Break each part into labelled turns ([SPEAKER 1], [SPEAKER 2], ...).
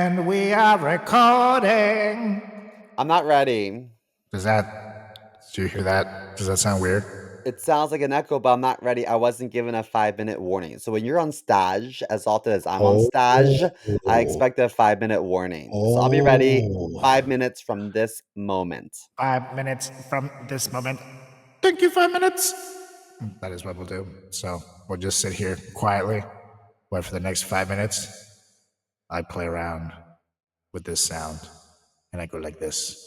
[SPEAKER 1] And we are recording.
[SPEAKER 2] I'm not ready.
[SPEAKER 1] Do you hear that? Does that sound weird?
[SPEAKER 2] It sounds like an echo, but I'm not ready. I wasn't given a 5-minute warning. So when you're on stage, as often as I'm on stage, I expect a 5-minute warning. So I'll be ready 5 minutes from this moment.
[SPEAKER 1] 5 minutes from this moment. Thank you, 5 minutes. That is what we'll do. So we'll just sit here quietly, wait for the next 5 minutes. I play around with this sound, and I go like this.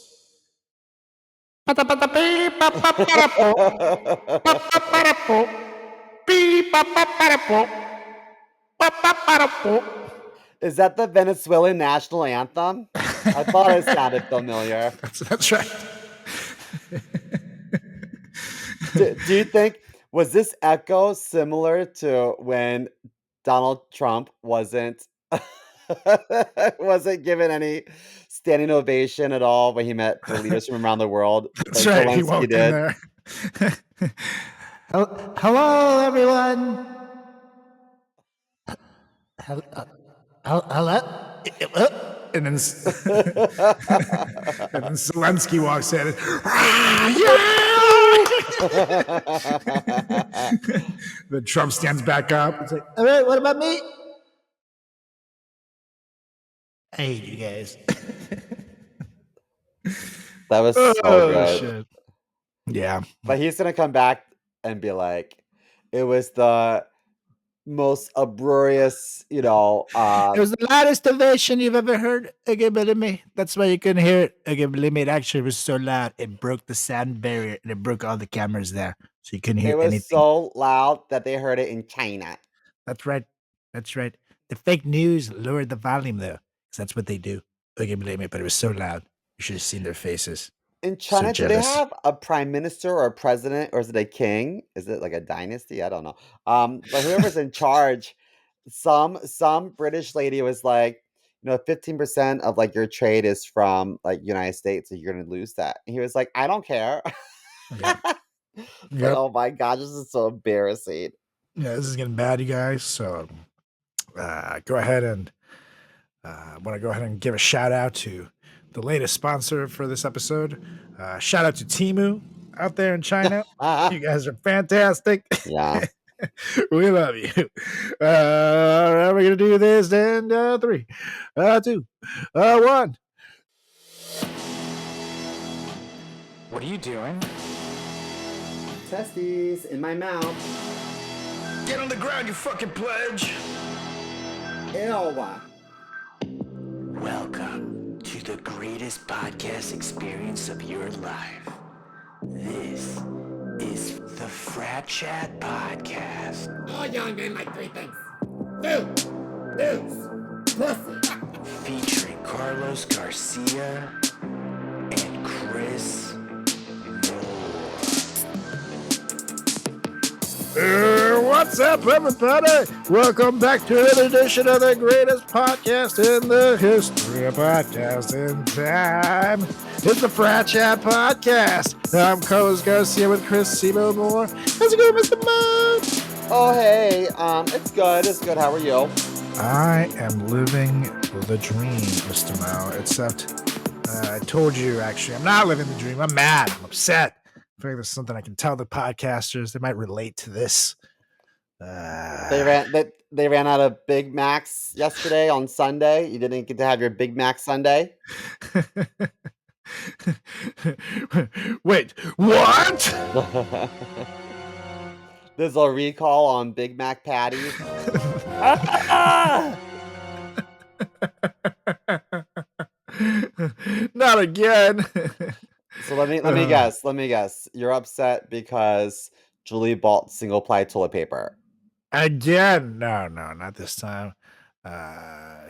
[SPEAKER 2] Is that the Venezuelan national anthem? I thought it sounded familiar.
[SPEAKER 1] That's right.
[SPEAKER 2] Do you think, was this echo similar to when Donald Trump wasn't given any standing ovation at all when he met the leaders from around the world?
[SPEAKER 1] That's
[SPEAKER 2] like
[SPEAKER 1] right. He
[SPEAKER 2] Zelensky
[SPEAKER 1] walked
[SPEAKER 2] did?
[SPEAKER 1] in there. Hello, everyone. Hello. And then Zelensky walks in. And, then Trump stands back up. It's like, all right, what about me? I hate you guys.
[SPEAKER 2] That was so good.
[SPEAKER 1] Shit. Yeah.
[SPEAKER 2] But he's going to come back and be like, it was the most uproarious,
[SPEAKER 1] it was the loudest ovation you've ever heard. Again, believe me. That's why you couldn't hear it. Again, believe me. It actually was so loud. It broke the sound barrier and it broke all the cameras there. So you couldn't hear anything.
[SPEAKER 2] It was so loud that they heard it in China.
[SPEAKER 1] That's right. That's right. The fake news lowered the volume though, because that's what they do. Again, believe me. But it was so loud. You should have seen their faces.
[SPEAKER 2] In China,
[SPEAKER 1] So
[SPEAKER 2] do they
[SPEAKER 1] jealous.
[SPEAKER 2] have a prime minister or a president, or is it a king? Is it like a dynasty? I don't know. But whoever's in charge, some British lady was like, 15% of like your trade is from like United States, so you're gonna lose that. And he was like, I don't care.
[SPEAKER 1] Yep.
[SPEAKER 2] Like, oh my god, this is so embarrassing.
[SPEAKER 1] Yeah, this is getting bad, you guys. So go ahead and want to go ahead and give a shout out to the latest sponsor for this episode. Shout out to Temu out there in China. You guys are fantastic.
[SPEAKER 2] Yeah.
[SPEAKER 1] We love you. All right, we're going to do this in 3, 2, 1. What are you doing?
[SPEAKER 2] Testes in my mouth.
[SPEAKER 1] Get on the ground, you fucking pledge.
[SPEAKER 2] Ew.
[SPEAKER 3] Welcome to the greatest podcast experience of your life. This is the Frat Chat Podcast.
[SPEAKER 4] All young men like 3 things. Food, news, pussy.
[SPEAKER 3] Featuring Carlos Garcia and Chris Moore.
[SPEAKER 1] What's up, everybody? Welcome back to an edition of the greatest podcast in the history of podcasting time. It's the Frat Chat Podcast. I'm Carlos Garcia with CMO Moore. How's it going, Mr. Moore?
[SPEAKER 2] Oh, hey. It's good. It's good. How are you?
[SPEAKER 1] I am living the dream, Mr. Mo, except I told you, actually, I'm not living the dream. I'm mad. I'm upset. I feel like there's something I can tell the podcasters. They might relate to this.
[SPEAKER 2] They ran out of Big Macs yesterday on Sunday. You didn't get to have your Big Mac Sunday?
[SPEAKER 1] Wait, what?
[SPEAKER 2] There's a recall on Big Mac patties.
[SPEAKER 1] Not again.
[SPEAKER 2] So let me guess. You're upset because Julie bought single ply toilet paper.
[SPEAKER 1] Again? No, not this time.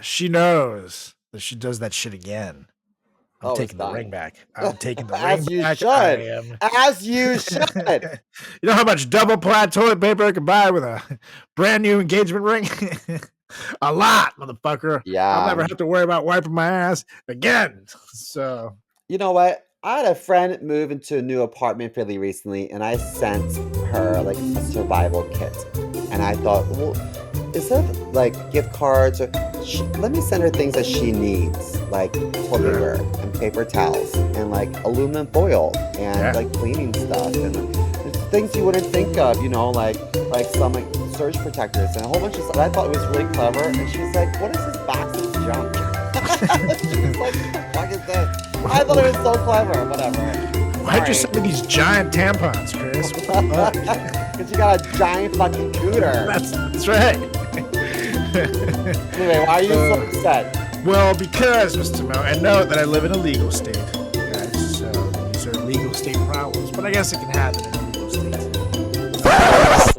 [SPEAKER 1] She knows that she does that shit again. I'm taking the ring back. I'm taking the ring
[SPEAKER 2] As you
[SPEAKER 1] back.
[SPEAKER 2] should. As you should.
[SPEAKER 1] You know how much double ply toilet paper I can buy with a brand new engagement ring? A lot, motherfucker.
[SPEAKER 2] Yeah.
[SPEAKER 1] I'll never have to worry about wiping my ass again. So,
[SPEAKER 2] you know what? I had a friend move into a new apartment fairly recently, and I sent her like a survival kit. And I thought, well, instead of like gift cards, or let me send her things that she needs, like toiletware and paper towels and like aluminum foil and like cleaning stuff and things you wouldn't think of, like some like surge protectors and a whole bunch of stuff. I thought it was really clever, and she's like, "What is this box of junk?" She's like, "What the fuck is this?" I thought it was so clever. Whatever.
[SPEAKER 1] Why'd you send me these giant tampons, Chris? What the fuck?
[SPEAKER 2] Because you got a giant fucking cooter.
[SPEAKER 1] That's right.
[SPEAKER 2] Anyway, why are you so upset?
[SPEAKER 1] Well, because, Mr. Mo, I know that I live in a legal state, guys, so these are legal state problems, but I guess it can happen in a legal state.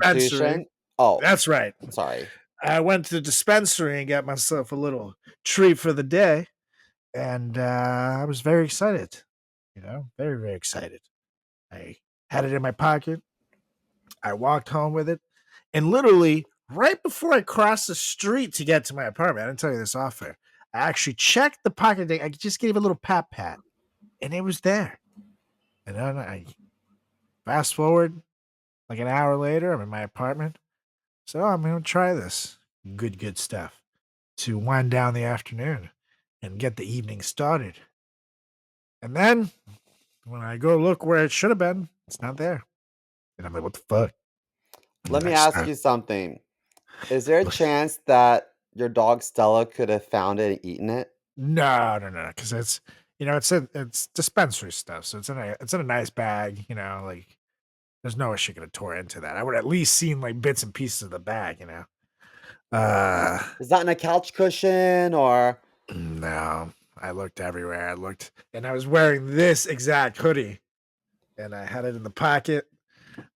[SPEAKER 2] Constitution? Oh.
[SPEAKER 1] That's right.
[SPEAKER 2] Sorry.
[SPEAKER 1] I went to the dispensary and got myself a little treat for the day, and I was very excited. Very, very excited. I had it in my pocket. I walked home with it, and literally right before I crossed the street to get to my apartment, I didn't tell you this off air, I actually checked the pocket. I just gave a little pat, and it was there. And then I fast forward like an hour later, I'm in my apartment. So I'm going to try this good stuff to wind down the afternoon and get the evening started. And then when I go look where it should have been, it's not there. And I'm like, what the fuck?
[SPEAKER 2] Let me ask you something. Is there a chance that your dog Stella could have found it and eaten it?
[SPEAKER 1] No, because it's dispensary stuff, so it's in a nice bag. Like there's no way she could have tore into that. I would at least seen like bits and pieces of the bag.
[SPEAKER 2] Is that in a couch cushion or?
[SPEAKER 1] No, I looked everywhere. And I was wearing this exact hoodie, and I had it in the pocket.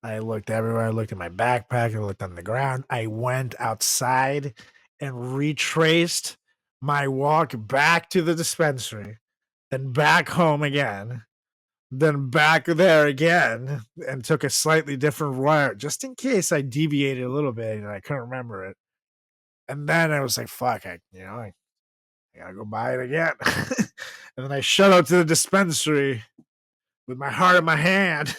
[SPEAKER 1] I looked everywhere. I looked in my backpack. I looked on the ground. I went outside and retraced my walk back to the dispensary, then back home again, then back there again, and took a slightly different route just in case I deviated a little bit and I couldn't remember it. And then I was like, fuck, I gotta go buy it again. And then I shut out to the dispensary with my heart in my hand,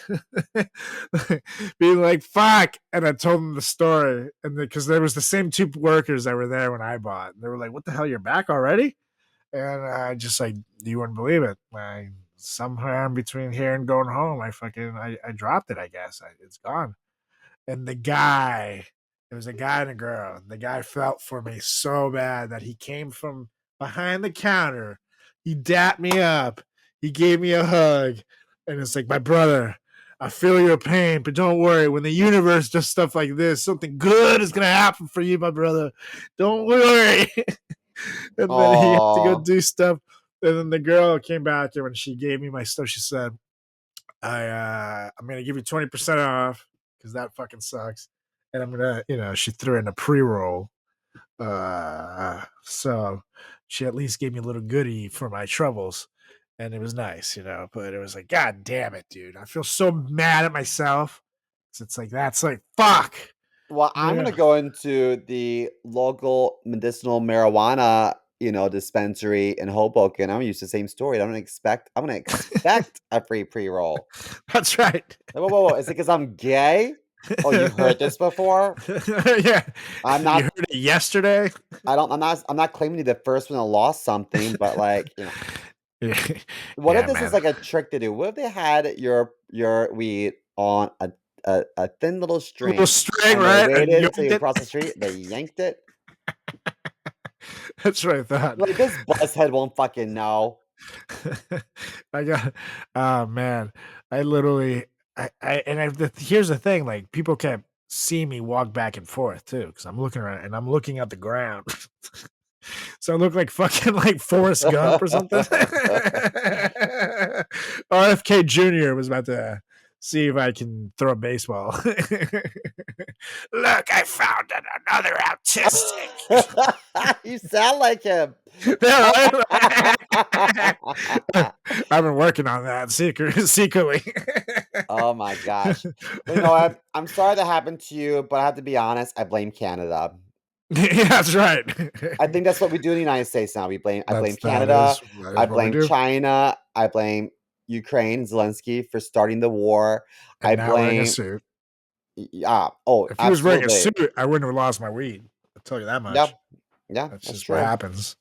[SPEAKER 1] being like, fuck. And I told them the story. And because there was the same two workers that were there when I bought. And they were like, what the hell, you're back already? And I just like, you wouldn't believe it. Somewhere in between here and going home, I dropped it, I guess. It's gone. And there was a guy and a girl. The guy felt for me so bad that he came from behind the counter. He dapped me up. He gave me a hug. And it's like, my brother, I feel your pain, but don't worry. When the universe does stuff like this, something good is going to happen for you, my brother. Don't worry. And then he had to go do stuff. And then the girl came back, and when she gave me my stuff, she said, I'm going to give you 20% off because that fucking sucks. And I'm going to, she threw in a pre-roll. So she at least gave me a little goodie for my troubles. And it was nice, but it was like, God damn it, dude. I feel so mad at myself. It's like, that's like, fuck.
[SPEAKER 2] Well, I'm going to go into the local medicinal marijuana, dispensary in Hoboken. I'm going to use the same story. I'm going to expect a free pre-roll.
[SPEAKER 1] That's right.
[SPEAKER 2] Whoa. Is it because I'm gay? Oh, you heard this before?
[SPEAKER 1] Yeah.
[SPEAKER 2] I'm not.
[SPEAKER 1] You heard it yesterday?
[SPEAKER 2] I'm not claiming to be the first one to lost something, but like, what if this is like a trick to do? What if they had your weed on a thin little string?
[SPEAKER 1] Little string,
[SPEAKER 2] and
[SPEAKER 1] right?
[SPEAKER 2] They waited until you crossed the street. They yanked it.
[SPEAKER 1] That's what I thought.
[SPEAKER 2] Like this buzzhead won't fucking know.
[SPEAKER 1] Oh man, I literally, here's the thing, like people kept seeing me walk back and forth too, because I'm looking around and I'm looking at the ground. So I look like fucking like Forrest Gump or something. RFK Jr. was about to see if I can throw a baseball. Look, I found another autistic.
[SPEAKER 2] You sound like him.
[SPEAKER 1] I've been working on that secretly.
[SPEAKER 2] Oh my gosh. Well, you know what? I'm sorry that happened to you, but I have to be honest. I blame Canada.
[SPEAKER 1] Yeah, that's right.
[SPEAKER 2] I think that's what we do in the United States now. I blame Canada. I blame China. I blame Ukraine, Zelensky for starting the war.
[SPEAKER 1] And now wearing a suit.
[SPEAKER 2] Yeah. Oh,
[SPEAKER 1] if he was wearing a suit, I wouldn't have lost my weed. I'll tell you that
[SPEAKER 2] Yeah,
[SPEAKER 1] much.
[SPEAKER 2] yeah,
[SPEAKER 1] That's
[SPEAKER 2] that's
[SPEAKER 1] just what
[SPEAKER 2] true.
[SPEAKER 1] happens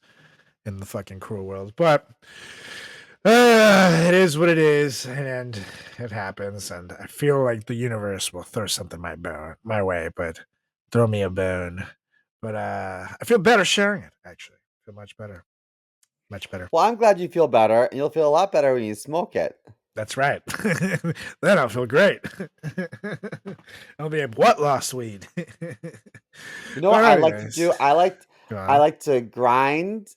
[SPEAKER 1] in the fucking cruel world. But it is what it is, and it happens. And I feel like the universe will throw something my way, but throw me a bone. But I feel better sharing it. Actually, I feel much better, much better.
[SPEAKER 2] Well, I'm glad you feel better, and you'll feel a lot better when you smoke it.
[SPEAKER 1] That's right. Then I'll feel great. I'll be a what lost weed.
[SPEAKER 2] You know what
[SPEAKER 1] But
[SPEAKER 2] I like to
[SPEAKER 1] anyways,
[SPEAKER 2] do?
[SPEAKER 1] go
[SPEAKER 2] I
[SPEAKER 1] on.
[SPEAKER 2] like to grind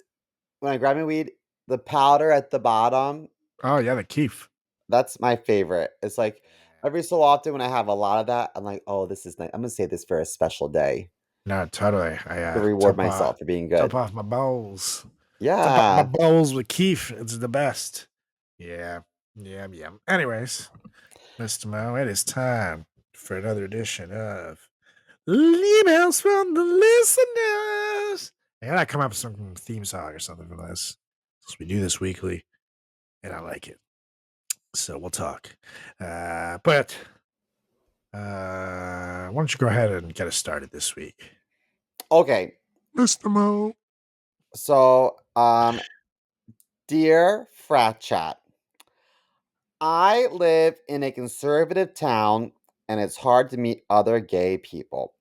[SPEAKER 2] when I grind my weed, the powder at the bottom.
[SPEAKER 1] Oh yeah, the keef.
[SPEAKER 2] That's my favorite. It's like every so often when I have a lot of that, I'm like, oh, this is nice. I'm gonna save this for a special day
[SPEAKER 1] No, totally. I
[SPEAKER 2] to reward myself for being
[SPEAKER 1] top
[SPEAKER 2] good.
[SPEAKER 1] off my bowls. Top off my
[SPEAKER 2] Yeah.
[SPEAKER 1] bowls with keef. It's the best. Yeah. Yeah, yeah. Anyways, Mr. Mo, it is time for another edition of Emails from the Listeners. I gotta come up with some theme song or something for this. Since we do this weekly, and I like it. So we'll talk. But why don't you go ahead and get us started this week?
[SPEAKER 2] Okay.
[SPEAKER 1] Mr. Mo.
[SPEAKER 2] So, dear frat chat, I live in a conservative town and it's hard to meet other gay people.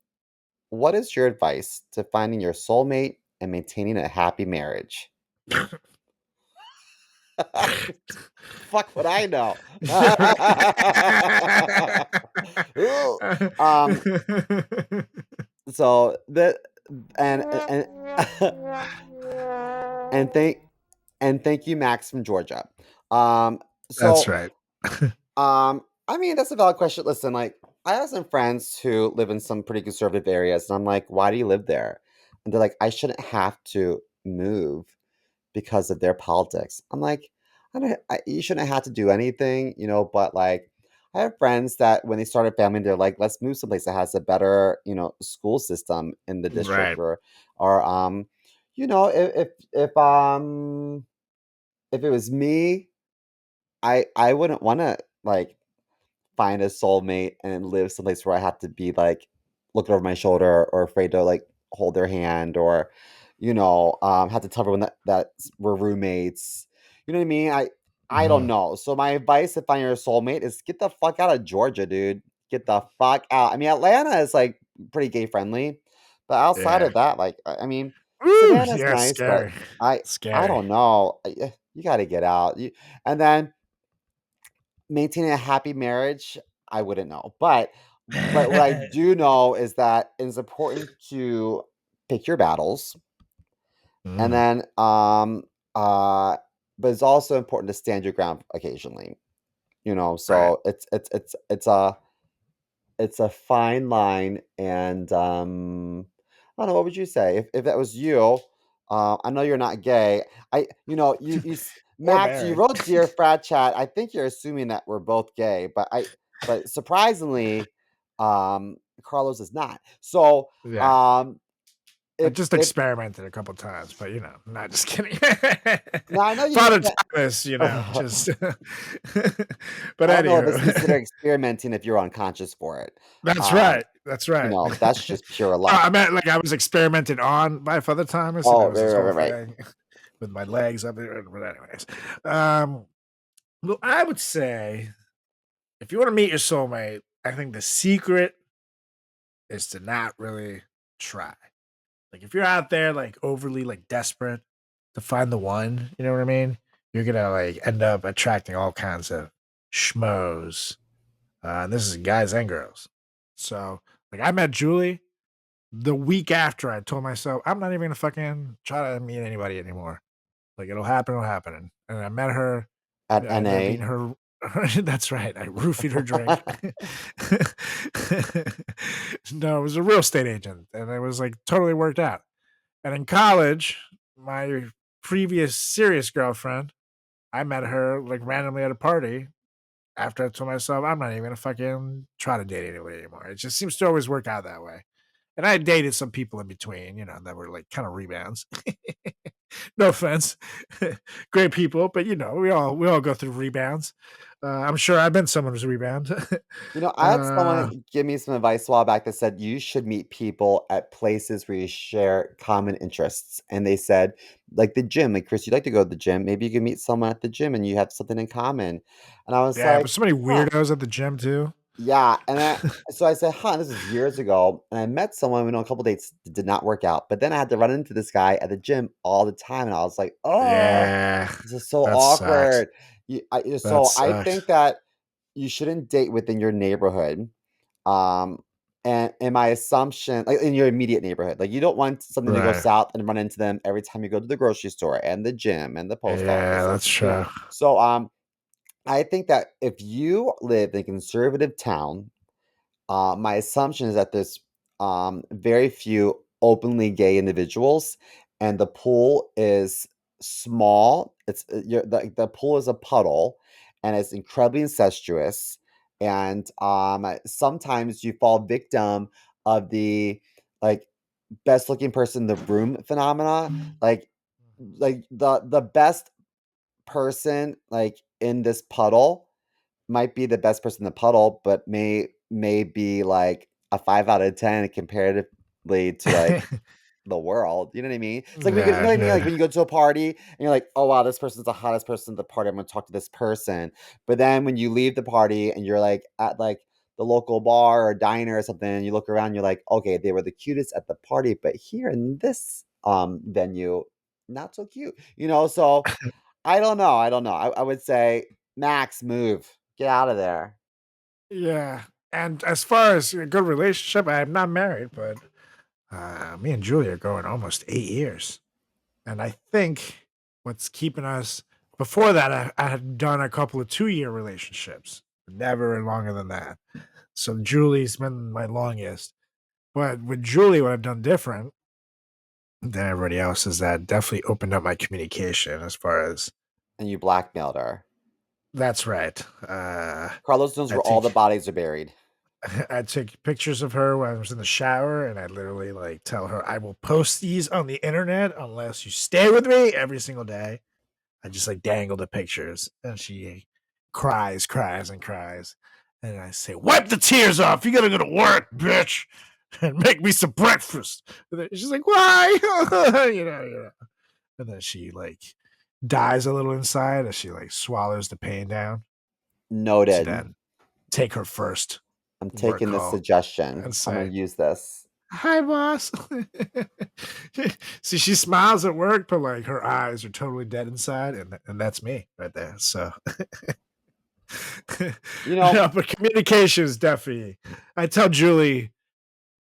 [SPEAKER 2] What is your advice to finding your soulmate and maintaining a happy marriage? Fuck what I know. Ooh. um, so the and and thank and thank you, Max from Georgia. Um,
[SPEAKER 1] That's
[SPEAKER 2] so
[SPEAKER 1] right.
[SPEAKER 2] I mean that's a valid question. Listen, like I have some friends who live in some pretty conservative areas, and I'm like, why do you live there? And they're like, I shouldn't have to move because of their politics. I'm like, you shouldn't have to do anything, but like, I have friends that when they start a family, they're like, let's move someplace that has a better, school system in the district
[SPEAKER 1] Right.
[SPEAKER 2] or, you know, if it was me, I wouldn't want to like find a soulmate and live someplace where I have to be like looking over my shoulder or afraid to like hold their hand or have to tell everyone that we're roommates. You know what I mean? I don't
[SPEAKER 1] Mhm.
[SPEAKER 2] know. So my advice to find your soulmate is get the fuck out of Georgia, dude. Get the fuck out. I mean, Atlanta is like pretty gay friendly, but outside
[SPEAKER 1] Yeah.
[SPEAKER 2] of that, like I mean,
[SPEAKER 1] Woo!
[SPEAKER 2] Savannah's
[SPEAKER 1] Yeah,
[SPEAKER 2] nice, but
[SPEAKER 1] scary.
[SPEAKER 2] I
[SPEAKER 1] Scary.
[SPEAKER 2] don't know. You got to get out. And then maintaining a happy marriage, I wouldn't know. But what I do know is that it's important to pick your battles and
[SPEAKER 1] Mm,
[SPEAKER 2] then uh but it's also important to stand your ground occasionally.
[SPEAKER 1] right.
[SPEAKER 2] So it's a fine line and I don't know, what would you say if that was you? I know you're not gay.
[SPEAKER 1] Or
[SPEAKER 2] Max, you
[SPEAKER 1] married.
[SPEAKER 2] wrote dear frat chat. I think you're assuming that we're both gay, but surprisingly, Carlos is not. So
[SPEAKER 1] Yeah.
[SPEAKER 2] um
[SPEAKER 1] I
[SPEAKER 2] if
[SPEAKER 1] just
[SPEAKER 2] if
[SPEAKER 1] experimented a couple times, but not just kidding.
[SPEAKER 2] now I know you
[SPEAKER 1] Father
[SPEAKER 2] can't.
[SPEAKER 1] Thomas, just but
[SPEAKER 2] I don't know if it's
[SPEAKER 1] anywho.
[SPEAKER 2] considered experimenting if you're unconscious for it.
[SPEAKER 1] That's
[SPEAKER 2] Um,
[SPEAKER 1] right. That's right.
[SPEAKER 2] that's just pure
[SPEAKER 1] No,
[SPEAKER 2] luck.
[SPEAKER 1] I meant like I was experimented on by Father Thomas, and it
[SPEAKER 2] Oh,
[SPEAKER 1] was
[SPEAKER 2] right,
[SPEAKER 1] this
[SPEAKER 2] right,
[SPEAKER 1] whole
[SPEAKER 2] right, right.
[SPEAKER 1] thing with my legs up there. But anyways, um, well, I would say if you want to meet your soulmate, I think the secret is to not really try. Like if you're out there like overly like desperate to find the one, you know what I mean? You're gonna like end up attracting all kinds of schmoes. And this is guys and girls. So like I met Julie the week after I told myself I'm not even gonna fucking try to meet anybody anymore. Like it'll happen. And I met her.
[SPEAKER 2] At
[SPEAKER 1] I ended up being
[SPEAKER 2] NA.
[SPEAKER 1] her. That's right. I roofied her drink. No, it was a real estate agent, and it was like totally worked out. And in college, my previous serious girlfriend, I met her like randomly at a party after I told myself I'm not even gonna fucking try to date anybody anymore. It just seems to always work out that way. And I dated some people in between, that were like kind of rebounds. No offense, great people, but we all go through rebounds. I'm sure I've been someone's rebound.
[SPEAKER 2] I had someone give me some advice a while back that said you should meet people at places where you share common interests. And they said, like the gym, like Chris, you'd like to go to the gym. Maybe you can meet someone at the gym and you have something in common. And I was
[SPEAKER 1] Yeah, but
[SPEAKER 2] like,
[SPEAKER 1] so many
[SPEAKER 2] huh.
[SPEAKER 1] weirdos at the gym too.
[SPEAKER 2] Yeah. So I said, huh, this is years ago. And I met someone, a couple dates that did not work out. But then I had to run into this guy at the gym all the time. And I was like, oh,
[SPEAKER 1] Yeah,
[SPEAKER 2] this is so
[SPEAKER 1] that sucks.
[SPEAKER 2] awkward.
[SPEAKER 1] That
[SPEAKER 2] So I
[SPEAKER 1] sucks.
[SPEAKER 2] think that you shouldn't date within your neighborhood. Um, and my assumption, like in your immediate neighborhood, like you don't want something to go
[SPEAKER 1] Right.
[SPEAKER 2] south and run into them every time you go to the grocery store and the gym and the post
[SPEAKER 1] Yeah,
[SPEAKER 2] office.
[SPEAKER 1] that's true.
[SPEAKER 2] So I think that if you live in a conservative town, my assumption is that there's very few openly gay individuals, and the pool is small. The pool is a puddle, and it's incredibly incestuous. And sometimes you fall victim of the like best looking person in the room phenomena. Like the best person like in this puddle might be the best person in the puddle, but may be like a 5 out of 10 comparatively to like the world. You know what I mean? It's like you know
[SPEAKER 1] Yeah,
[SPEAKER 2] what I mean? Like
[SPEAKER 1] yeah.
[SPEAKER 2] when you go to a party and you're like, oh wow, this person's the hottest person at the party. I'm gonna talk to this person. But then when you leave the party and you're like at like the local bar or diner or something, and you look around, you're like, okay, they were the cutest at the party, but here in this venue, not so cute. So I don't know. I would say, Max, move. Get out of there.
[SPEAKER 1] Yeah. And as far as a good relationship, I'm not married, but me and Julie are going almost 8 years. And I think what's keeping us before that, I had done a couple of 2-year relationships, never longer than that. So Julie's been my longest. But with Julie, what I've done different than everybody else is that definitely opened up my communication as far as
[SPEAKER 2] And you blackmailed her.
[SPEAKER 1] that's right.
[SPEAKER 2] Carlos knows
[SPEAKER 1] I
[SPEAKER 2] where all the
[SPEAKER 1] take
[SPEAKER 2] bodies are buried.
[SPEAKER 1] I take pictures of her when I was in the shower, and I literally like tell her I will post these on the internet unless you stay with me every single day. I just like dangle the pictures, and she cries, cries, and cries. And I say, "Wipe the tears off. You gotta go to work, bitch, and make me some breakfast." And then she's like, "Why?" you know. And then she like dies a little inside as she like swallows the pain down. To
[SPEAKER 2] Noted.
[SPEAKER 1] then take her first
[SPEAKER 2] I'm
[SPEAKER 1] work
[SPEAKER 2] taking this
[SPEAKER 1] call
[SPEAKER 2] suggestion.
[SPEAKER 1] and
[SPEAKER 2] I'm gonna
[SPEAKER 1] say,
[SPEAKER 2] use this.
[SPEAKER 1] "Hi, boss." See, she smiles at work, but like her eyes are totally dead inside, and that's me right there. So,
[SPEAKER 2] You know,
[SPEAKER 1] but communication is definitely. I tell Julie,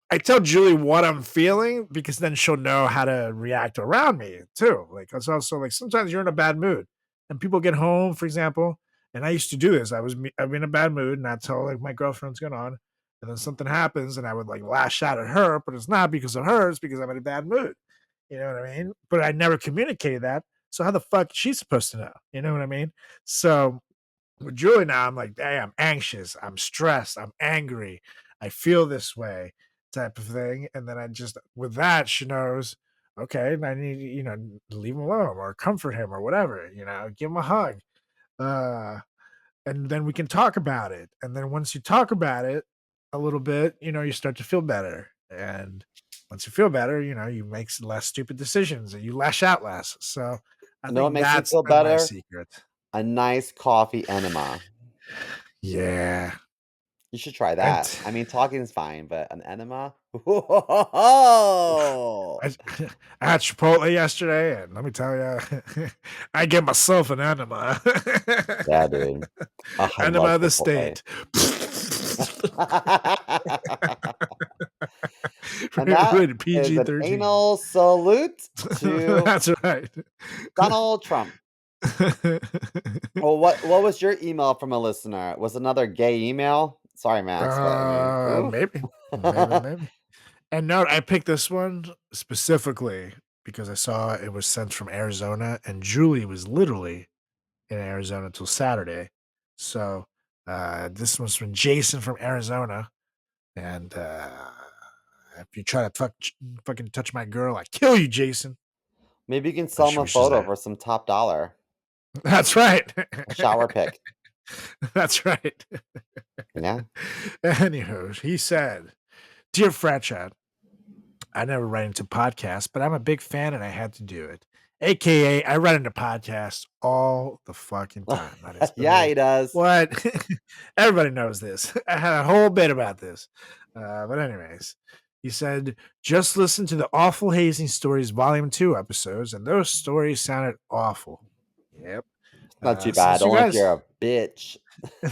[SPEAKER 1] I tell Julie what I'm feeling because then she'll know how to react around me too. Like it's also like sometimes you're in a bad mood, and people get home, for example. And I used to do this. I'm in a bad mood, and I tell like my girlfriend's going on, and then something happens, and I would like lash out at her, but it's not because of her. It's because I'm in a bad mood. You know what I mean? But I never communicated that. So how the fuck is she supposed to know? You know what I mean? So with Julie now, I'm like, hey, I'm anxious, I'm stressed, I'm angry, I feel this way, type of thing. And then I just with that, she knows, okay, I need leave him alone or comfort him or whatever, give him a hug. Uh and then we can talk about it. And then once you talk about it a little bit, you start to feel better. And once you feel better, you make less stupid decisions and you lash out less. So I
[SPEAKER 2] you know what
[SPEAKER 1] think
[SPEAKER 2] makes me
[SPEAKER 1] that's
[SPEAKER 2] feel
[SPEAKER 1] been my
[SPEAKER 2] better?
[SPEAKER 1] secret.
[SPEAKER 2] A nice coffee enema.
[SPEAKER 1] Yeah.
[SPEAKER 2] You should try
[SPEAKER 1] And
[SPEAKER 2] that. I mean, talking is fine, but an enema? Oh,
[SPEAKER 1] I, I had Chipotle yesterday, and let me tell you, I get myself an enema.
[SPEAKER 2] yeah, dude. Oh, I
[SPEAKER 1] Enema
[SPEAKER 2] love
[SPEAKER 1] of the
[SPEAKER 2] Chipotle.
[SPEAKER 1] state.
[SPEAKER 2] And that
[SPEAKER 1] Rated
[SPEAKER 2] is
[SPEAKER 1] PG
[SPEAKER 2] an
[SPEAKER 1] 13.
[SPEAKER 2] anal salute to
[SPEAKER 1] That's right.
[SPEAKER 2] Donald Trump. Well, what was your email from a listener? Was another gay email? Sorry, Max, but I mean, ooh.
[SPEAKER 1] Maybe. And note, I picked this one specifically because I saw it was sent from Arizona, and Julie was literally in Arizona till Saturday. So this was from Jason from Arizona, and If you try to fucking touch my girl, I kill you, Jason.
[SPEAKER 2] Maybe you can
[SPEAKER 1] But
[SPEAKER 2] sell him
[SPEAKER 1] she
[SPEAKER 2] a
[SPEAKER 1] was just
[SPEAKER 2] photo
[SPEAKER 1] like,
[SPEAKER 2] for some top dollar.
[SPEAKER 1] that's right.
[SPEAKER 2] A shower pic.
[SPEAKER 1] That's right.
[SPEAKER 2] Yeah.
[SPEAKER 1] Anywho, he said, "Dear Frat Chat, I never write into podcasts, but I'm a big fan and I had to do it. AKA, I write into podcasts all the fucking time. That is
[SPEAKER 2] Yeah,
[SPEAKER 1] so
[SPEAKER 2] he does.
[SPEAKER 1] what everybody knows this. I had a whole bit about this. But anyways, he said, just listen to the Awful Hazing Stories Volume 2 episodes, and those stories sounded awful. Yep.
[SPEAKER 2] Not too bad.
[SPEAKER 1] Since you
[SPEAKER 2] Only if
[SPEAKER 1] guys
[SPEAKER 2] you're a bitch.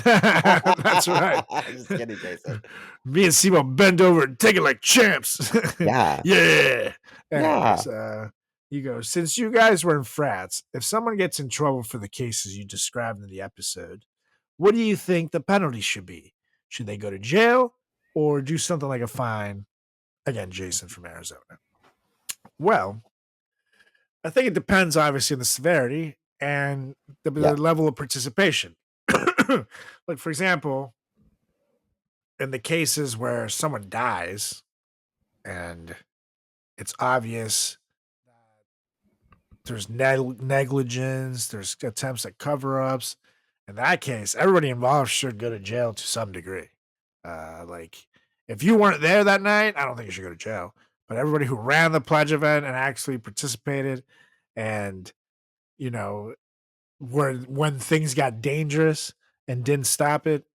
[SPEAKER 1] that's right.
[SPEAKER 2] Just kidding, Jason.
[SPEAKER 1] Me and Simo bend over and take it like champs.
[SPEAKER 2] Yeah.
[SPEAKER 1] Yeah.
[SPEAKER 2] Yeah.
[SPEAKER 1] Anyways, he goes, since you guys were in frats, if someone gets in trouble for the cases you described in the episode, what do you think the penalty should be? Should they go to jail or do something like a fine? Again, Jason from Arizona. Well, I think it depends, obviously, on the severity and the
[SPEAKER 2] Yeah.
[SPEAKER 1] level of participation. Like, for example, in the cases where someone dies and it's obvious there's negligence, there's attempts at cover ups. In that case, everybody involved should go to jail to some degree. Like, if you weren't there that night, I don't think you should go to jail. But everybody who ran the pledge event and actually participated, and you know, when things got dangerous and didn't stop it,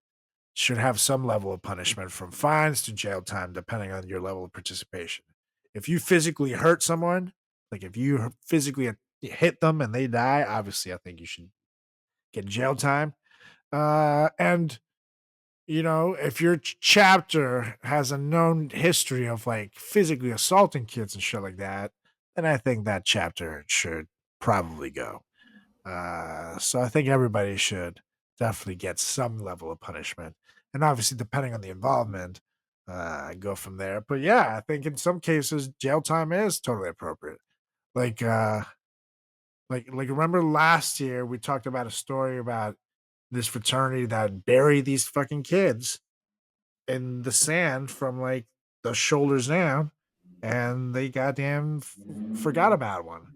[SPEAKER 1] should have some level of punishment from fines to jail time, depending on your level of participation. If you physically hurt someone, like if you physically hit them and they die, obviously, I think you should get jail time. And if your chapter has a known history of like physically assaulting kids and shit like that, then I think that chapter should probably go. So I think everybody should definitely get some level of punishment, and obviously, depending on the involvement, go from there. But yeah, I think in some cases, jail time is totally appropriate. Like, remember last year we talked about a story about this fraternity that buried these fucking kids in the sand from like the shoulders down, and they goddamn forgot about one,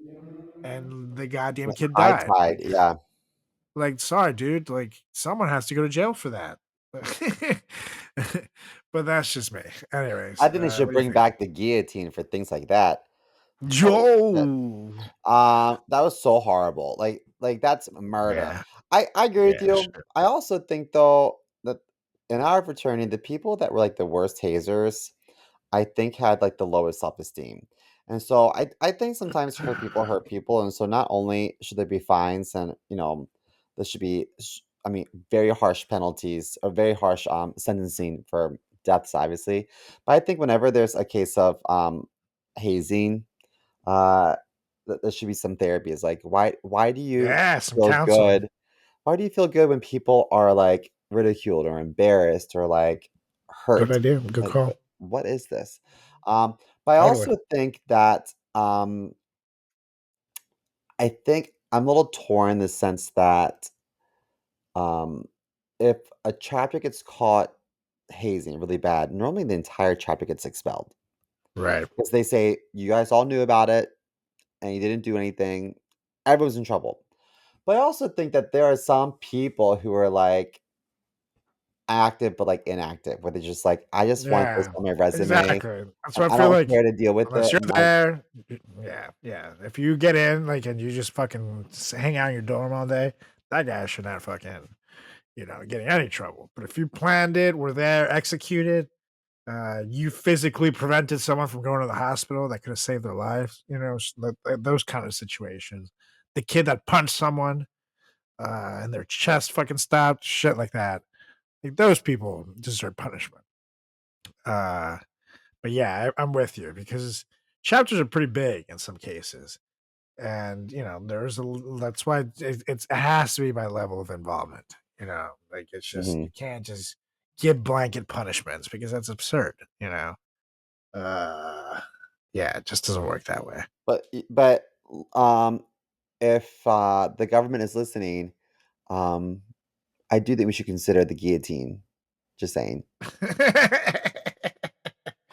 [SPEAKER 1] and the goddamn
[SPEAKER 2] With
[SPEAKER 1] kid
[SPEAKER 2] high
[SPEAKER 1] died.
[SPEAKER 2] tide. Yeah.
[SPEAKER 1] Like, sorry, dude. Like, someone has to go to jail for that. But that's just me. Anyways,
[SPEAKER 2] I think they
[SPEAKER 1] what
[SPEAKER 2] should
[SPEAKER 1] do you
[SPEAKER 2] bring
[SPEAKER 1] think?
[SPEAKER 2] back the guillotine for things like that. Holy shit.
[SPEAKER 1] Joe.
[SPEAKER 2] That was so horrible. Like that's murder.
[SPEAKER 1] Yeah.
[SPEAKER 2] I agree with
[SPEAKER 1] Yeah.
[SPEAKER 2] you.
[SPEAKER 1] Sure.
[SPEAKER 2] I also think though that in our fraternity, the people that were like the worst hazers, I think had like the lowest self-esteem. And so I think sometimes hurt people, and so not only should there be fines and there should be I mean very harsh penalties or very harsh sentencing for deaths obviously, but I think whenever there's a case of hazing, uh there should be some therapy. It's like why do you
[SPEAKER 1] Yeah. Some
[SPEAKER 2] feel
[SPEAKER 1] counseling.
[SPEAKER 2] good? Why do you feel good when people are like ridiculed or embarrassed or like
[SPEAKER 1] Good
[SPEAKER 2] hurt?
[SPEAKER 1] idea. Good
[SPEAKER 2] Like
[SPEAKER 1] call.
[SPEAKER 2] what is this? But I
[SPEAKER 1] Totally.
[SPEAKER 2] also think that I think I'm a little torn in the sense that um if a chapter gets caught hazing really bad, normally the entire chapter gets expelled
[SPEAKER 1] Right.
[SPEAKER 2] because they say you guys all knew about it and you didn't do anything. Everyone's in trouble. But I also think that there are some people who are like active but like inactive, where they're just like, I just want this
[SPEAKER 1] Yeah.
[SPEAKER 2] on my resume
[SPEAKER 1] Exactly. That's
[SPEAKER 2] and
[SPEAKER 1] what I
[SPEAKER 2] I
[SPEAKER 1] feel
[SPEAKER 2] don't
[SPEAKER 1] like.
[SPEAKER 2] care to deal with
[SPEAKER 1] Unless
[SPEAKER 2] it.
[SPEAKER 1] you're
[SPEAKER 2] And I,
[SPEAKER 1] there, yeah, yeah. If you get in, like, and you just fucking hang out in your dorm all day, that guy should not fucking, get in any trouble. But if you planned it, were there, executed, you physically prevented someone from going to the hospital that could have saved their lives, those kind of situations. The kid that punched someone and their chest fucking stopped, shit like that. Like, those people deserve punishment. Uh, but yeah, I'm with you because chapters are pretty big in some cases. And that's why it has to be by level of involvement. Like it's just
[SPEAKER 2] mhm.
[SPEAKER 1] you can't just give blanket punishments because that's absurd. Uh, yeah, it just doesn't work that way.
[SPEAKER 2] But if the government is listening, um, I do think we should consider the guillotine. Just saying.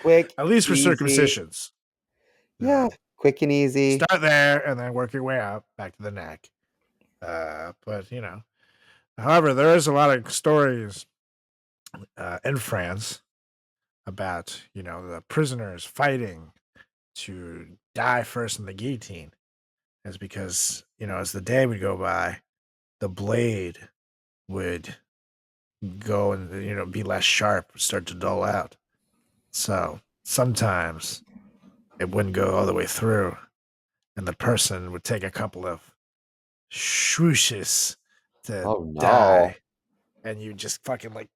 [SPEAKER 2] Quick,
[SPEAKER 1] at least for
[SPEAKER 2] easy.
[SPEAKER 1] circumcisions.
[SPEAKER 2] Yeah, quick and easy.
[SPEAKER 1] Start there and then work your way out back to the neck. But however, there is a lot of stories in France about the prisoners fighting to die first in the guillotine. Is because as the day would go by, the blade would go and be less sharp, start to dull out. So sometimes it wouldn't go all the way through, and the person would take a couple of swooshes to
[SPEAKER 2] Oh no.
[SPEAKER 1] die, and you just fucking like,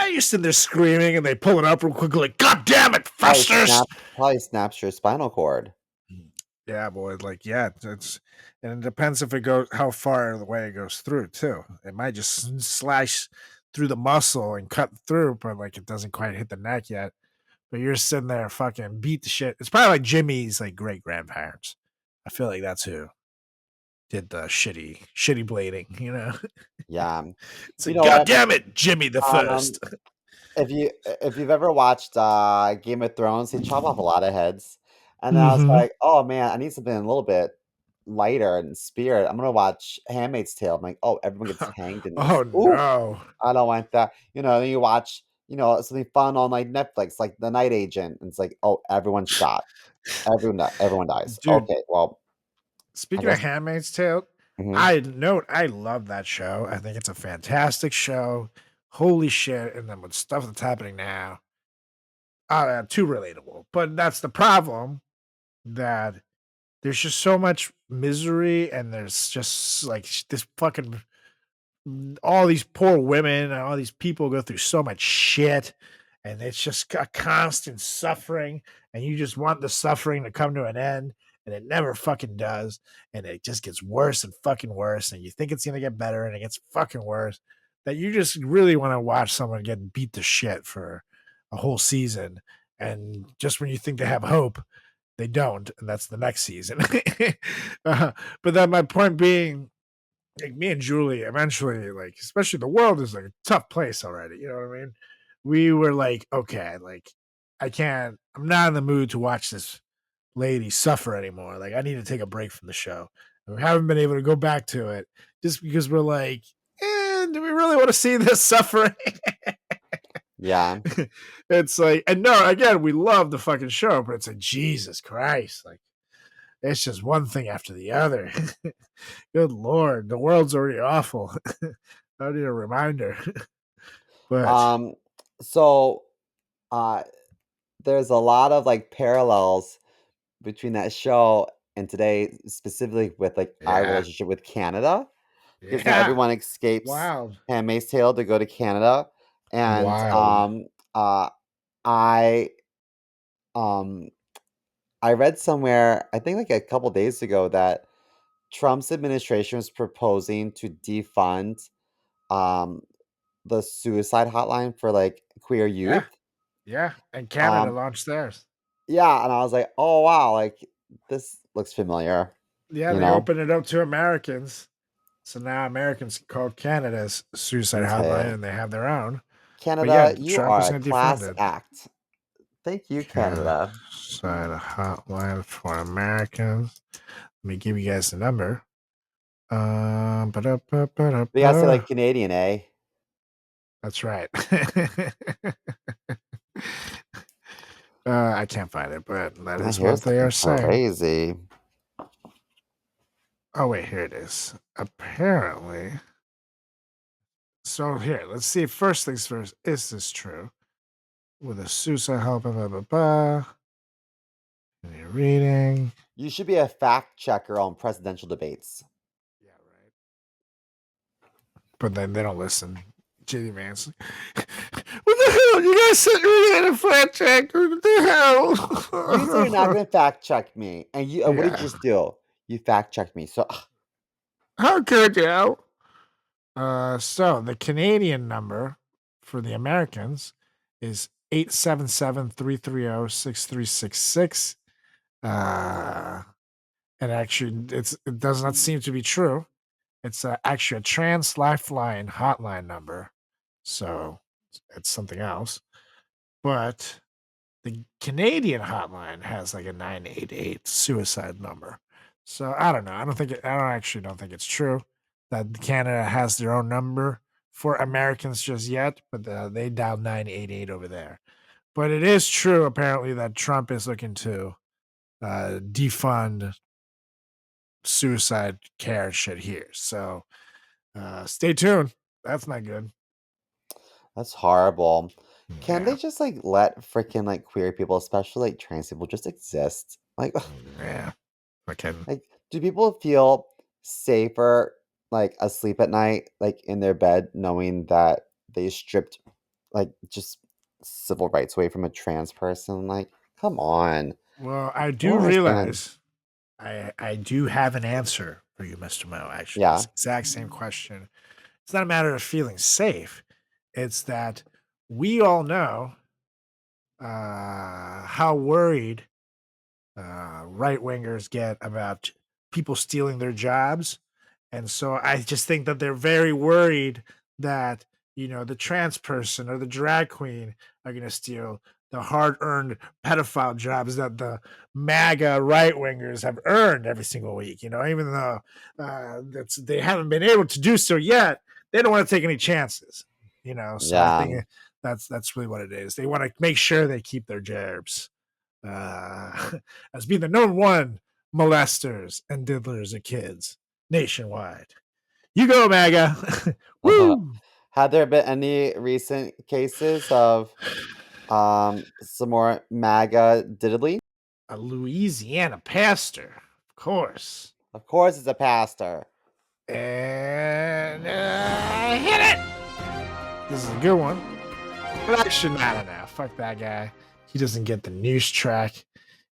[SPEAKER 1] you're sitting there screaming, and they pull it up real quickly, like, God damn it,
[SPEAKER 2] Probably
[SPEAKER 1] festers!
[SPEAKER 2] snaps your spinal cord.
[SPEAKER 1] Yeah, boy. Like, yeah, and it depends if it goes how far away it goes through too. It might just slash through the muscle and cut through, but like it doesn't quite hit the neck yet. But you're sitting there fucking beat the shit. It's probably like Jimmy's like great grandparents. I feel like that's who did the shitty blading.
[SPEAKER 2] Yeah.
[SPEAKER 1] It's
[SPEAKER 2] You
[SPEAKER 1] like,
[SPEAKER 2] know
[SPEAKER 1] God
[SPEAKER 2] what?
[SPEAKER 1] damn it, Jimmy the
[SPEAKER 2] Um,
[SPEAKER 1] first.
[SPEAKER 2] if you've ever watched Game of Thrones, they chop off a lot of heads. And then I was
[SPEAKER 1] Mm-hmm.
[SPEAKER 2] like, oh man, I need something a little bit lighter in spirit. I'm gonna watch Handmaid's Tale. I'm like, oh, everyone gets hanged in this.
[SPEAKER 1] Oh
[SPEAKER 2] Ooh,
[SPEAKER 1] no.
[SPEAKER 2] I don't want that. Then you watch, something fun on like Netflix, like The Night Agent, and it's like, oh, everyone's shot. Everyone dies.
[SPEAKER 1] Dude,
[SPEAKER 2] Okay, well, I
[SPEAKER 1] speaking of
[SPEAKER 2] guess.
[SPEAKER 1] Handmaid's Tale,
[SPEAKER 2] Mhm.
[SPEAKER 1] I love that show. I think it's a fantastic show. Holy shit! And then with stuff that's happening now, too relatable. But that's the problem, that there's just so much misery, and there's just like this fucking all these poor women and all these people go through so much shit, and it's just a constant suffering, and you just want the suffering to come to an end, and it never fucking does, and it just gets worse and fucking worse, and you think it's going to get better, and it gets fucking worse, that you just really want to watch someone get beat to shit for a whole season, and just when you think they have hope, they don't, and that's the next season. uh, but then my point being, like me and Julie, eventually, like, especially the world is like a tough place already. You know what I mean? We were like, okay, like, I'm not in the mood to watch this lady suffer anymore. Like, I need to take a break from the show. And we haven't been able to go back to it just because we're like, do we really want to see this suffering?
[SPEAKER 2] Yeah.
[SPEAKER 1] It's like, and no, again, we love the fucking show, but it's like, Jesus Christ. Like, it's just one thing after the other. Good Lord, the world's already awful. I need a reminder. But
[SPEAKER 2] Um, so uh there's a lot of like parallels between that show and today, specifically with like our
[SPEAKER 1] yeah,
[SPEAKER 2] relationship with Canada, because
[SPEAKER 1] yeah,
[SPEAKER 2] everyone escapes
[SPEAKER 1] wild,
[SPEAKER 2] Handmaid's Tale to go to Canada, and
[SPEAKER 1] wild.
[SPEAKER 2] uh, I um, I read somewhere, I think like a couple days ago, that Trump's administration was proposing to defund um, the suicide hotline for like queer
[SPEAKER 1] Yeah,
[SPEAKER 2] youth.
[SPEAKER 1] yeah. And Canada
[SPEAKER 2] Um,
[SPEAKER 1] launched theirs.
[SPEAKER 2] yeah, and I was like, oh wow, like this looks familiar,
[SPEAKER 1] Yeah,
[SPEAKER 2] you
[SPEAKER 1] they
[SPEAKER 2] know.
[SPEAKER 1] opened it up to Americans. So now Americans can call Canada's suicide hotline,
[SPEAKER 2] Okay.
[SPEAKER 1] and they have their own. But yeah,
[SPEAKER 2] Canada, you
[SPEAKER 1] Trump is
[SPEAKER 2] are a
[SPEAKER 1] going to defund
[SPEAKER 2] class
[SPEAKER 1] it.
[SPEAKER 2] act. Thank you,
[SPEAKER 1] Canada
[SPEAKER 2] Canada.
[SPEAKER 1] suicide hotline for Americans. Let me give you guys the number.
[SPEAKER 2] We gotta say like
[SPEAKER 1] Ba-da-ba-ba-da-ba.
[SPEAKER 2] Canadian, eh?
[SPEAKER 1] That's right. I can't find it, but that
[SPEAKER 2] I
[SPEAKER 1] is
[SPEAKER 2] hear
[SPEAKER 1] what they are
[SPEAKER 2] something
[SPEAKER 1] saying.
[SPEAKER 2] crazy.
[SPEAKER 1] Oh, wait, here it is. Apparently. So here, let's see. First things first, is this true? With a suicide help, blah, blah, blah, blah. Any reading?
[SPEAKER 2] You should be a fact checker on presidential debates.
[SPEAKER 1] Yeah, right. But then they don't listen. JD Vance. What the hell? You guys sent me in a flat check. What the
[SPEAKER 2] You say you're not
[SPEAKER 1] hell?
[SPEAKER 2] gonna fact check me, and you what did you
[SPEAKER 1] Yeah.
[SPEAKER 2] just do? You fact checked me. So
[SPEAKER 1] How could you? So the Canadian number for the Americans is 877-330-6366. Uh, and actually, it does not seem to be true. It's actually a trans lifeline hotline number. So it's something else. but the Canadian hotline has like a 988 suicide number. So I don't know. I don't think it's true that Canada has their own number for Americans just yet, but they dial 988 over there. But it is true apparently that Trump is looking to defund suicide care shit here. So stay tuned. That's not good.
[SPEAKER 2] That's horrible. Can
[SPEAKER 1] Yeah.
[SPEAKER 2] they just like let freaking like queer people, especially like trans people, just exist? Like,
[SPEAKER 1] Yeah. Okay.
[SPEAKER 2] like, do people feel safer like asleep at night, like in their bed, knowing that they stripped like just civil rights away from a trans person? Like, come on.
[SPEAKER 1] Well, I
[SPEAKER 2] I
[SPEAKER 1] do
[SPEAKER 2] don't understand.
[SPEAKER 1] realize I do have an answer for you, Mr. Mo, actually. This
[SPEAKER 2] Yeah.
[SPEAKER 1] exact same question. It's not a matter of feeling safe. It's that we all know how worried right wingers get about people stealing their jobs. And so I just think that they're very worried that, the trans person or the drag queen are going to steal the hard earned pedophile jobs that the MAGA right wingers have earned every single week, even though they haven't been able to do so yet. They don't want to take any chances, so I
[SPEAKER 2] Yeah.
[SPEAKER 1] think that's really what it is. They want to make sure they keep their jobs as being the number one molesters and diddlers of kids nationwide. You go, MAGA. Woo!
[SPEAKER 2] Had there been any recent cases of some more MAGA diddly?
[SPEAKER 1] A Louisiana pastor, of course.
[SPEAKER 2] Of course it's a pastor.
[SPEAKER 1] And hit it! This is a good one. But actually, I don't know. Fuck that guy. He doesn't get the news track.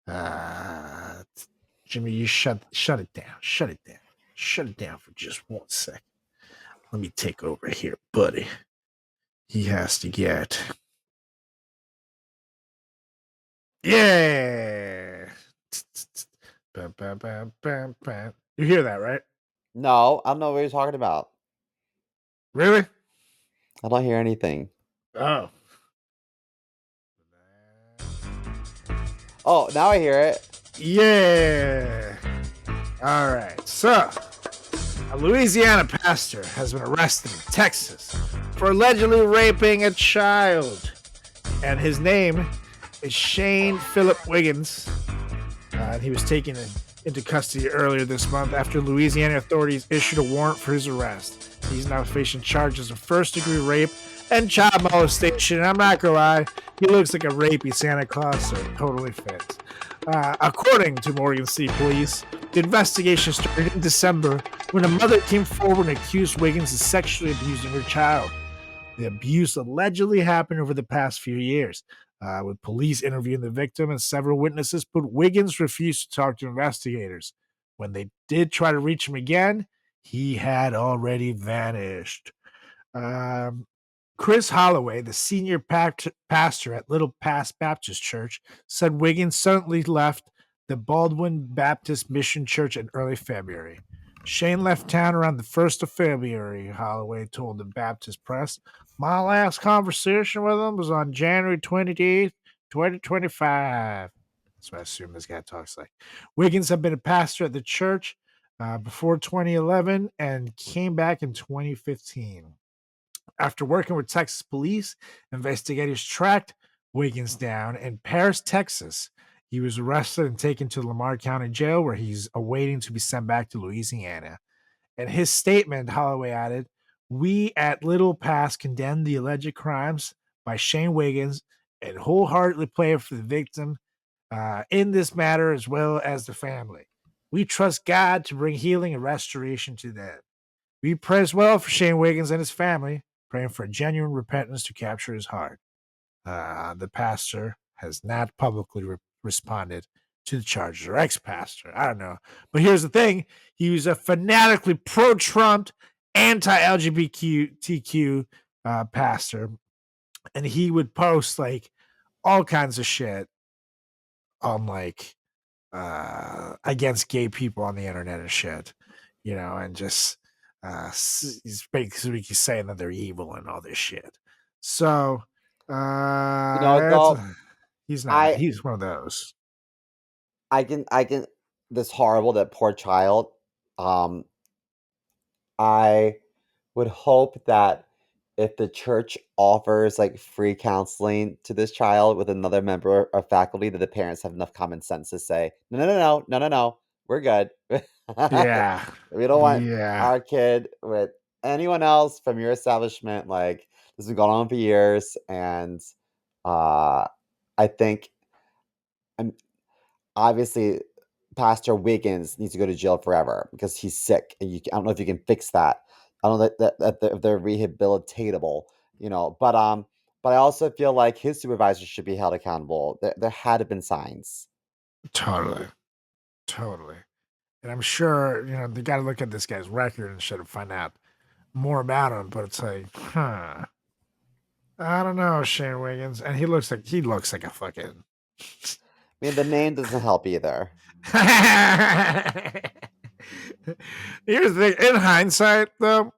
[SPEAKER 1] Uh, Jimmy, you shut it down. Shut it down. Shut it down for just 1 second. Let me take over here, buddy. He has to get. Yeah. Bam, bam, bam, bam, bam. You hear that, right?
[SPEAKER 2] No, I don't know what you're talking about.
[SPEAKER 1] Really?
[SPEAKER 2] I don't hear anything.
[SPEAKER 1] Oh.
[SPEAKER 2] Oh, now I hear it.
[SPEAKER 1] Yeah. All right. So, a Louisiana pastor has been arrested in Texas for allegedly raping a child. And his name is Shane Philip Wiggins. And he was taken into custody earlier this month after Louisiana authorities issued a warrant for his arrest. He's now facing charges of first-degree rape and child molestation. And I'm not gonna lie, he looks like a rapey Santa Claus, so it totally fits. According to Morgan City Police, the investigation started in December when a mother came forward and accused Wiggins of sexually abusing her child. The abuse allegedly happened over the past few years, with police interviewing the victim and several witnesses, but Wiggins refused to talk to investigators. When they did try to reach him again, he had already vanished. Um, Chris Holloway, the senior pastor at Little Pass Baptist Church, said Wiggins suddenly left the Baldwin Baptist Mission Church in early February. Shane left town around the 1st of February, Holloway told the Baptist Press. My last conversation with him was on January 28th, 2025. That's what I assume this guy talks like. Wiggins had been a pastor at the church before 2011 and came back in 2015. After working with Texas police, investigators tracked Wiggins down in Paris, Texas. He was arrested and taken to Lamar County Jail, where he's awaiting to be sent back to Louisiana. In his statement, Holloway added, "We at Little Pass condemn the alleged crimes by Shane Wiggins and wholeheartedly pray for the victim in this matter as well as the family. We trust God to bring healing and restoration to them. We pray as well for Shane Wiggins and his family, praying for genuine repentance to capture his heart." The pastor has not publicly responded to the charges, or ex-pastor. I don't know. But here's the thing. He was a fanatically pro-Trump, anti-LGBTQ pastor. And he would post like all kinds of shit on like against gay people on the internet and shit, and just he's basically saying that they're evil and all this shit. So
[SPEAKER 2] You know,
[SPEAKER 1] It's,
[SPEAKER 2] though,
[SPEAKER 1] he's not.
[SPEAKER 2] I
[SPEAKER 1] He's one of those.
[SPEAKER 2] I can this horrible, that poor child. Um, I would hope that if the church offers like free counseling to this child with another member of faculty, that the parents have enough common sense to say, no, no, no, no, no, no, no, we're good.
[SPEAKER 1] Yeah.
[SPEAKER 2] We don't want
[SPEAKER 1] Yeah.
[SPEAKER 2] our kid with anyone else from your establishment. Like, this has been going on for years, and uh, I think, I'm obviously, Pastor Wiggins needs to go to jail forever because he's sick, and I don't know if you can fix that. I don't know if they're rehabilitatable, but I also feel like his supervisor should be held accountable. There had to have been signs.
[SPEAKER 1] Totally. Totally. And I'm sure, they got to look at this guy's record and shit and find out more about him. But it's like, I don't know, Shane Wiggins. And he looks like a fucking.
[SPEAKER 2] I mean, the name doesn't help either.
[SPEAKER 1] Here's the thing. In hindsight, though,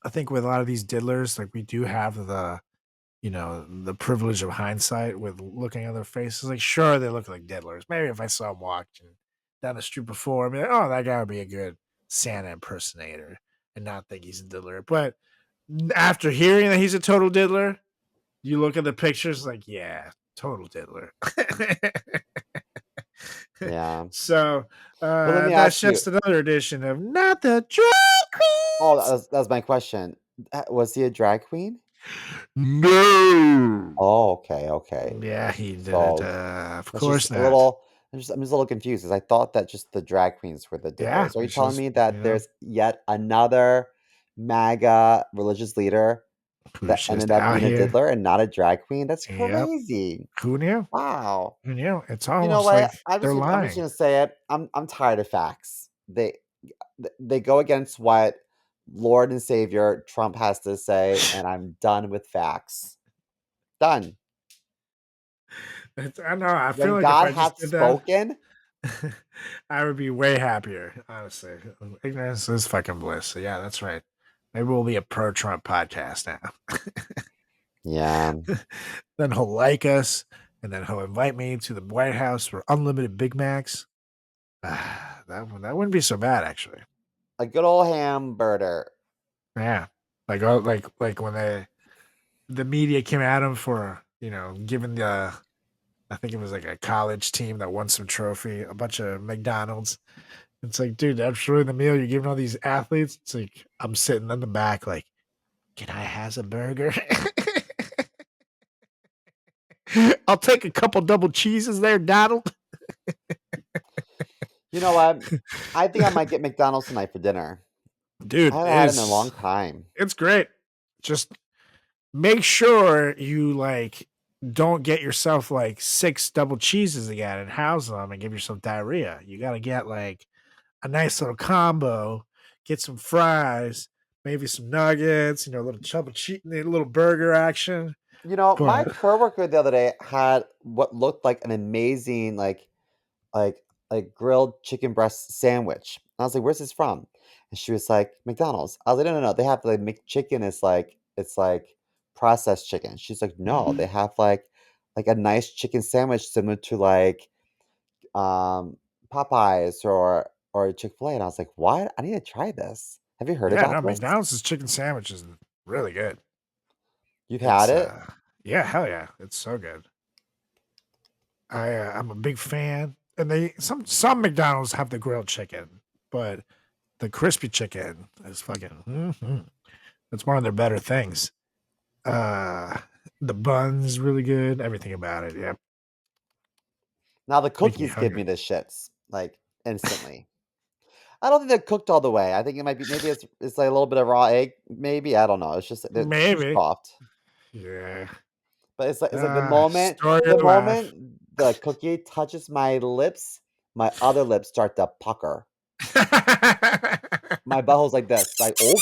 [SPEAKER 1] I think with a lot of these diddlers, like we do have the privilege of hindsight with looking at their faces. Like, sure, they look like diddlers. Maybe if I saw them walking down the street before, I'd be like, oh, that guy would be a good Santa impersonator and not think he's a diddler. But after hearing that he's a total diddler, you look at the pictures like, yeah, total diddler.
[SPEAKER 2] Yeah.
[SPEAKER 1] So
[SPEAKER 2] But let me
[SPEAKER 1] that's
[SPEAKER 2] ask you.
[SPEAKER 1] just another edition of Not the Drag
[SPEAKER 2] Oh,
[SPEAKER 1] Queens.
[SPEAKER 2] that was my question. Was he a drag queen?
[SPEAKER 1] No.
[SPEAKER 2] Oh, okay, okay.
[SPEAKER 1] Yeah, he did it.
[SPEAKER 2] So
[SPEAKER 1] Of
[SPEAKER 2] that's just
[SPEAKER 1] course
[SPEAKER 2] a
[SPEAKER 1] not.
[SPEAKER 2] little. I'm just a little confused because I thought that just the drag queens were the
[SPEAKER 1] Yeah,
[SPEAKER 2] diddlers. Are you
[SPEAKER 1] it's
[SPEAKER 2] telling
[SPEAKER 1] just
[SPEAKER 2] me that there's yet another MAGA religious leader
[SPEAKER 1] who's
[SPEAKER 2] that
[SPEAKER 1] just
[SPEAKER 2] ended up
[SPEAKER 1] out
[SPEAKER 2] being a
[SPEAKER 1] here.
[SPEAKER 2] diddler and not a drag queen? That's
[SPEAKER 1] Yep.
[SPEAKER 2] crazy.
[SPEAKER 1] Who knew?
[SPEAKER 2] Wow.
[SPEAKER 1] Who knew? It's
[SPEAKER 2] You know
[SPEAKER 1] almost like
[SPEAKER 2] what?
[SPEAKER 1] they're
[SPEAKER 2] I'm just
[SPEAKER 1] lying.
[SPEAKER 2] gonna say it. I'm tired of facts. They go against what Lord and Savior Trump has to say, and I'm done with facts. Done.
[SPEAKER 1] I know. I feel
[SPEAKER 2] When
[SPEAKER 1] like if
[SPEAKER 2] God
[SPEAKER 1] I just
[SPEAKER 2] hath
[SPEAKER 1] did that,
[SPEAKER 2] spoken,
[SPEAKER 1] I would be way happier. Honestly, ignorance is fucking bliss. So yeah, that's right. Maybe we'll be a pro-Trump podcast now.
[SPEAKER 2] yeah.
[SPEAKER 1] Then he'll like us, and then he'll invite me to the White House for unlimited Big Macs. That wouldn't be so bad, actually.
[SPEAKER 2] A good old hamburger.
[SPEAKER 1] Yeah, like when the media came at him for giving I think it was like a college team that won some trophy, a bunch of McDonald's. It's like, dude, that's really the meal you're giving all these athletes. It's like I'm sitting in the back, like, can I has a burger? I'll take a couple double cheeses there, Donald.
[SPEAKER 2] You know what? I think I might get McDonald's tonight for dinner. I
[SPEAKER 1] Dude,
[SPEAKER 2] haven't had it in a long time.
[SPEAKER 1] it's great. Just make sure you don't get yourself like 6 double cheeses again and house them and give yourself diarrhea. You got to get like a nice little combo, get some fries, maybe some nuggets, a little a little burger action.
[SPEAKER 2] You know, my
[SPEAKER 1] But
[SPEAKER 2] coworker the other day had what looked like an amazing like grilled chicken breast sandwich. I was like, "Where's this from?" And she was like, "McDonald's." I was like, "No, no, no. They have like McChicken is like it's like processed chicken." She's like, "No, they have like a nice chicken sandwich similar to like um Popeyes or Chick-fil-A." And I was like, "What? I need to try this. Have you heard
[SPEAKER 1] yeah,
[SPEAKER 2] about
[SPEAKER 1] no,
[SPEAKER 2] this?
[SPEAKER 1] McDonald's chicken sandwich is really good.
[SPEAKER 2] You've had
[SPEAKER 1] It's
[SPEAKER 2] it?"
[SPEAKER 1] yeah, hell yeah, it's so good. I'm a big fan, and some McDonald's have the grilled chicken, but the crispy chicken is fucking. It's one of their better things. Uh, the bun's really good. Everything about it. Yeah,
[SPEAKER 2] Now the
[SPEAKER 1] make me
[SPEAKER 2] cookies give
[SPEAKER 1] hungry.
[SPEAKER 2] me the shits like instantly. I don't think they're cooked all the way. I think it might be maybe it's like a little bit of raw egg. Maybe I don't know. It's just they're too
[SPEAKER 1] Maybe.
[SPEAKER 2] soft.
[SPEAKER 1] Yeah.
[SPEAKER 2] But it's like the moment
[SPEAKER 1] Story of
[SPEAKER 2] the
[SPEAKER 1] your life.
[SPEAKER 2] moment the cookie touches my lips, my other lips start to pucker. My butthole's like this. Like, oh,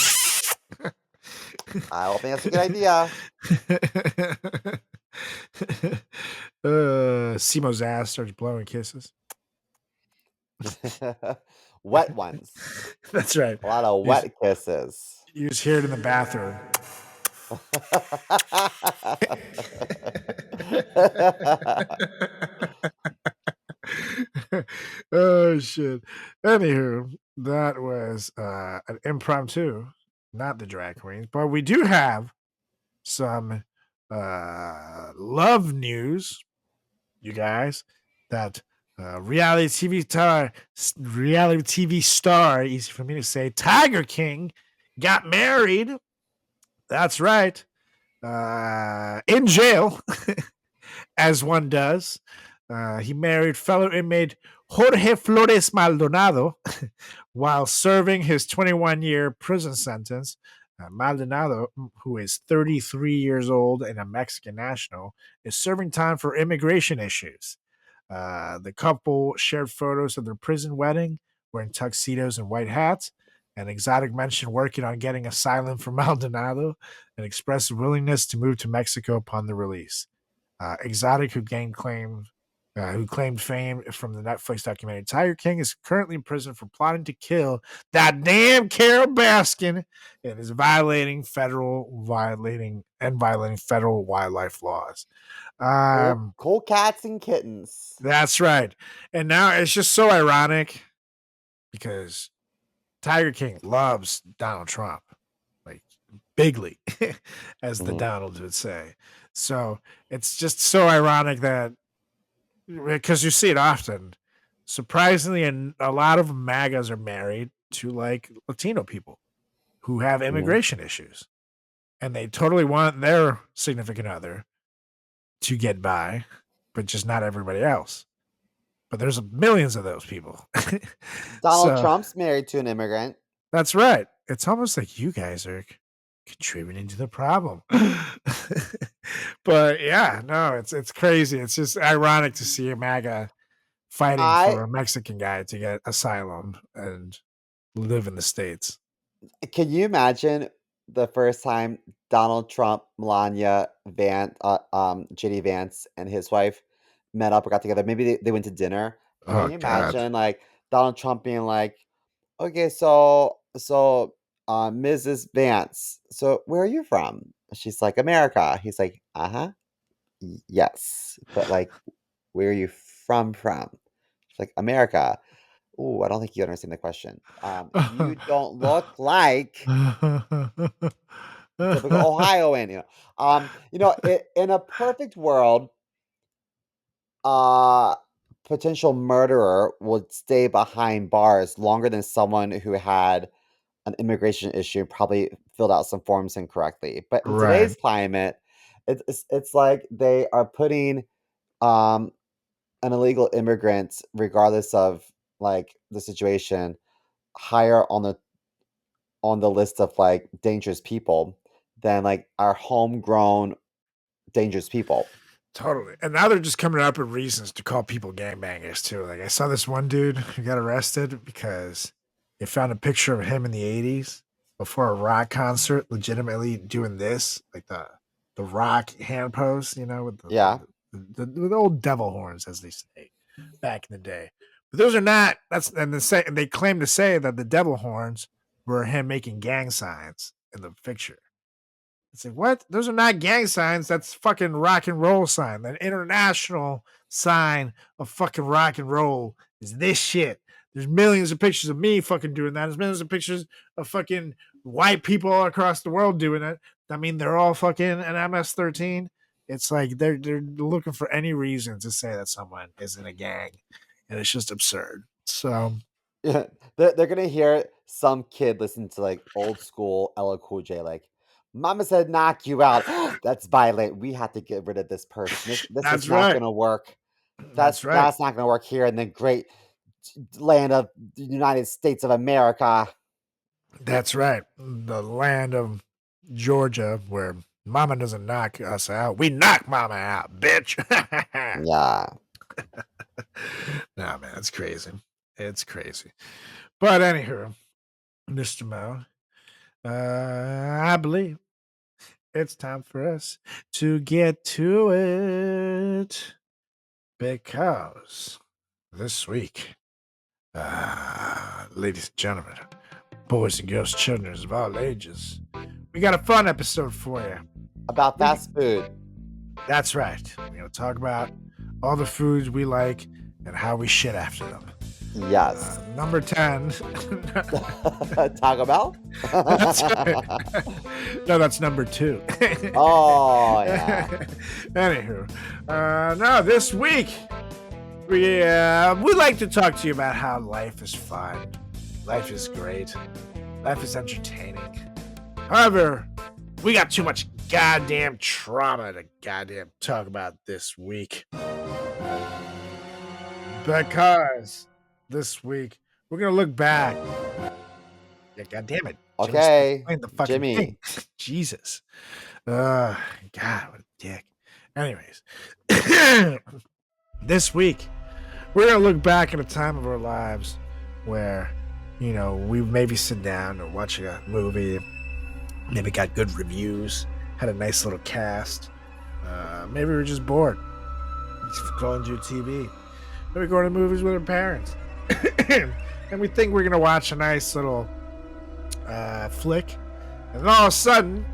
[SPEAKER 2] I don't think that's a good idea.
[SPEAKER 1] Simo's ass starts blowing kisses.
[SPEAKER 2] Wet ones.
[SPEAKER 1] That's right.
[SPEAKER 2] A lot of
[SPEAKER 1] You just,
[SPEAKER 2] wet kisses.
[SPEAKER 1] you just hear it in the bathroom. Oh shit. Anywho, that was an impromptu, not the drag queens, but we do have some love news, you guys, that reality TV star, easy for me to say, Tiger King got married. That's right. In jail, as one does. He married fellow inmate Jorge Flores Maldonado while serving his 21-year prison sentence. Maldonado, who is 33 years old and a Mexican national, is serving time for immigration issues. The couple shared photos of their prison wedding, wearing tuxedos and white hats. And Exotic mentioned working on getting asylum for Maldonado and expressed willingness to move to Mexico upon the release. Exotic, who claimed fame from the Netflix documentary Tiger King, is currently in prison for plotting to kill that damn Carol Baskin and is violating federal wildlife laws.
[SPEAKER 2] Cool cats and kittens.
[SPEAKER 1] That's right. And now it's just so ironic because Tiger King loves Donald Trump, like bigly, as the
[SPEAKER 2] Mhm.
[SPEAKER 1] Donalds would say. So it's just so ironic that because you see it often. Surprisingly, and a lot of MAGAs are married to like Latino people who have immigration issues, and they totally want their significant other to get by, but just not everybody else. But there's millions of those people.
[SPEAKER 2] Donald
[SPEAKER 1] So
[SPEAKER 2] Trump's married to an immigrant.
[SPEAKER 1] that's right. It's almost like you guys are contributing to the problem. But yeah, no, it's crazy. It's just ironic to see a MAGA fighting
[SPEAKER 2] I
[SPEAKER 1] for a Mexican guy to get asylum and live in the States.
[SPEAKER 2] Can you imagine the first time Donald Trump, Melania, JD Vance, and his wife met up or got together? Maybe they went to dinner. Can
[SPEAKER 1] Oh
[SPEAKER 2] you
[SPEAKER 1] God.
[SPEAKER 2] imagine like Donald Trump being like, "Okay, so Mrs. Vance, so where are you from?" She's like, "America." He's like, "Uh-huh. Yes. But like, where are you from?" She's like, "America." Ooh, I don't think you understand the question. You don't look like a typical Ohioan, in a perfect world, uh, potential murderer would stay behind bars longer than someone who had an immigration issue and probably filled out some forms incorrectly. But in
[SPEAKER 1] Right.
[SPEAKER 2] today's climate, it's like they are putting um an illegal immigrant, regardless of like the situation, higher on the list of like dangerous people than like our homegrown dangerous people.
[SPEAKER 1] Totally. And now they're just coming up with reasons to call people gangbangers too. Like I saw this one dude who got arrested because they found a picture of him in the 80s before a rock concert, legitimately doing this, like the rock hand pose, with
[SPEAKER 2] Yeah.
[SPEAKER 1] the old devil horns, as they say back in the day. But those are not and they claim to say that the devil horns were him making gang signs in the picture. It's like, what? Those are not gang signs. That's fucking rock and roll sign. An international sign of fucking rock and roll is this shit. There's millions of pictures of me fucking doing that. There's millions of pictures of fucking white people all across the world doing it. I mean, they're all fucking an MS-13. It's like they're looking for any reason to say that someone is in a gang, and it's just absurd. So
[SPEAKER 2] Yeah. They're gonna hear some kid listen to like old school LL Cool J, like, "Mama said knock you out." That's violent. We have to get rid of this person. This is
[SPEAKER 1] that's
[SPEAKER 2] not
[SPEAKER 1] right.
[SPEAKER 2] gonna work. That's
[SPEAKER 1] That's right.
[SPEAKER 2] that's not gonna work here in the great land of the United States of America.
[SPEAKER 1] That's right. The land of Georgia where mama doesn't knock us out. We knock mama out, bitch.
[SPEAKER 2] Yeah.
[SPEAKER 1] Nah, man, it's crazy. It's crazy. But anywho, Mr. Mo, I believe it's time for us to get to it because this week, ladies and gentlemen, boys and girls, children of all ages, we got a fun episode for you.
[SPEAKER 2] About fast food.
[SPEAKER 1] That's right. We're going to talk about all the foods we like and how we shit after them.
[SPEAKER 2] Yes.
[SPEAKER 1] Number 10.
[SPEAKER 2] Taco Bell?
[SPEAKER 1] That's right. No, that's number 2.
[SPEAKER 2] Oh, yeah.
[SPEAKER 1] Anywho, no, this week we like to talk to you about how life is fun, life is great, life is entertaining. However, we got too much goddamn trauma to goddamn talk about this week. Because this week we're gonna look back. Yeah, God damn it.
[SPEAKER 2] Okay,
[SPEAKER 1] Jimmy's the fucking
[SPEAKER 2] Jimmy.
[SPEAKER 1] thing. Jesus. God, what a dick. Anyways, this week we're gonna look back at a time of our lives where, we maybe sit down and watch a movie, maybe got good reviews, had a nice little cast. Maybe we're just bored. Just scrolling through TV. Maybe going to movies with our parents. And we think we're gonna watch a nice little flick, and then all of a sudden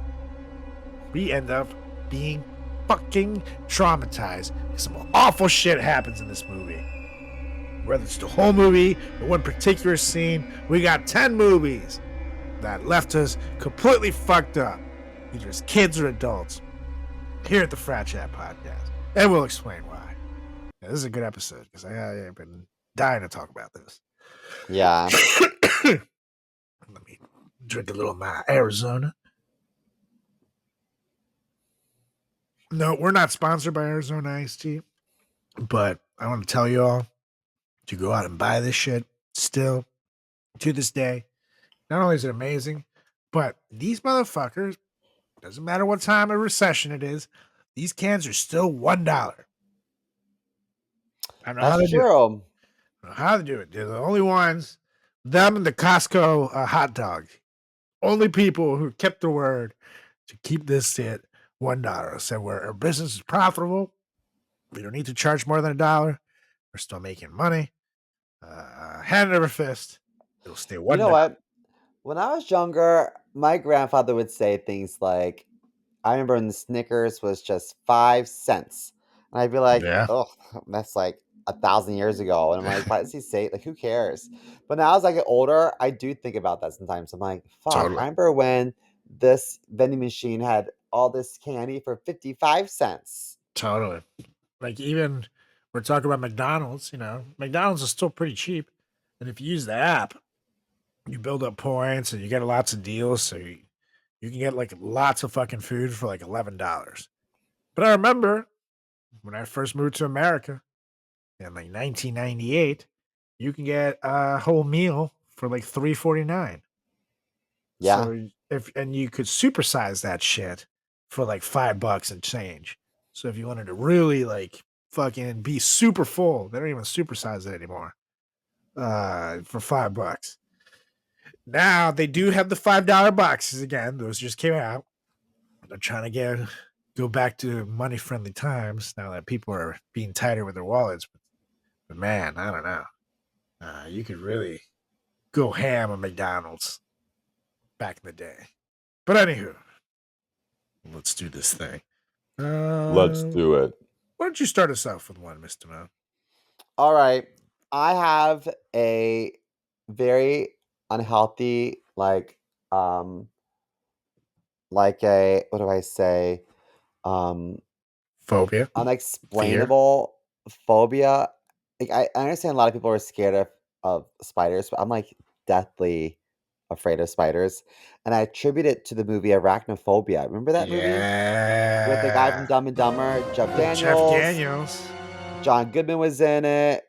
[SPEAKER 1] we end up being fucking traumatized. Some awful shit happens in this movie. Whether it's the whole movie or one particular scene, we got 10 movies that left us completely fucked up, either as kids or adults, here at the Frat Chat Podcast. And we'll explain why. This is a good episode because I've been dying to talk about this.
[SPEAKER 2] Yeah.
[SPEAKER 1] Let me drink a little of my Arizona. No, we're not sponsored by Arizona Iced Tea, but I want to tell you all to go out and buy this shit still to this day. Not only is it amazing, but these motherfuckers, doesn't matter what time of recession it is, these cans are still $1. I know how to
[SPEAKER 2] That's
[SPEAKER 1] do it.
[SPEAKER 2] true.
[SPEAKER 1] I know how to do it. They're the only ones, them and the Costco hot dog. Only people who kept their word to keep this at $1. Said our business is profitable. We don't need to charge more than $1. We're still making money. Hand over fist. It'll stay $1.
[SPEAKER 2] You know what? When I was younger, my grandfather would say things like, I remember when the Snickers was just 5 cents. And I'd be like,
[SPEAKER 1] Yeah.
[SPEAKER 2] oh, that's like 1,000 years ago. And I'm like, why does he say it? Like, who cares? But now as I get older, I do think about that sometimes. I'm like, fuck,
[SPEAKER 1] Totally.
[SPEAKER 2] I remember when this vending machine had all this candy for 55 cents.
[SPEAKER 1] Totally. Like, even we're talking about McDonald's, McDonald's is still pretty cheap. And if you use the app, you build up points and you get lots of deals. So you can get like lots of fucking food for like $11. But I remember when I first moved to America in like 1998, you can get a whole meal for like $3.49.
[SPEAKER 2] Yeah.
[SPEAKER 1] So and you could supersize that shit for like $5 and change. So if you wanted to really like fucking be super full, they don't even supersize it anymore. For $5. Now they do have the $5 boxes again. Those just came out. They're trying to go back to money friendly times now that people are being tighter with their wallets. But man, I don't know. You could really go ham at McDonald's back in the day. But anywho, let's do this thing.
[SPEAKER 2] Let's do it.
[SPEAKER 1] Why don't you start us off with one, Mr. Mo?
[SPEAKER 2] All right. I have a very unhealthy, like a, what do I say?
[SPEAKER 1] Phobia.
[SPEAKER 2] Unexplainable phobia. Like, I understand a lot of people are scared of spiders, but I'm like deathly afraid of spiders. And I attribute it to the movie Arachnophobia. Remember that movie? With the guy from
[SPEAKER 1] Yeah.
[SPEAKER 2] Dumb and Dumber, Jeff
[SPEAKER 1] Jeff
[SPEAKER 2] Daniels.
[SPEAKER 1] Daniels.
[SPEAKER 2] John Goodman was in it.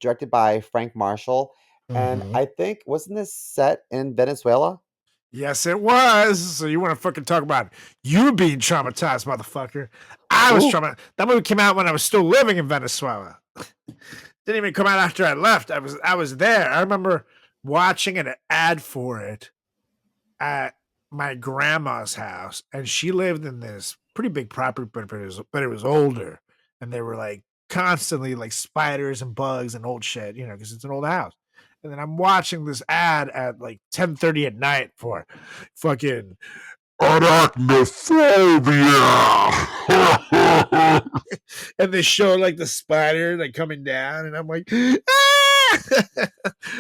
[SPEAKER 2] Directed by Frank Marshall. And
[SPEAKER 1] Mhm.
[SPEAKER 2] I think, wasn't this set in Venezuela?
[SPEAKER 1] Yes, it was. So you want to fucking talk about you being traumatized, motherfucker? I was
[SPEAKER 2] Ooh.
[SPEAKER 1] traumatized. That movie came out when I was still living in Venezuela. Didn't even come out after I left. I was there. I remember watching an ad for it at my grandma's house, and she lived in this pretty big property, but it was older, and there were like constantly like spiders and bugs and old shit, because it's an old house. And then I'm watching this ad at like 10:30 at night for fucking arachnophobia. And they show like the spider like coming down, and I'm like, ah!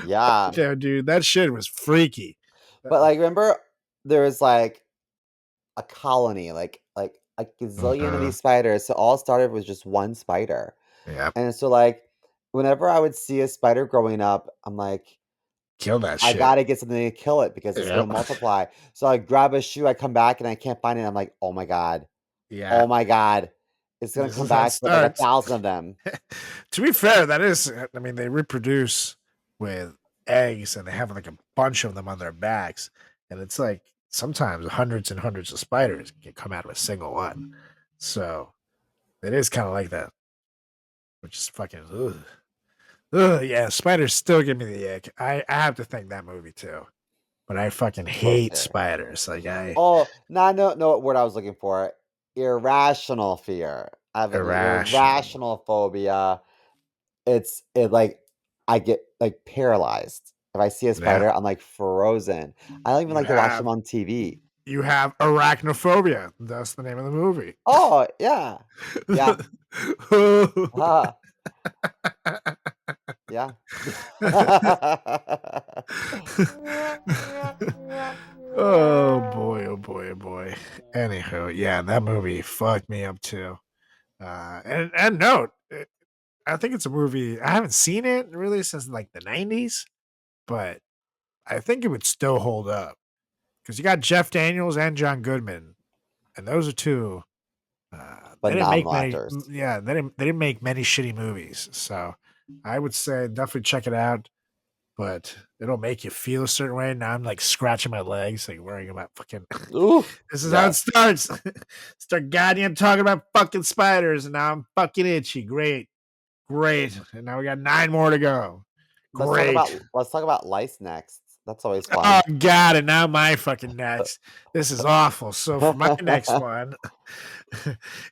[SPEAKER 2] Yeah.
[SPEAKER 1] Yeah, dude, that shit was freaky.
[SPEAKER 2] But like, remember there was like a colony, like a gazillion of these spiders. So all started with just one spider.
[SPEAKER 1] Yep.
[SPEAKER 2] And so like whenever I would see a spider growing up, I'm like,
[SPEAKER 1] Kill that
[SPEAKER 2] I
[SPEAKER 1] shit.
[SPEAKER 2] gotta get something to kill it because it's gonna
[SPEAKER 1] Yep.
[SPEAKER 2] multiply. So I grab a shoe, I come back and I can't find it. I'm like, oh my God.
[SPEAKER 1] Yeah.
[SPEAKER 2] Oh my God. It's gonna
[SPEAKER 1] This
[SPEAKER 2] come
[SPEAKER 1] is how it
[SPEAKER 2] back with like
[SPEAKER 1] starts.
[SPEAKER 2] 1,000 of them.
[SPEAKER 1] To be fair, that is, I mean, they reproduce with eggs and they have like a bunch of them on their backs. And it's like sometimes hundreds and hundreds of spiders can come out of a single one. So it is kind of like that, which is fucking, ugh. Ugh, yeah, spiders still give me the ick. I have to thank that movie too. But I fucking hate
[SPEAKER 2] Bullshit.
[SPEAKER 1] spiders. Like,
[SPEAKER 2] Oh, no, I know what word I was looking for. Irrational fear. I have an
[SPEAKER 1] irrational.
[SPEAKER 2] irrational phobia. It like I get like paralyzed. If I see a
[SPEAKER 1] Yeah.
[SPEAKER 2] spider, I'm like frozen. I don't even
[SPEAKER 1] You
[SPEAKER 2] like to watch
[SPEAKER 1] have
[SPEAKER 2] them on TV.
[SPEAKER 1] you have arachnophobia. That's the name of the movie.
[SPEAKER 2] Oh, yeah. Yeah. Ah, yeah.
[SPEAKER 1] Oh boy, oh boy, oh boy. Anywho, yeah, that movie fucked me up too. And note, I think it's a movie I haven't seen it really since like the 90s, but I think it would still hold up because you got Jeff Daniels and John Goodman, and those are two. They didn't make
[SPEAKER 2] Phenomenal
[SPEAKER 1] many.
[SPEAKER 2] actors.
[SPEAKER 1] Yeah, they didn't make many shitty movies. So I would say definitely check it out. But it'll make you feel a certain way. Now I'm like scratching my legs, like worrying about fucking.
[SPEAKER 2] Ooh,
[SPEAKER 1] This is how it
[SPEAKER 2] yes.
[SPEAKER 1] starts. Start goddamn talking about fucking spiders, and now I'm fucking itchy. Great, great. And now we got 9 more to go. Great.
[SPEAKER 2] Let's talk about lice next. That's always
[SPEAKER 1] Oh
[SPEAKER 2] fun.
[SPEAKER 1] god, and now my fucking next. This is awful. So for my next one,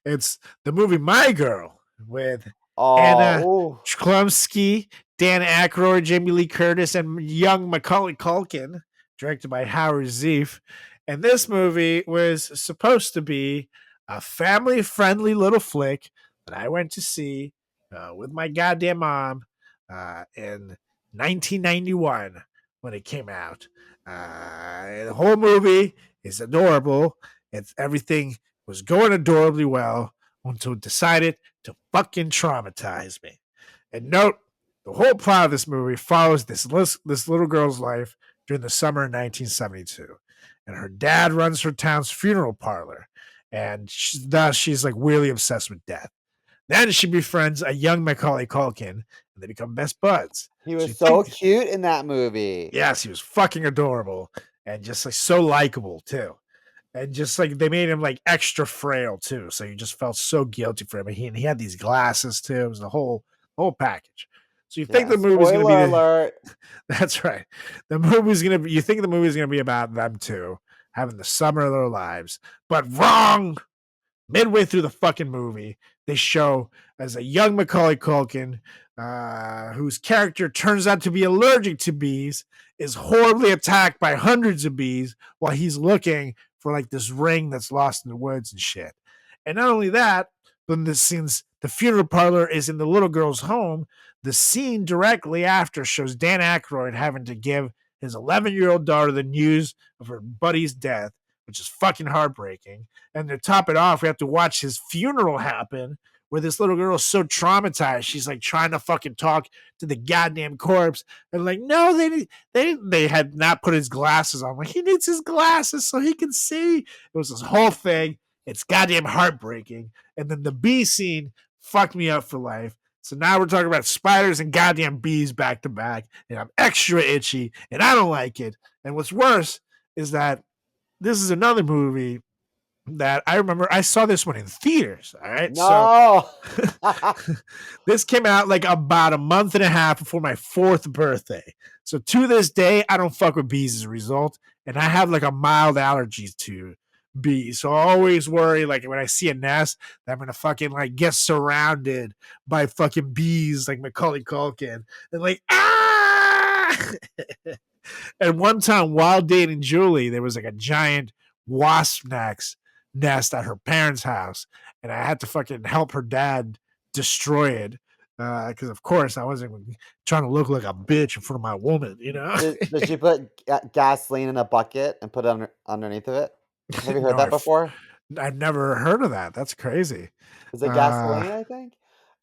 [SPEAKER 1] it's the movie My Girl with
[SPEAKER 2] Oh,
[SPEAKER 1] Anna
[SPEAKER 2] ooh.
[SPEAKER 1] Chlumsky, Dan Aykroyd, Jamie Lee Curtis, and young Macaulay Culkin, directed by Howard Zeef. And this movie was supposed to be a family-friendly little flick that I went to see with my goddamn mom in 1991 when it came out. The whole movie is adorable. It's everything was going adorably well until it decided to fucking traumatize me. And note, the whole plot of this movie follows this little girl's life during the summer of 1972. And her dad runs her town's funeral parlor. And thus she's like weirdly obsessed with death. Then she befriends a young Macaulay Culkin and they become best buds.
[SPEAKER 2] He
[SPEAKER 1] So you
[SPEAKER 2] was so
[SPEAKER 1] think,
[SPEAKER 2] cute in that movie.
[SPEAKER 1] yes, he was fucking adorable and just like so likable too. And just like they made him like extra frail too, so you just felt so guilty for him. And he had these glasses too. It was the whole package. So you think
[SPEAKER 2] Yeah,
[SPEAKER 1] the movie's gonna be
[SPEAKER 2] spoiler alert.
[SPEAKER 1] that's right. The movie's gonna be you think the movie's gonna be about them two having the summer of their lives, but wrong. Midway through the fucking movie, they show as a young Macaulay Culkin, whose character turns out to be allergic to bees, is horribly attacked by hundreds of bees while he's looking for like this ring that's lost in the woods and shit. And not only that, but since the funeral parlor is in the little girl's home, the scene directly after shows Dan Aykroyd having to give his 11-year-old daughter the news of her buddy's death, which is fucking heartbreaking. And to top it off, we have to watch his funeral happen where this little girl is so traumatized. She's like trying to fucking talk to the goddamn corpse. And like, no, they had not put his glasses on. Like, he needs his glasses so he can see. It was this whole thing. It's goddamn heartbreaking. And then the bee scene fucked me up for life. So now we're talking about spiders and goddamn bees back to back. And I'm extra itchy and I don't like it. And what's worse is that this is another movie that I remember I saw this one in theaters. All right. So
[SPEAKER 2] No.
[SPEAKER 1] this came out like about a month and a half before my 4th birthday. So to this day, I don't fuck with bees as a result. And I have like a mild allergy to bees. So I always worry like when I see a nest that I'm gonna fucking like get surrounded by fucking bees like Macaulay Culkin and like And one time while dating Julie, there was like a giant wasp nest at her parents' house, and I had to fucking help her dad destroy it. Because of course I wasn't trying to look like a bitch in front of my woman, you know.
[SPEAKER 2] Did she put gasoline in a bucket and put it underneath of it? Have you heard
[SPEAKER 1] No,
[SPEAKER 2] that before?
[SPEAKER 1] I've never heard of that. That's crazy.
[SPEAKER 2] Is it
[SPEAKER 1] Uh,
[SPEAKER 2] gasoline, I think?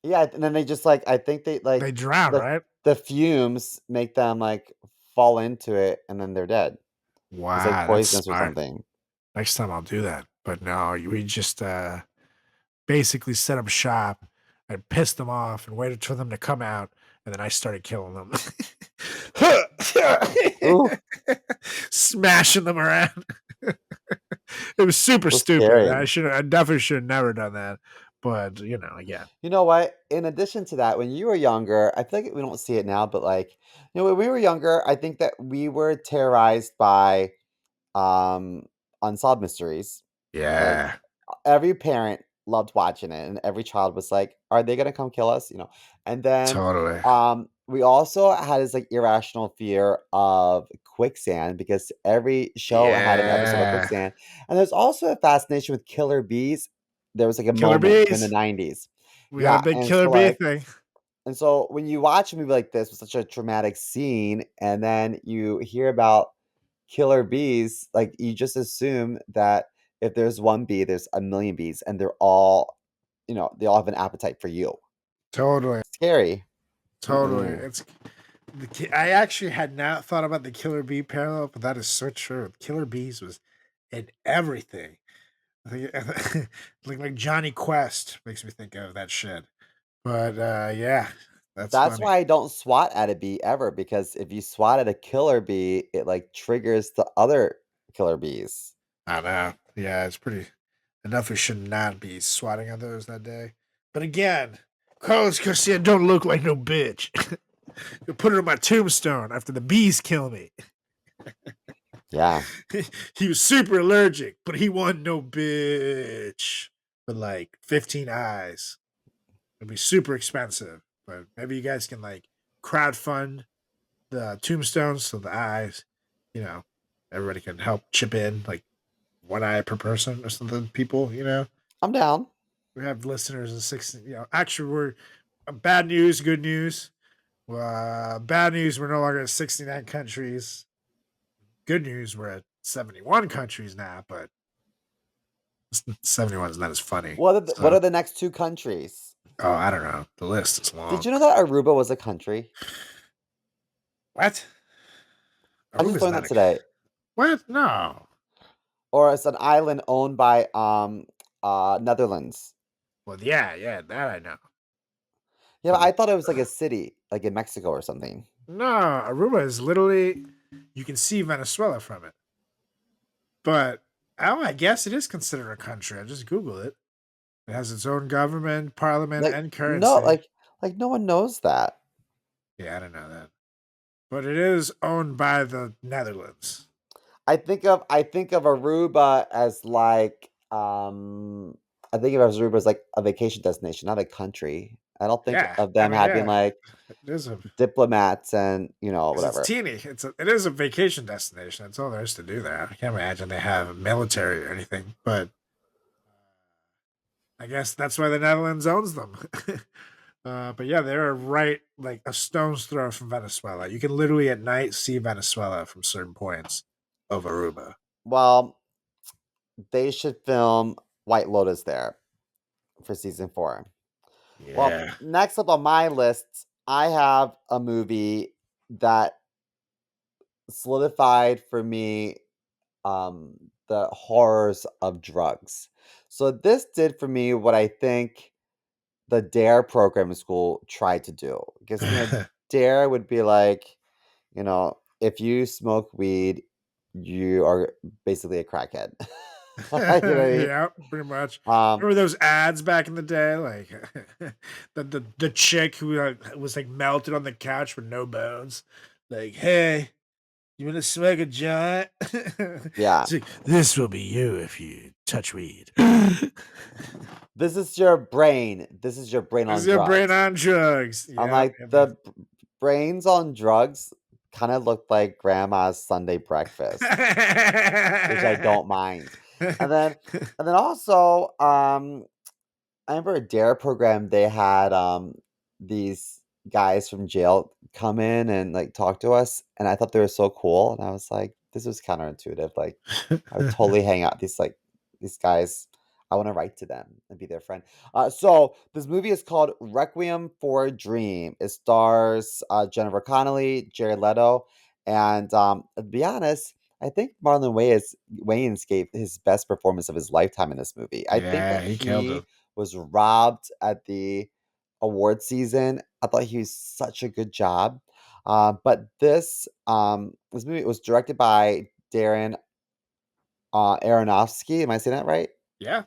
[SPEAKER 2] Yeah, and then they just like I think they
[SPEAKER 1] they
[SPEAKER 2] like
[SPEAKER 1] drown,
[SPEAKER 2] the
[SPEAKER 1] right?
[SPEAKER 2] the fumes make them like fall into it and then they're dead. It's like
[SPEAKER 1] Wow, that's
[SPEAKER 2] poisonous or
[SPEAKER 1] smart.
[SPEAKER 2] something.
[SPEAKER 1] Next time I'll do that. But no, we just basically set up shop and pissed them off and waited for them to come out, and then I started killing them.
[SPEAKER 2] Ooh,
[SPEAKER 1] Smashing them around. It was super
[SPEAKER 2] so
[SPEAKER 1] stupid.
[SPEAKER 2] scary.
[SPEAKER 1] I definitely should have never done that. But again.
[SPEAKER 2] You know what? In addition to that, when you were younger, I feel like we don't see it now, but like, when we were younger, I think that we were terrorized by um unsolved mysteries. Like
[SPEAKER 1] Yeah,
[SPEAKER 2] every parent loved watching it, and every child was like, "Are they gonna come kill us?" And then
[SPEAKER 1] totally.
[SPEAKER 2] we also had this like irrational fear of quicksand because every show had an episode of
[SPEAKER 1] Yeah.
[SPEAKER 2] quicksand, and there's also a fascination with killer bees. There was like a
[SPEAKER 1] Killer
[SPEAKER 2] moment in the
[SPEAKER 1] bees.
[SPEAKER 2] 90s.
[SPEAKER 1] We had a
[SPEAKER 2] Yeah,
[SPEAKER 1] big
[SPEAKER 2] and
[SPEAKER 1] killer
[SPEAKER 2] so
[SPEAKER 1] bee
[SPEAKER 2] like
[SPEAKER 1] thing.
[SPEAKER 2] and so when you watch a movie like this with such a traumatic scene, and then you hear about killer bees, like you just assume that if there's one bee, there's a million bees, and they're all, they all have an appetite for you.
[SPEAKER 1] Totally.
[SPEAKER 2] Scary.
[SPEAKER 1] Totally.
[SPEAKER 2] Mm-mm.
[SPEAKER 1] I actually had not thought about the killer bee parallel, but that is so true. Killer bees was in everything. I think like Johnny Quest makes me think of that shit. But yeah, that's
[SPEAKER 2] That's
[SPEAKER 1] funny.
[SPEAKER 2] why I don't swat at a bee ever, because if you swat at a killer bee, it like triggers the other killer bees.
[SPEAKER 1] I know. Yeah, it's pretty enough. We should not be swatting at those that day. But again, Carlos Garcia don't look like no bitch. You put it on my tombstone after the bees kill me.
[SPEAKER 2] Yeah.
[SPEAKER 1] He was super allergic, but he wasn't no bitch with like 15 eyes. It'd be super expensive, but maybe you guys can like crowdfund the tombstones so the eyes, you know, everybody can help chip in like one eye per person or something. People,
[SPEAKER 2] I'm down.
[SPEAKER 1] we have listeners in six. Actually, we're bad news, good news. Bad news, we're no longer at 69 countries. Good news, we're at 71 countries now, but 71 is not as funny.
[SPEAKER 2] What
[SPEAKER 1] So,
[SPEAKER 2] are the next two countries?
[SPEAKER 1] oh, I don't know. The list is
[SPEAKER 2] Did
[SPEAKER 1] long.
[SPEAKER 2] you know that Aruba was a country?
[SPEAKER 1] What?
[SPEAKER 2] I just
[SPEAKER 1] Aruba's
[SPEAKER 2] learned
[SPEAKER 1] not
[SPEAKER 2] that
[SPEAKER 1] a.
[SPEAKER 2] today.
[SPEAKER 1] What? No.
[SPEAKER 2] Or it's an island owned by Netherlands.
[SPEAKER 1] Well, yeah, that I know.
[SPEAKER 2] Yeah, but
[SPEAKER 1] But
[SPEAKER 2] I thought it was like a city, like in Mexico or something.
[SPEAKER 1] no, Aruba is literally you can see Venezuela from it. But I guess it is considered a country. I just Google it. It has its own government, parliament,
[SPEAKER 2] Like
[SPEAKER 1] and
[SPEAKER 2] no,
[SPEAKER 1] currency.
[SPEAKER 2] like no one knows that.
[SPEAKER 1] Yeah, I don't know that. But it is owned by the Netherlands.
[SPEAKER 2] I think of Aruba as like I think of Aruba as like a vacation destination, not a country. I don't think
[SPEAKER 1] Yeah,
[SPEAKER 2] of
[SPEAKER 1] I
[SPEAKER 2] them
[SPEAKER 1] mean,
[SPEAKER 2] having
[SPEAKER 1] yeah,
[SPEAKER 2] like
[SPEAKER 1] it is a
[SPEAKER 2] diplomats and
[SPEAKER 1] because it's
[SPEAKER 2] whatever.
[SPEAKER 1] teeny. It is a vacation destination. That's all there is to do there. I can't imagine they have military or anything, but I guess that's why the Netherlands owns them. But yeah, they're right like a stone's throw from Venezuela. You can literally at night see Venezuela from certain points of Aruba.
[SPEAKER 2] Well, they should film White Lotus there for season 4. Well,
[SPEAKER 1] Yeah.
[SPEAKER 2] next up on my list, I have a movie that solidified for me um the horrors of drugs. So this did for me what I think the Dare program in school tried to do. Because Dare would be like, if you smoke weed, you are basically a crackhead. You know what I mean?
[SPEAKER 1] Yeah, pretty much.
[SPEAKER 2] Um,
[SPEAKER 1] Remember those ads back in the day, like the chick who was like melted on the couch with no bones, like, "Hey, you want to smoke a joint?"
[SPEAKER 2] yeah.
[SPEAKER 1] It's like, this will be you if you touch weed.
[SPEAKER 2] This is your brain. This is your brain
[SPEAKER 1] This
[SPEAKER 2] on
[SPEAKER 1] is your brain
[SPEAKER 2] drugs.
[SPEAKER 1] on drugs.
[SPEAKER 2] I'm
[SPEAKER 1] Yep,
[SPEAKER 2] like
[SPEAKER 1] yep, yep.
[SPEAKER 2] the brains on drugs kind of looked like grandma's Sunday breakfast, which I don't mind. And then also, I remember a Dare program, they had these guys from jail come in and like talk to us, and I thought they were so cool. And I was like, this was counterintuitive. Like, I would totally hang out these guys. I want to write to them and be their friend. So this movie is called Requiem for a Dream. It stars Jennifer Connelly, Jared Leto, and to be honest, I think Marlon Wayans gave his best performance of his lifetime in this movie. I think
[SPEAKER 1] Yeah,
[SPEAKER 2] that
[SPEAKER 1] he killed
[SPEAKER 2] he
[SPEAKER 1] it.
[SPEAKER 2] was robbed at the award season. I thought he was such a good job. But this movie was directed by Darren Aronofsky. Am I saying that right?
[SPEAKER 1] Yeah,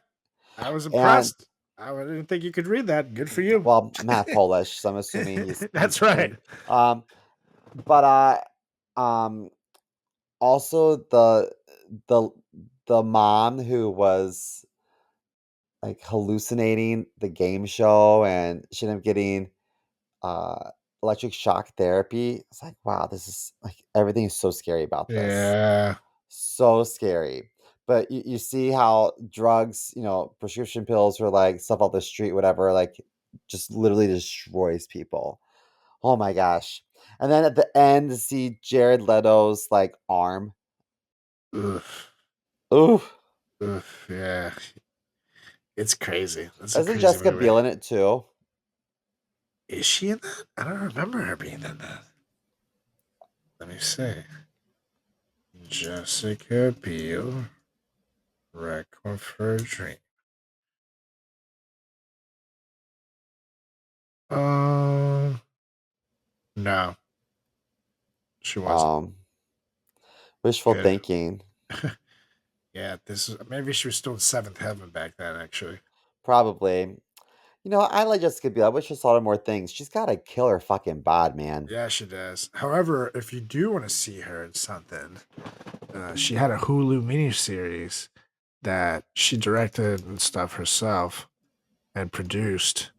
[SPEAKER 1] I was
[SPEAKER 2] And
[SPEAKER 1] impressed. I didn't think you could read that. Good for you.
[SPEAKER 2] well, I'm half Polish, so I'm assuming he's
[SPEAKER 1] That's right.
[SPEAKER 2] in. Um, but um, also the the mom who was like hallucinating the game show, and she ended up getting uh electric shock therapy. It's like, wow, this is like everything is so scary about this.
[SPEAKER 1] Yeah.
[SPEAKER 2] So scary. But you see how drugs, prescription pills or like stuff off the street, whatever, like just literally destroys people. Oh my gosh. And then at the end to see Jared Leto's like arm.
[SPEAKER 1] Oof.
[SPEAKER 2] Ooh.
[SPEAKER 1] Oof. Yeah. It's crazy. That's a
[SPEAKER 2] Isn't
[SPEAKER 1] crazy
[SPEAKER 2] Jessica
[SPEAKER 1] movie.
[SPEAKER 2] Biel in it too?
[SPEAKER 1] Is she in that? I don't remember her being in that. Let me see. Jessica Biel, Requiem for a Dream. No, she wasn't.
[SPEAKER 2] Um, Wishful
[SPEAKER 1] Good.
[SPEAKER 2] thinking.
[SPEAKER 1] Yeah, this is maybe she was still in Seventh Heaven back then. Actually,
[SPEAKER 2] Probably. I like Jessica Biel. I wish I saw her more things. She's got a killer fucking bod, man.
[SPEAKER 1] yeah, she does. However, if you do want to see her in something, she had a Hulu miniseries that she directed and stuff herself and produced.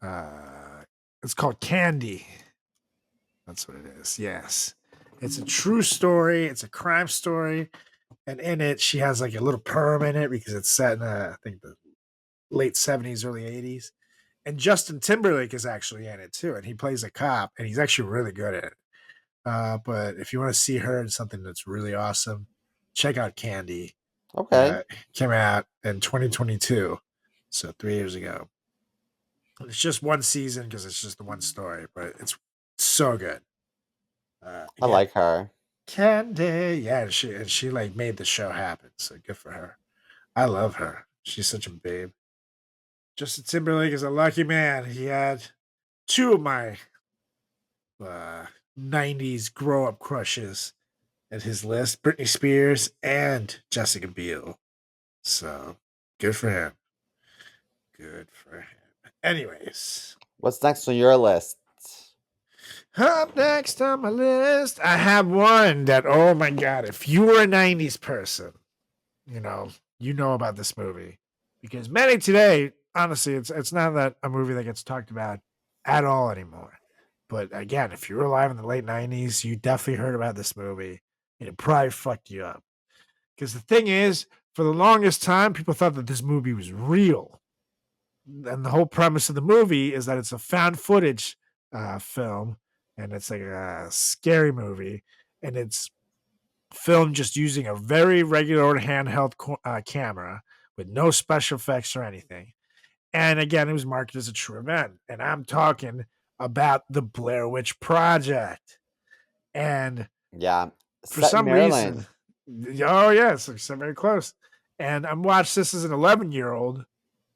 [SPEAKER 1] It's called Candy. That's what it is. Yes. It's a true story. It's a crime story. And in it, she has like a little perm in it because it's set in, I think, the late 70s, early 80s. And Justin Timberlake is actually in it too. And he plays a cop and he's actually really good at it. But if you want to see her in something that's really awesome, check out Candy.
[SPEAKER 2] Okay.
[SPEAKER 1] Came out in 2022. So 3 years ago. And it's just one season because it's just the one story, but it's so good.
[SPEAKER 2] I
[SPEAKER 1] Again,
[SPEAKER 2] like her.
[SPEAKER 1] Candy. Yeah, and she like made the show happen. So good for her. I love her. She's such a babe. Justin Timberlake is a lucky man. He had two of my 90s grow up crushes at his list, Britney Spears and Jessica Biel. So good for him. Good for him. Anyways,
[SPEAKER 2] What's next on your list?
[SPEAKER 1] up next on my list, I have one that, oh my God, if you were a 90s person, you know, you know about this movie. Because many today, honestly, it's not that a movie that gets talked about at all anymore. But again, if you were alive in the late 90s, you definitely heard about this movie and it probably fucked you up. Because the thing is, for the longest time, people thought that this movie was real. And the whole premise of the movie is that it's a found footage film and it's like a scary movie. And it's filmed just using a very regular handheld camera with no special effects or anything. And again, it was marketed as a true event. And I'm talking about the Blair Witch Project. And
[SPEAKER 2] Yeah.
[SPEAKER 1] for
[SPEAKER 2] Set in
[SPEAKER 1] some reason,
[SPEAKER 2] Maryland.
[SPEAKER 1] oh, yes, so very close. And I'm watched this as an 11-year-old.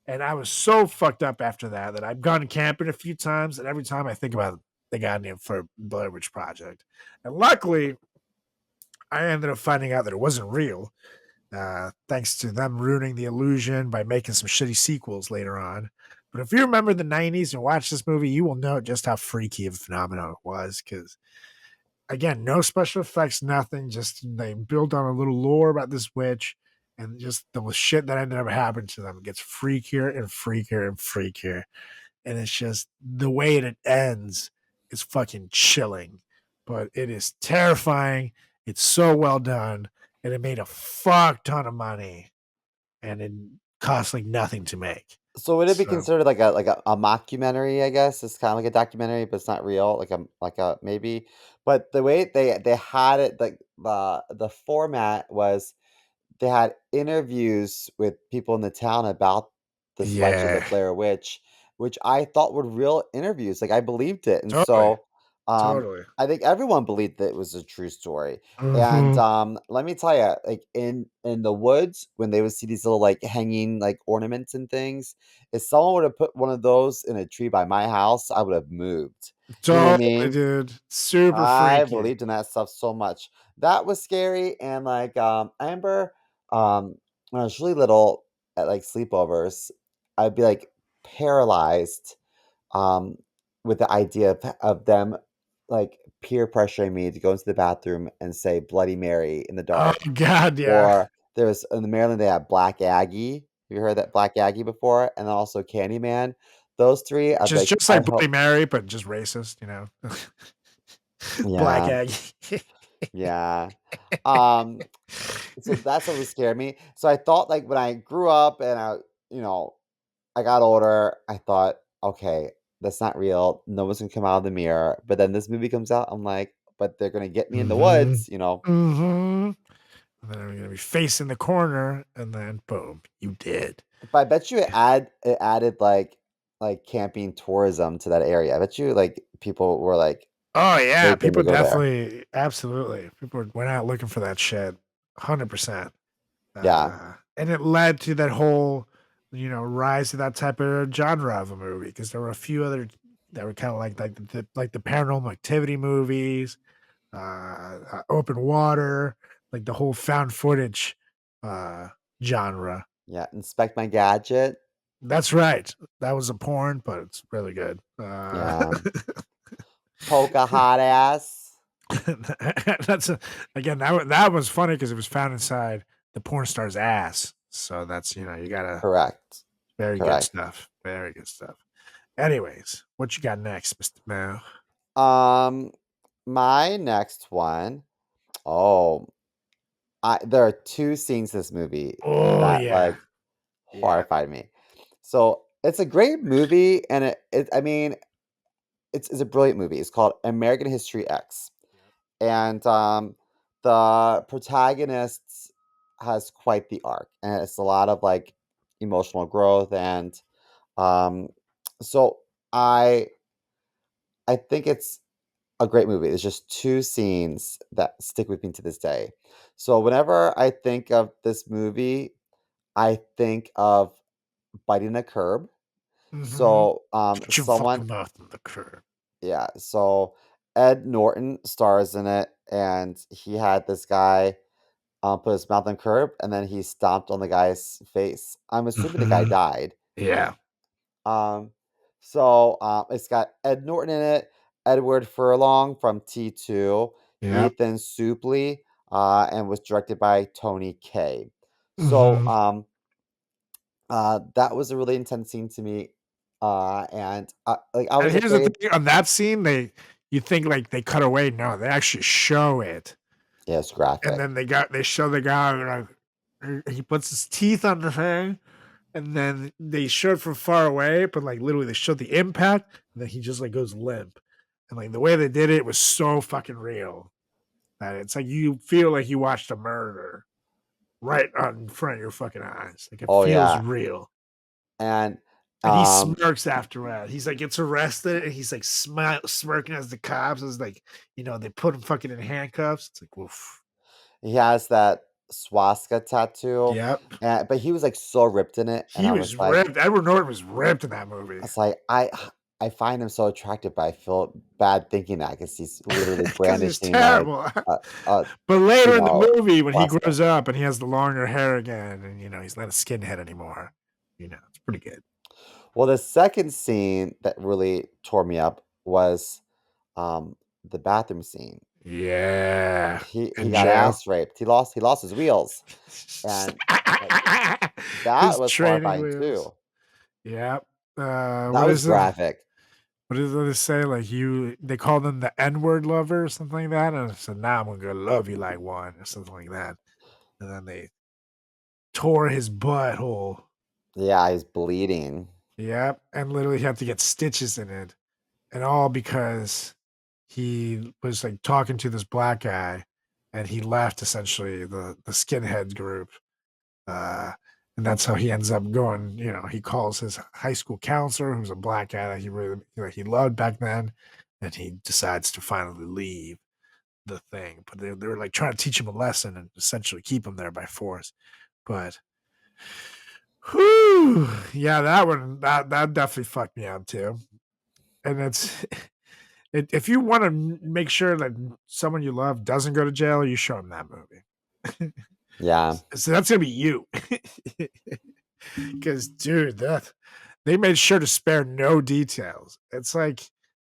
[SPEAKER 1] And I was so fucked up after that I've gone camping a few times. And every time I think about the goddamn for Blair Witch Project. And luckily, I ended up finding out that it wasn't real, thanks to them ruining the illusion by making some shitty sequels later on. But if you remember the 90s and watch this movie, you will know just how freaky of a phenomenon it was. Because, again, no special effects, nothing. Just they built on a little lore about this witch and just the shit that ended up happening to them. It gets freakier and freakier and freakier. And it's just the way it ends is fucking chilling. but it is terrifying. It's so well done, and it made a fuck ton of money, and it cost like nothing to make.
[SPEAKER 2] So would it be
[SPEAKER 1] So
[SPEAKER 2] considered like a mockumentary? I guess it's kind of like a documentary, but it's not real. Like a maybe. But the way they had it, like the format was they had interviews with people in the town about this legend of
[SPEAKER 1] yeah,
[SPEAKER 2] Blair Witch, which I thought were real interviews. Like I believed it, and
[SPEAKER 1] totally,
[SPEAKER 2] so um,
[SPEAKER 1] totally.
[SPEAKER 2] I think everyone believed that it was a true story. And
[SPEAKER 1] Mm-hmm.
[SPEAKER 2] let me tell you, like in the woods, when they would see these little like hanging like ornaments and things, if someone would have put one of those in a tree by my house, I would have moved. You know what I
[SPEAKER 1] Totally,
[SPEAKER 2] mean?
[SPEAKER 1] dude. Super
[SPEAKER 2] I
[SPEAKER 1] freaky.
[SPEAKER 2] believed in that stuff so much. That was scary, and, like, I remember, when I was really little at, like, sleepovers, I'd be, like, paralyzed, um, with the idea of them, like, peer pressuring me to go into the bathroom and say Bloody Mary in the
[SPEAKER 1] Oh
[SPEAKER 2] dark.
[SPEAKER 1] God, yeah.
[SPEAKER 2] Or there's in Maryland, they have Black Aggie. Have you heard that Black Aggie before? And then also Candyman. Those 3,
[SPEAKER 1] Which
[SPEAKER 2] I'd be
[SPEAKER 1] is
[SPEAKER 2] like,
[SPEAKER 1] just
[SPEAKER 2] I
[SPEAKER 1] like Bloody
[SPEAKER 2] hope.
[SPEAKER 1] Mary, but just racist, you know. Black
[SPEAKER 2] Yeah,
[SPEAKER 1] Aggie.
[SPEAKER 2] yeah. Um So that's what would scare me. So I thought like when I grew up and you know, I got older, I thought, okay, that's not real. No one's gonna come out of the mirror. But then this movie comes out, I'm like, but they're gonna get me in the
[SPEAKER 1] Mm-hmm.
[SPEAKER 2] woods, you know.
[SPEAKER 1] Mm-hmm. And then I'm gonna be facing the corner, and then boom, you did.
[SPEAKER 2] But I bet you it added like camping tourism to that area. I bet you like people were like
[SPEAKER 1] Oh yeah,
[SPEAKER 2] vaping to
[SPEAKER 1] people
[SPEAKER 2] go there.
[SPEAKER 1] definitely, absolutely. People went out looking for that shit, 100%.
[SPEAKER 2] Yeah.
[SPEAKER 1] And it led to that whole, rise to that type of genre of a movie because there were a few other that were kind of like the Paranormal Activity movies, Open Water, like the whole found footage uh, genre.
[SPEAKER 2] Yeah. Inspect My Gadget.
[SPEAKER 1] That's right. That was a porn, but it's really good.
[SPEAKER 2] Yeah. Polka Hot Ass.
[SPEAKER 1] That's again that was funny because it was found inside the porn star's ass. So that's you gotta
[SPEAKER 2] Correct.
[SPEAKER 1] very good
[SPEAKER 2] Correct.
[SPEAKER 1] stuff. Very good stuff. Anyways, what you got next, Mr. Mo?
[SPEAKER 2] My next one. Oh, there are 2 scenes in this movie
[SPEAKER 1] Oh
[SPEAKER 2] that,
[SPEAKER 1] yeah.
[SPEAKER 2] like,
[SPEAKER 1] Yeah.
[SPEAKER 2] horrified me. So, it's a great movie, and I mean, it's a brilliant movie. It's called American History X,
[SPEAKER 1] Yep.
[SPEAKER 2] and, the protagonist has quite the arc, and it's a lot of, like, emotional growth, and, um, so I think it's a great movie. There's just 2 scenes that stick with me to this day. So whenever I think of this movie, I think of Biting a Curb.
[SPEAKER 1] Mm-hmm.
[SPEAKER 2] So,
[SPEAKER 1] Shut your
[SPEAKER 2] someone
[SPEAKER 1] fucking mouth on the curb.
[SPEAKER 2] yeah, so Ed Norton stars in it, and he had this guy, put his mouth on curb, and then he stomped on the guy's face. I'm assuming the guy
[SPEAKER 1] Mm-hmm.
[SPEAKER 2] died.
[SPEAKER 1] Yeah.
[SPEAKER 2] Um, it's got Ed Norton in it, Edward Furlong from T2,
[SPEAKER 1] Yep.
[SPEAKER 2] Ethan Suplee, and was directed by Tony Kaye. So,
[SPEAKER 1] Mm-hmm.
[SPEAKER 2] that was a really intense scene to me. And like I
[SPEAKER 1] And
[SPEAKER 2] was
[SPEAKER 1] here's the
[SPEAKER 2] afraid.
[SPEAKER 1] thing on that scene, you think like they cut away. No, they actually show it.
[SPEAKER 2] Yeah, it's
[SPEAKER 1] And
[SPEAKER 2] graphic.
[SPEAKER 1] then they show the guy like he puts his teeth on the thing, and then they show it from far away, but like literally they showed the impact, and then he just like goes limp. And like the way they did it was so fucking real that it's like you feel like you watched a murder right on in front of your fucking eyes. Like it
[SPEAKER 2] Oh
[SPEAKER 1] feels
[SPEAKER 2] yeah,
[SPEAKER 1] real.
[SPEAKER 2] and
[SPEAKER 1] And he
[SPEAKER 2] um,
[SPEAKER 1] smirks after that. He's like gets arrested and he's like smirking as the cops is like, they put him fucking in handcuffs. It's like woof.
[SPEAKER 2] he has that swastika tattoo,
[SPEAKER 1] Yep.
[SPEAKER 2] and but he was like so ripped in it, and
[SPEAKER 1] He was ripped. Edward Norton was ripped in that movie.
[SPEAKER 2] It's like I find him so attractive, but I feel bad thinking that because he's literally
[SPEAKER 1] Because he's
[SPEAKER 2] brandishing like
[SPEAKER 1] terrible.
[SPEAKER 2] a, a
[SPEAKER 1] But
[SPEAKER 2] you
[SPEAKER 1] later in the
[SPEAKER 2] know
[SPEAKER 1] movie, when he
[SPEAKER 2] swastika.
[SPEAKER 1] grows up and he has the longer hair again, and he's not a skinhead anymore, it's pretty good.
[SPEAKER 2] Well, the second scene that really tore me up was um the bathroom scene.
[SPEAKER 1] Yeah.
[SPEAKER 2] He
[SPEAKER 1] In
[SPEAKER 2] got
[SPEAKER 1] jail.
[SPEAKER 2] ass raped. He lost his wheels, and like that
[SPEAKER 1] His
[SPEAKER 2] was
[SPEAKER 1] training
[SPEAKER 2] horrifying
[SPEAKER 1] wheels.
[SPEAKER 2] too.
[SPEAKER 1] Yep.
[SPEAKER 2] That
[SPEAKER 1] What
[SPEAKER 2] was
[SPEAKER 1] is it?
[SPEAKER 2] graphic.
[SPEAKER 1] what did they say? Like they call them the N-word lover or something like that. And I said, now I'm gonna love you like one or something like that. And then they tore his butthole.
[SPEAKER 2] Yeah, he's bleeding.
[SPEAKER 1] Yep, and literally had to get stitches in it, and all because he was like talking to this black guy, and he left essentially the skinhead group, uh, and that's how he ends up going. You know, he calls his high school counselor, who's a black guy that he really he loved back then, and he decides to finally leave the thing. But they were like trying to teach him a lesson and essentially keep him there by force. But whew, yeah, that definitely fucked me up too. And if you want to make sure that someone you love doesn't go to jail, you show them that movie.
[SPEAKER 2] Yeah.
[SPEAKER 1] So that's gonna be you, because dude, that they made sure to spare no details. It's like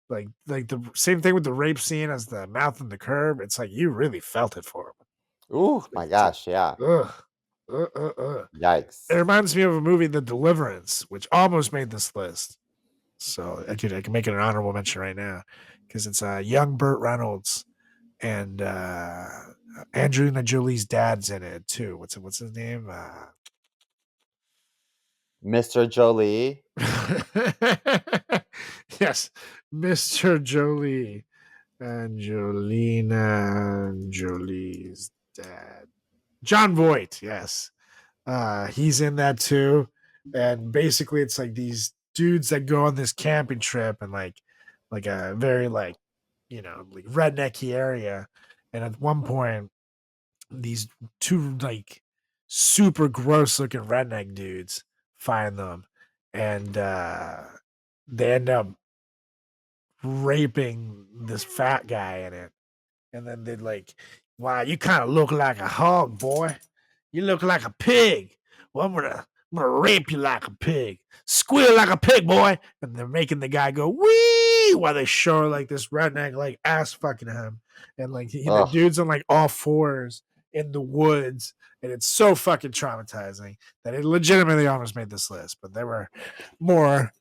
[SPEAKER 1] the same thing with the rape scene as the mouth and the curb. It's like you really felt it for him.
[SPEAKER 2] Ooh,
[SPEAKER 1] Like,
[SPEAKER 2] my gosh, yeah.
[SPEAKER 1] ugh, uh, uh. It
[SPEAKER 2] Yikes.
[SPEAKER 1] reminds me of a movie, The Deliverance, which almost made this list. So I can make it an honorable mention right now because it's young Burt Reynolds and Angelina Jolie's dad's in it too. What's his name?
[SPEAKER 2] Mr. Jolie.
[SPEAKER 1] Yes, Mr. Jolie. Angelina Jolie's dad. John Voight, yes. He's in that too. And basically it's like these dudes that go on this camping trip and like a very like, like rednecky area. And at one point, these two like super gross looking redneck dudes find them and they end up raping this fat guy in it. And then they'd like, wow, you kind of look like a hog, boy. You look like a pig. Well, I'm gonna rape you like a pig. Squeal like a pig, boy. And they're making the guy go wee while they show like this redneck like ass fucking him. And like the
[SPEAKER 2] Ugh.
[SPEAKER 1] dude's on like all fours in the woods. And it's so fucking traumatizing that it legitimately almost made this list. But there were more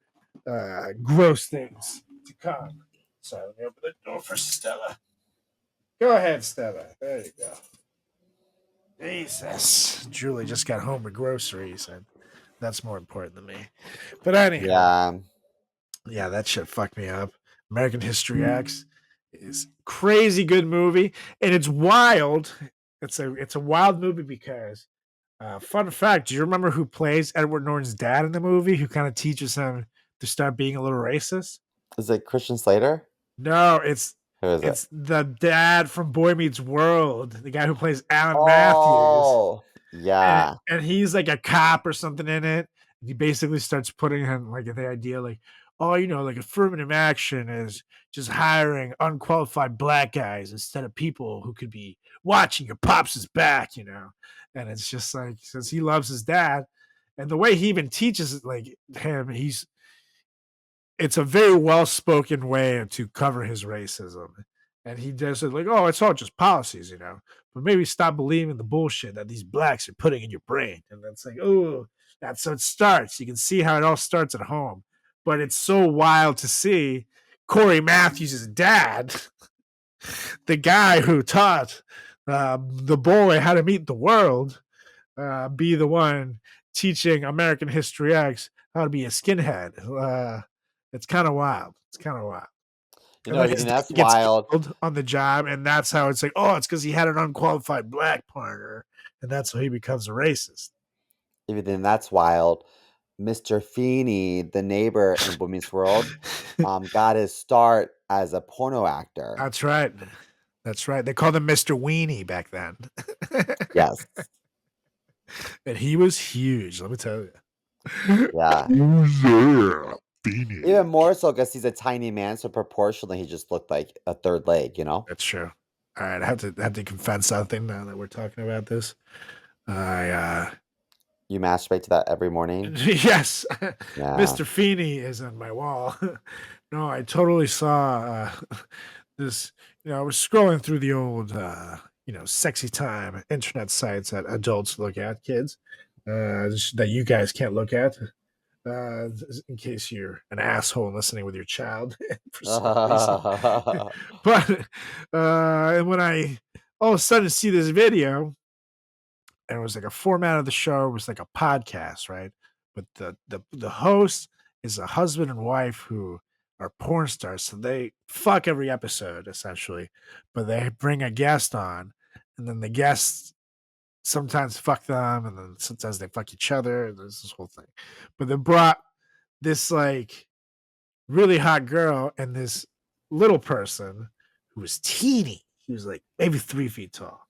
[SPEAKER 1] gross things to come. So let me open the door for Stella. Go ahead, Stella. There you go. Jesus. Julie just got home with groceries, and that's more important than me. But anyhow,
[SPEAKER 2] Yeah.
[SPEAKER 1] yeah, that shit fucked me up. American History X is crazy good movie, and it's wild. It's a wild movie because fun fact, do you remember who plays Edward Norton's dad in the movie who kind of teaches him to start being a little racist?
[SPEAKER 2] Is it Christian Slater?
[SPEAKER 1] No, it's
[SPEAKER 2] Who is it?
[SPEAKER 1] it's the dad from Boy Meets World, the guy who plays Alan Matthews.
[SPEAKER 2] Oh,
[SPEAKER 1] and
[SPEAKER 2] yeah.
[SPEAKER 1] and he's like a cop or something in it. And he basically starts putting in like the idea like, oh, like affirmative action is just hiring unqualified black guys instead of people who could be watching your pops' back. And it's just like since he loves his dad, and the way he even teaches it, like him, it's a very well spoken way to cover his racism. And he does it like, oh, it's all just policies. But maybe stop believing the bullshit that these blacks are putting in your brain. And that's like, oh, that's how it starts. You can see how it all starts at home. But it's so wild to see Corey Matthews' dad, the guy who taught the boy how to meet the world, be the one teaching American History X how to be a skinhead. It's kind of wild. It's kind of wild. And then his
[SPEAKER 2] Even
[SPEAKER 1] dad
[SPEAKER 2] that's
[SPEAKER 1] gets
[SPEAKER 2] wild.
[SPEAKER 1] killed on the job, and that's how it's like, oh, it's because he had an unqualified black partner, and that's how he becomes a racist.
[SPEAKER 2] Even that's wild. Mr. Feeney, the neighbor in Women's World, got his start as a porno actor.
[SPEAKER 1] That's right. That's right. They called him Mr. Weenie back then.
[SPEAKER 2] Yes.
[SPEAKER 1] And he was huge, let me tell you.
[SPEAKER 2] Yeah.
[SPEAKER 1] Who's there? Beanie.
[SPEAKER 2] Even more so because he's a tiny man, so proportionally he just looked like a third leg.
[SPEAKER 1] That's true. All right, I have to confess something now that we're talking about this. I
[SPEAKER 2] You masturbate to that every morning?
[SPEAKER 1] yes,
[SPEAKER 2] Yeah.
[SPEAKER 1] Mr. Feeney is on my wall. No, I totally saw this. I was scrolling through the old, sexy time internet sites that adults look at, kids, that you guys can't look at. In case you're an asshole listening with your child for some reason. But and when I all of a sudden see this video, and it was like a format of the show was like a podcast, right? But the host is a husband and wife who are porn stars, so they fuck every episode essentially, but they bring a guest on, and then the guests sometimes fuck them, and then sometimes they fuck each other. And there's this whole thing, but they brought this like really hot girl and this little person who was teeny. He was like maybe 3 feet tall,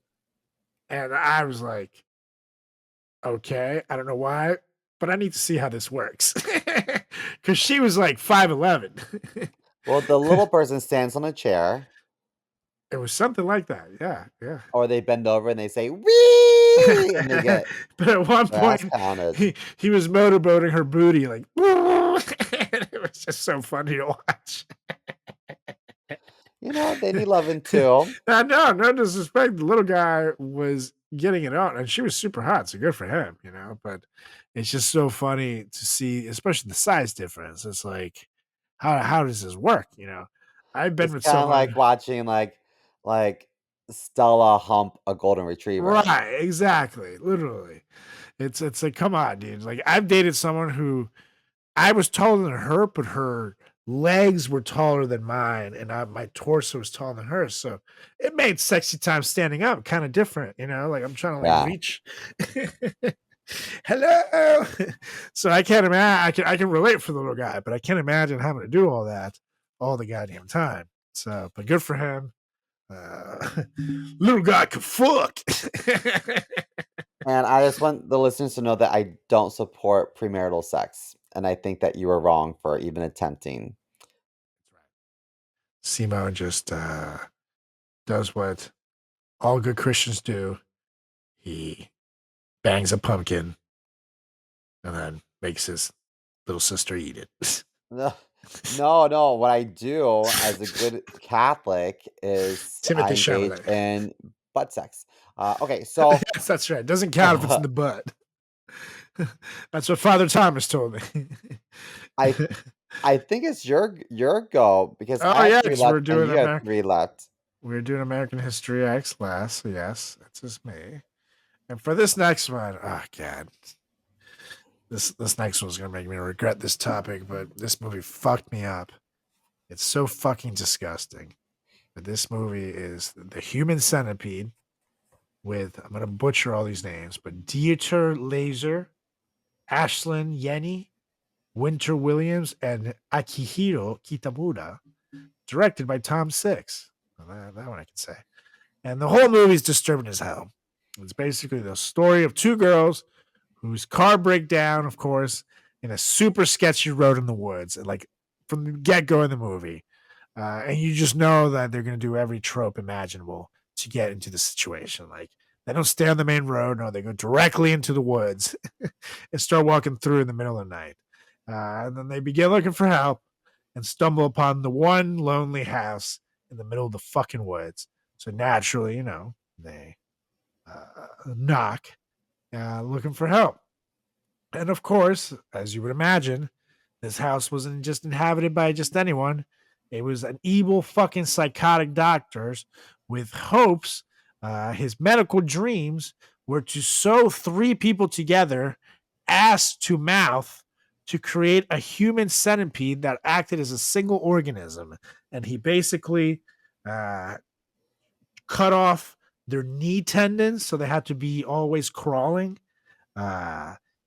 [SPEAKER 1] and I was like, okay, I don't know why, but I need to see how this works. Because she was like 5'11.
[SPEAKER 2] Well, the little person stands on a chair,
[SPEAKER 1] It was something like that. Yeah, yeah.
[SPEAKER 2] or they bend over and they say "wee," and they get
[SPEAKER 1] But at one
[SPEAKER 2] their ass
[SPEAKER 1] point,
[SPEAKER 2] pounded.
[SPEAKER 1] he was motorboating her booty like, it was just so funny to watch.
[SPEAKER 2] You know, they need loving too.
[SPEAKER 1] No disrespect. The little guy was getting it on, and she was super hot, so good for him, you know. But it's just so funny to see, especially the size difference. It's like, how does this work? You know, I've been
[SPEAKER 2] It's
[SPEAKER 1] with
[SPEAKER 2] kind of like
[SPEAKER 1] someone,
[SPEAKER 2] watching like Stella hump a golden retriever.
[SPEAKER 1] right? Exactly, literally. It's like, come on, dude. Like I've dated someone who I was taller than her, but her legs were taller than mine, and my torso was taller than hers. So it made sexy time standing up kind of different, you know. Like I'm trying to like
[SPEAKER 2] Yeah.
[SPEAKER 1] reach. Hello. So I can't imagine. I can relate for the little guy, but I can't imagine having to do all that all the goddamn time. So, but good for him. Little guy can fuck.
[SPEAKER 2] And I just want the listeners to know that I don't support premarital sex. And I think that you are wrong for even attempting.
[SPEAKER 1] CMO just does what all good Christians do. He bangs a pumpkin and then makes his little sister eat it.
[SPEAKER 2] No, no. What I do as a good Catholic is I
[SPEAKER 1] Timothy
[SPEAKER 2] engage
[SPEAKER 1] Chalamet.
[SPEAKER 2] in butt sex. Okay, so
[SPEAKER 1] Yes, that's right. Doesn't count if it's in the butt. That's what Father Thomas told me.
[SPEAKER 2] I I think it's your go because
[SPEAKER 1] Oh
[SPEAKER 2] I have
[SPEAKER 1] yeah,
[SPEAKER 2] three
[SPEAKER 1] because
[SPEAKER 2] left and you have three left.
[SPEAKER 1] we're doing American History X last. So yes, that's just me. And for this next one, oh god, this next one's gonna make me regret this topic, but this movie fucked me up. It's so fucking disgusting. But this movie is The Human Centipede with, I'm gonna butcher all these names, but Dieter Laser, Ashlyn Yenny, Winter Williams, and Akihiro Kitamura, directed by Tom Six. Well, that one I can say. And the whole movie is disturbing as hell. It's basically the story of two girls whose car break down, of course, in a super sketchy road in the woods, like from the get go in the movie. And you just know that they're going to do every trope imaginable to get into the situation. Like they don't stay on the main road. No, they go directly into the woods and start walking through in the middle of the night. And then they begin looking for help and stumble upon the one lonely house in the middle of the fucking woods. So naturally, you know, they knock looking for help. And of course, as you would imagine, this house wasn't just inhabited by just anyone. It was an evil fucking psychotic doctors with hopes. His medical dreams were to sew three people together, ass to mouth, to create a human centipede that acted as a single organism. And he basically uh, cut off their knee tendons, so they had to be always crawling.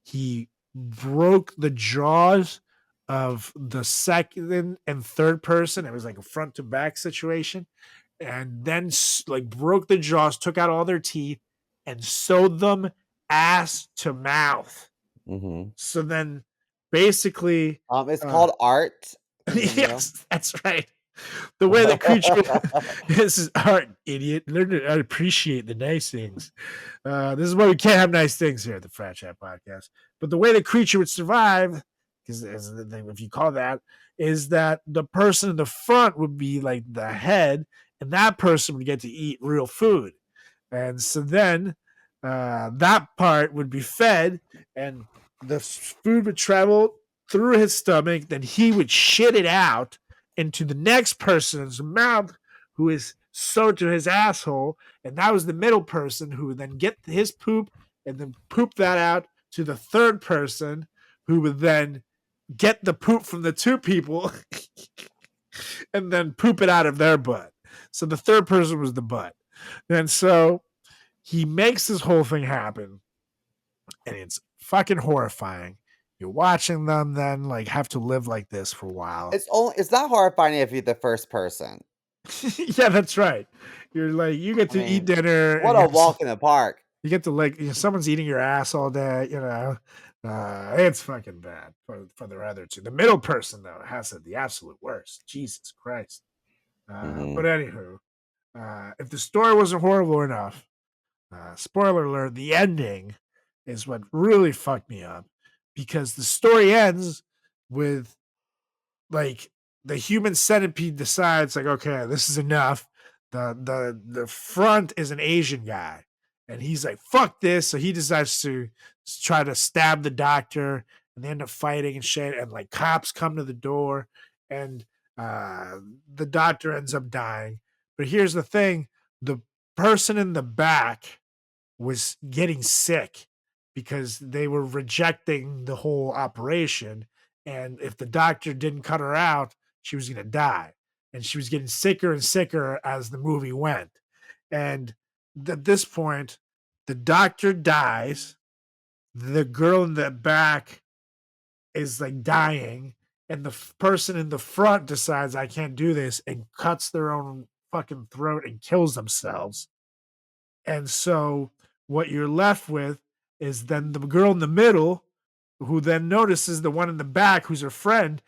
[SPEAKER 1] He broke the jaws of the second and third person. It was like a front to back situation. And then like broke the jaws, took out all their teeth, and sewed them ass to mouth.
[SPEAKER 2] Hmm.
[SPEAKER 1] So then basically,
[SPEAKER 2] It's
[SPEAKER 1] uh,
[SPEAKER 2] called art. Continue.
[SPEAKER 1] yes, that's right. The way the creature, this is art, idiot. Learn to appreciate the nice things. This is why we can't have nice things here at the Frat Chat Podcast. But the way the creature would survive, because if you call that, is that the person in the front would be like the head, and that person would get to eat real food. And so then that part would be fed, and the food would travel through his stomach, then he would shit it out into the next person's mouth who is sewed to his asshole. And that was the middle person who would then get his poop and then poop that out to the third person who would then get the poop from the two people and then poop it out of their butt. So the third person was the butt. And so he makes this whole thing happen. And it's fucking horrifying. You're watching them then like have to live like this for a while.
[SPEAKER 2] It's not horrifying if you're the first person.
[SPEAKER 1] Yeah, that's right. You're like you get to eat dinner
[SPEAKER 2] What
[SPEAKER 1] and
[SPEAKER 2] a walk in the park.
[SPEAKER 1] you get to like someone's eating your ass all day, it's fucking bad for the other two. The middle person though has it the absolute worst. Jesus Christ. But anywho, if the story wasn't horrible enough, spoiler alert, the ending is what really fucked me up because the story ends with like the human centipede decides like, okay, this is enough. The front is an Asian guy, and he's like, fuck this. So he decides to try to stab the doctor, and they end up fighting and shit. And like cops come to the door, and the doctor ends up dying. But here's the thing: the person in the back was getting sick because they were rejecting the whole operation. And if the doctor didn't cut her out, she was going to die. And she was getting sicker and sicker as the movie went. And at this point, the doctor dies. The girl in the back is like dying. And the person in the front decides, I can't do this, and cuts their own fucking throat and kills themselves. And so what you're left with is then the girl in the middle, who then notices the one in the back, who's her friend,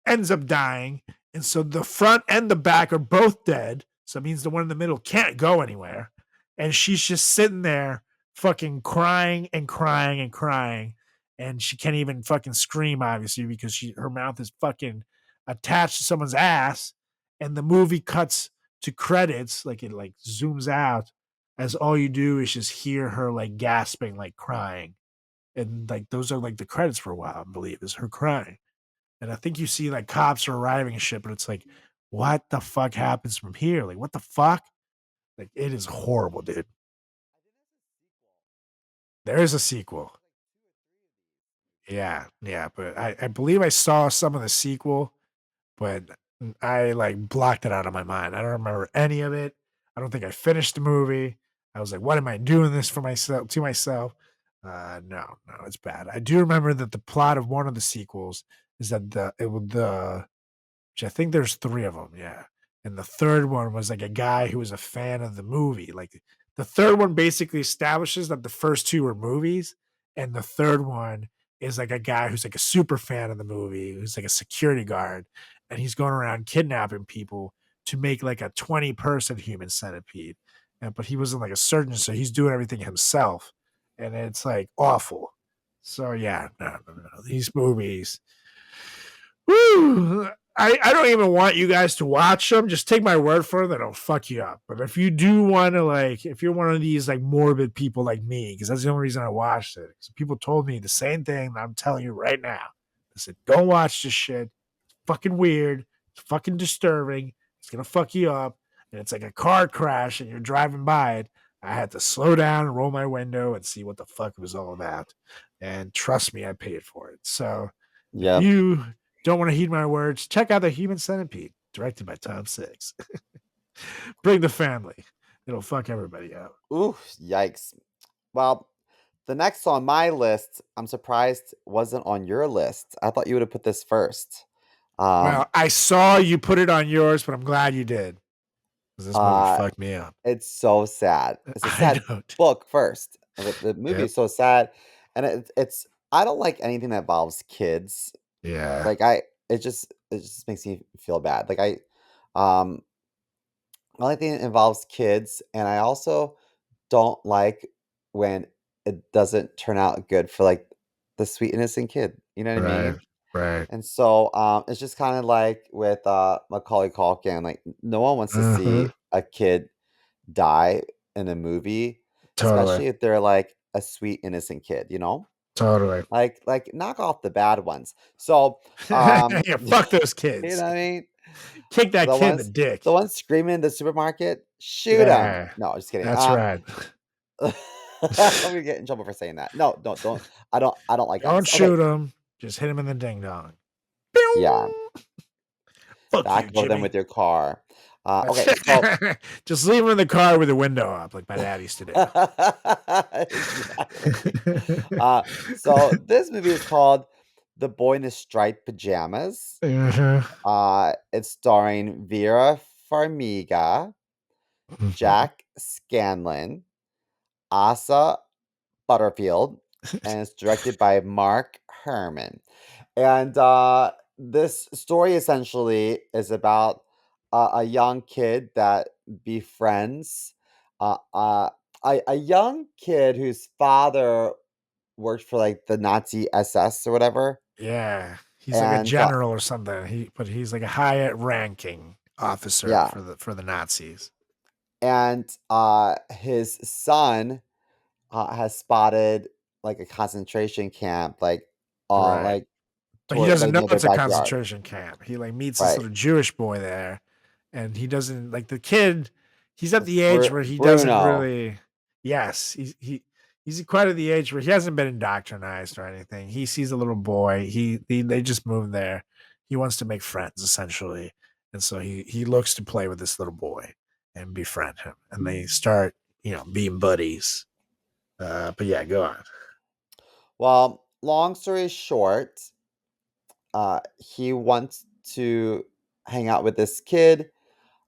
[SPEAKER 1] ends up dying. And so the front and the back are both dead. So it means the one in the middle can't go anywhere. And she's just sitting there fucking crying and crying and crying. And she can't even fucking scream, obviously, because her mouth is fucking attached to someone's ass. And the movie cuts to credits, like it like zooms out as all you do is just hear her like gasping, like crying. And like those are like the credits for a while, I believe, is her crying. And I think you see like cops are arriving and shit, but it's like, what the fuck happens from here? Like, what the fuck? Like, it is horrible, dude. There is a sequel. Yeah, yeah, but I believe I saw some of the sequel, but I like blocked it out of my mind. I don't remember any of it. I don't think I finished the movie. I was like, what am I doing this for myself to myself? No, it's bad. I do remember that the plot of one of the sequels is that which I think there's three of them, yeah. And the third one was like a guy who was a fan of the movie. Like the third one basically establishes that the first two were movies, and the third one is like a guy who's like a super fan of the movie, who's like a security guard, and he's going around kidnapping people to make like a 20-person human centipede. But he wasn't like a surgeon, so he's doing everything himself, and it's like awful. So yeah, no. These movies. Woo! I don't even want you guys to watch them. Just take my word for it that it'll fuck you up. But if you do want to, like, if you're one of these like morbid people like me, because that's the only reason I watched it. So people told me the same thing that I'm telling you right now. I said, don't watch this shit. It's fucking weird. It's fucking disturbing. It's gonna fuck you up. And it's like a car crash and you're driving by it. I had to slow down and roll my window and see what the fuck it was all about. And trust me, I paid for it. So if you don't want to heed my words, check out The Human Centipede, directed by Tom Six. Bring the family. It'll fuck everybody up.
[SPEAKER 2] Ooh, yikes. Well, the next on my list, I'm surprised wasn't on your list. I thought you would have put this first.
[SPEAKER 1] Well, I saw you put it on yours, but I'm glad you did. Because this movie fucked me up.
[SPEAKER 2] It's so sad. It's a sad book first. The movie is so sad. And it's I don't like anything that involves kids.
[SPEAKER 1] Yeah.
[SPEAKER 2] Like it just makes me feel bad. Like I like anything that involves kids, and I also don't like when it doesn't turn out good for like the sweet innocent kid. You know what I mean?
[SPEAKER 1] Right.
[SPEAKER 2] And so it's just kind of like with Macaulay Culkin. Like no one wants to see a kid die in a movie,
[SPEAKER 1] Totally.
[SPEAKER 2] especially if they're like a sweet innocent kid, you know?
[SPEAKER 1] Totally.
[SPEAKER 2] Like knock off the bad ones. So,
[SPEAKER 1] Yeah, fuck those
[SPEAKER 2] you know
[SPEAKER 1] kids.
[SPEAKER 2] what I mean?
[SPEAKER 1] Kick that
[SPEAKER 2] The
[SPEAKER 1] kid in the
[SPEAKER 2] ones
[SPEAKER 1] dick.
[SPEAKER 2] the ones screaming in the supermarket, shoot them.
[SPEAKER 1] Yeah,
[SPEAKER 2] No, just kidding.
[SPEAKER 1] that's right.
[SPEAKER 2] I'm gonna get in trouble for saying that. No, don't. I don't like
[SPEAKER 1] Don't
[SPEAKER 2] dogs. Okay,
[SPEAKER 1] shoot him. Just hit him in the ding dong.
[SPEAKER 2] yeah,
[SPEAKER 1] Fuck you,
[SPEAKER 2] tackle them
[SPEAKER 1] Jimmy.
[SPEAKER 2] with your car.
[SPEAKER 1] That's
[SPEAKER 2] Okay, so
[SPEAKER 1] just leave him in the car with the window up, like my dad used to do.
[SPEAKER 2] exactly. So this movie is called The Boy in the Striped Pajamas.
[SPEAKER 1] Mhm.
[SPEAKER 2] It's starring Vera Farmiga,
[SPEAKER 1] Mhm.
[SPEAKER 2] Jack Scanlon, Asa Butterfield, and it's directed by Mark Herman. And this story essentially is about a young kid that befriends uh, uh, a young kid whose father worked for like the Nazi SS or whatever.
[SPEAKER 1] Yeah, he's like a
[SPEAKER 2] And
[SPEAKER 1] general or something. But he's like a high ranking officer
[SPEAKER 2] yeah,
[SPEAKER 1] for the Nazis.
[SPEAKER 2] and his son has spotted like a concentration camp,
[SPEAKER 1] Right.
[SPEAKER 2] like
[SPEAKER 1] But he
[SPEAKER 2] toward
[SPEAKER 1] doesn't
[SPEAKER 2] like
[SPEAKER 1] know
[SPEAKER 2] near their
[SPEAKER 1] it's a
[SPEAKER 2] backyard.
[SPEAKER 1] concentration camp. He like meets this
[SPEAKER 2] Right.
[SPEAKER 1] little Jewish boy there, and he doesn't like the kid. He's at the age where he doesn't
[SPEAKER 2] Bruno.
[SPEAKER 1] really. Yes, he's quite at the age where he hasn't been indoctrinized or anything. He sees a little boy. They just moved there. He wants to make friends essentially, and so he looks to play with this little boy and befriend him, and they start being buddies. But yeah, go on.
[SPEAKER 2] Well, long story short, he wants to hang out with this kid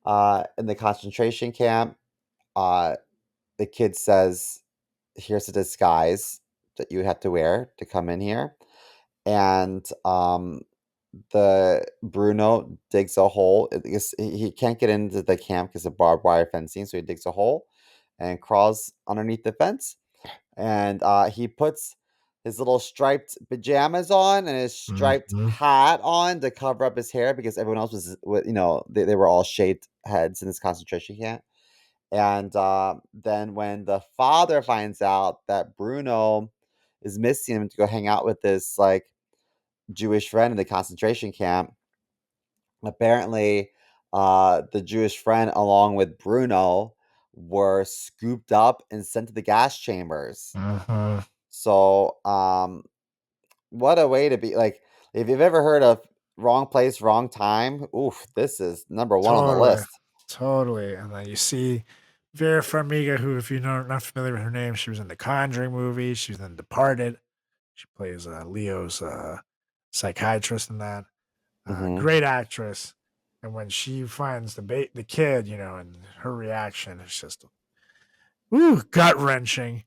[SPEAKER 2] in the concentration camp. Uh, the kid says, "Here's a disguise that you have to wear to come in here." And the Bruno digs a hole. I guess he can't get into the camp because of barbed wire fencing, so he digs a hole and crawls underneath the fence. And he puts his little striped pajamas on and his striped
[SPEAKER 1] Mhm.
[SPEAKER 2] hat on to cover up his hair because everyone else they were all shaved heads in this concentration camp. And then when the father finds out that Bruno is missing him to go hang out with this like Jewish friend in the concentration camp, apparently the Jewish friend along with Bruno were scooped up and sent to the gas chambers.
[SPEAKER 1] Mhm.
[SPEAKER 2] So, what a way to be like, if you've ever heard of wrong place, wrong time, oof, this is number one on the
[SPEAKER 1] Totally.
[SPEAKER 2] list.
[SPEAKER 1] Totally. And then you see Vera Farmiga, who, if you're not familiar with her name, she was in the Conjuring movie. She was in Departed. She plays Leo's psychiatrist in that.
[SPEAKER 2] Hmm.
[SPEAKER 1] Great actress. And when she finds the kid, and her reaction is just gut wrenching.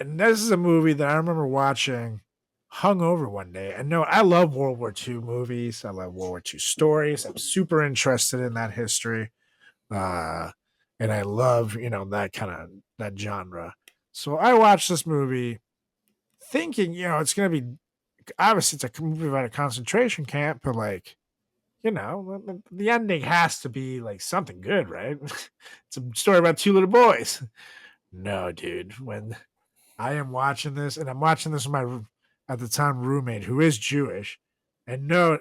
[SPEAKER 1] And this is a movie that I remember watching hungover one day. And no, I love World War II movies. I love World War II stories. I'm super interested in that history. uh, and I love that kind of that genre. So I watched this movie thinking it's gonna be obviously it's a movie about a concentration camp, but like the ending has to be like something good, right? It's a story about two little boys. No, dude. When I am watching this, and I'm watching this with my at the time roommate who is Jewish, and no,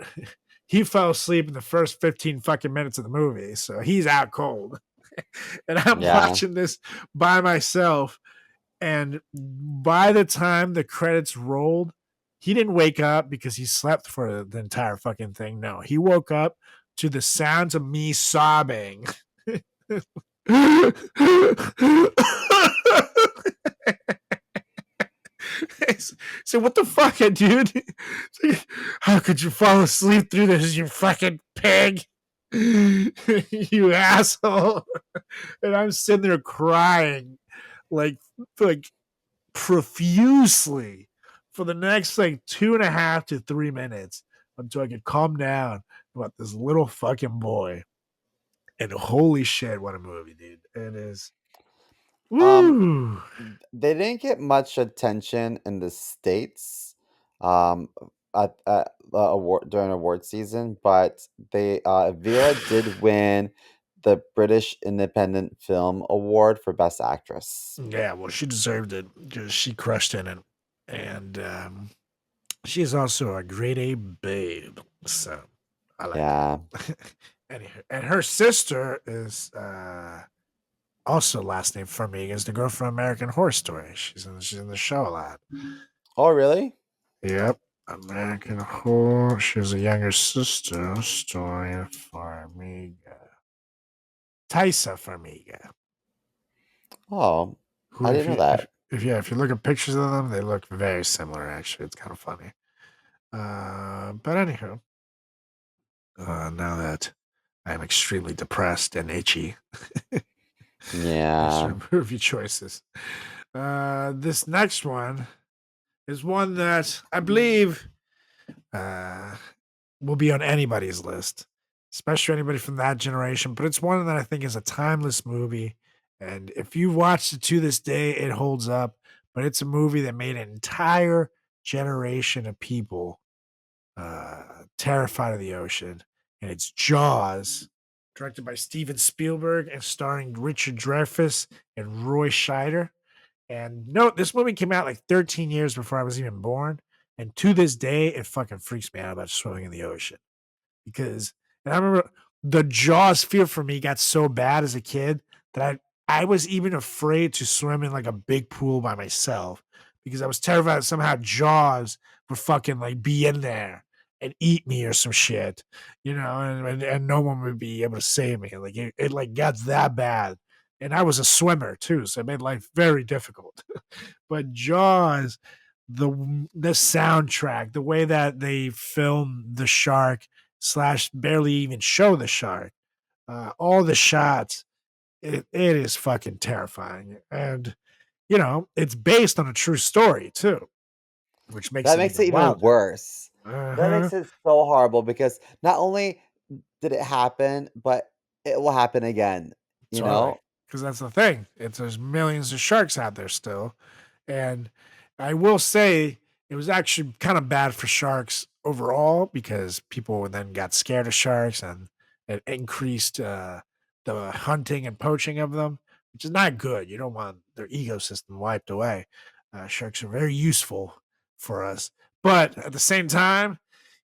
[SPEAKER 1] he fell asleep in the first 15 fucking minutes of the movie, so he's out cold. And I'm
[SPEAKER 2] Yeah.
[SPEAKER 1] watching this by myself. And by the time the credits rolled, he didn't wake up because he slept for the entire fucking thing. No, he woke up to the sounds of me sobbing. So what the fuck, dude? Like, how could you fall asleep through this, you fucking pig? You asshole. And I'm sitting there crying like like profusely for the next like 2.5 to 3 minutes until I could calm down about this little fucking boy. And holy shit, what a movie, dude. It is.
[SPEAKER 2] Um,
[SPEAKER 1] Woo.
[SPEAKER 2] they didn't get much attention in the States um, at award during award season, but Vera did win the British Independent Film Award for Best Actress.
[SPEAKER 1] Yeah, well, she deserved it. She crushed in it. and she's also a grade A babe. So I like
[SPEAKER 2] Yeah.
[SPEAKER 1] her. And her sister is also last name Farmiga, is the girl from American Horror Story. She's in the show a lot.
[SPEAKER 2] Oh, really?
[SPEAKER 1] Yep. American Horror. She has a younger sister. Story of Farmiga. Taisa Farmiga.
[SPEAKER 2] Oh,
[SPEAKER 1] Who,
[SPEAKER 2] I didn't
[SPEAKER 1] if
[SPEAKER 2] know
[SPEAKER 1] you
[SPEAKER 2] that.
[SPEAKER 1] if you look at pictures of them, they look very similar. Actually, it's kind of funny. But anywho, now that I'm extremely depressed and itchy, I
[SPEAKER 2] Yeah.
[SPEAKER 1] should movie choices. This next one is one that I believe uh, will be on anybody's list, especially anybody from that generation. But it's one that I think is a timeless movie. And if you watched it to this day, it holds up. But it's a movie that made an entire generation of people terrified of the ocean. And it's Jaws, directed by Steven Spielberg and starring Richard Dreyfuss and Roy Scheider. And no, this movie came out like 13 years before I was even born. And to this day, it fucking freaks me out about swimming in the ocean. Because, and I remember the Jaws fear for me got so bad as a kid that I was even afraid to swim in like a big pool by myself because I was terrified that somehow Jaws would fucking like be in there and eat me or some shit, you know, and no one would be able to save me. Like it like got that bad. And I was a swimmer too, so it made life very difficult. But Jaws, the soundtrack, the way that they film the shark slash barely even show the shark, all the shots, it is fucking terrifying. And you know, it's based on a true story too, which makes
[SPEAKER 2] That
[SPEAKER 1] it
[SPEAKER 2] makes it
[SPEAKER 1] even
[SPEAKER 2] even
[SPEAKER 1] wilder.
[SPEAKER 2] worse. That
[SPEAKER 1] Uh-huh.
[SPEAKER 2] makes it so horrible because not only did it happen, but it will happen again, you
[SPEAKER 1] Totally.
[SPEAKER 2] know?
[SPEAKER 1] Because that's the thing. It's there's millions of sharks out there still. And I will say it was actually kind of bad for sharks overall because people then got scared of sharks and it increased the hunting and poaching of them, which is not good. You don't want their ecosystem wiped away. Sharks are very useful for us. But at the same time,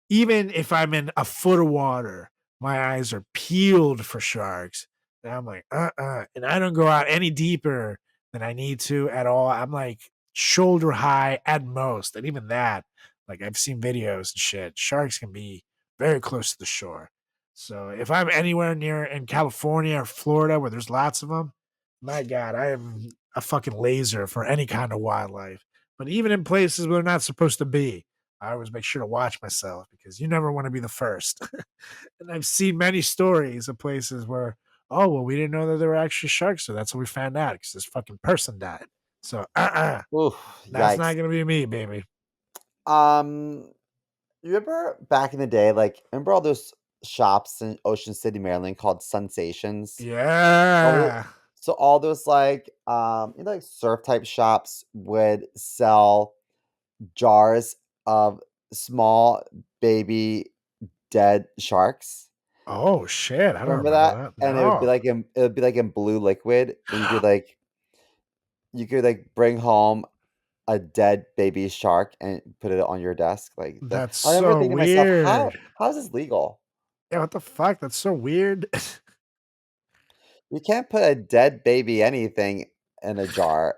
[SPEAKER 1] even if I'm in a foot of water, my eyes are peeled for sharks. And I'm like, and I don't go out any deeper than I need to at all. I'm like shoulder high at most. And even that, like I've seen videos and shit, sharks can be very close to the shore. So if I'm anywhere near in California or Florida where there's lots of them, my God, I am a fucking laser for any kind of wildlife. But even in places where they're not supposed to be, I always make sure to watch myself because you never want to be the first. And I've seen many stories of places where, oh, well, we didn't know that there were actually sharks. So that's what we found out because this fucking person died. So,
[SPEAKER 2] Oof,
[SPEAKER 1] that's not
[SPEAKER 2] yikes.
[SPEAKER 1] going to be me, baby.
[SPEAKER 2] Um, you remember back in the day, like, remember all those shops in Ocean City, Maryland called Sensations? All the,
[SPEAKER 1] Yeah.
[SPEAKER 2] so all those like like surf type shops would sell jars of small baby dead sharks.
[SPEAKER 1] Oh, shit. I don't
[SPEAKER 2] Remember
[SPEAKER 1] remember
[SPEAKER 2] that?
[SPEAKER 1] that.
[SPEAKER 2] And
[SPEAKER 1] No.
[SPEAKER 2] it would be like in blue liquid, and you could like bring home a dead baby shark and put it on your desk. Like that,
[SPEAKER 1] That's
[SPEAKER 2] I remember
[SPEAKER 1] so
[SPEAKER 2] thinking to myself,
[SPEAKER 1] weird.
[SPEAKER 2] how is this legal?
[SPEAKER 1] Yeah, what the fuck? That's so weird.
[SPEAKER 2] You can't put a dead baby anything in a jar.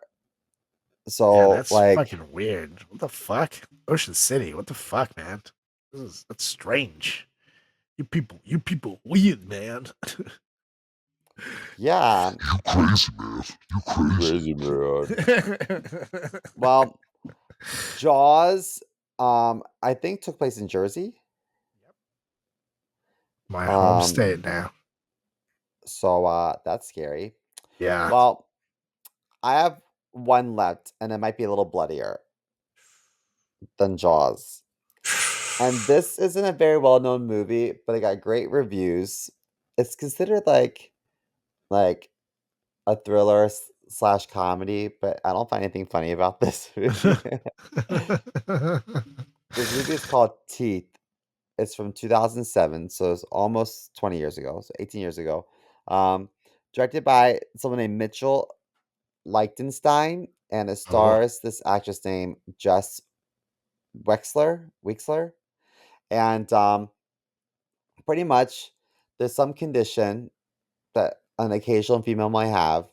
[SPEAKER 1] Yeah,
[SPEAKER 2] So
[SPEAKER 1] that's
[SPEAKER 2] like,
[SPEAKER 1] fucking weird. What the fuck? Ocean City. What the fuck, man? That's strange. You people weird, man.
[SPEAKER 2] yeah,
[SPEAKER 3] You crazy, man. You crazy.
[SPEAKER 2] crazy man. Well, Jaws, I think took place in Jersey.
[SPEAKER 1] My home
[SPEAKER 2] Um,
[SPEAKER 1] state now.
[SPEAKER 2] so that's scary.
[SPEAKER 1] Yeah.
[SPEAKER 2] Well, I have one left, and it might be a little bloodier than Jaws. And this isn't a very well-known movie, but it got great reviews. It's considered like a thriller slash comedy, but I don't find anything funny about this movie. This movie is called Teeth. It's from 2007, so it's almost 20 years ago, so 18 years ago. Um, Directed by someone named Mitchell Lichtenstein. and it stars this actress named Jess Wexler, and pretty much there's some condition that an occasional female might have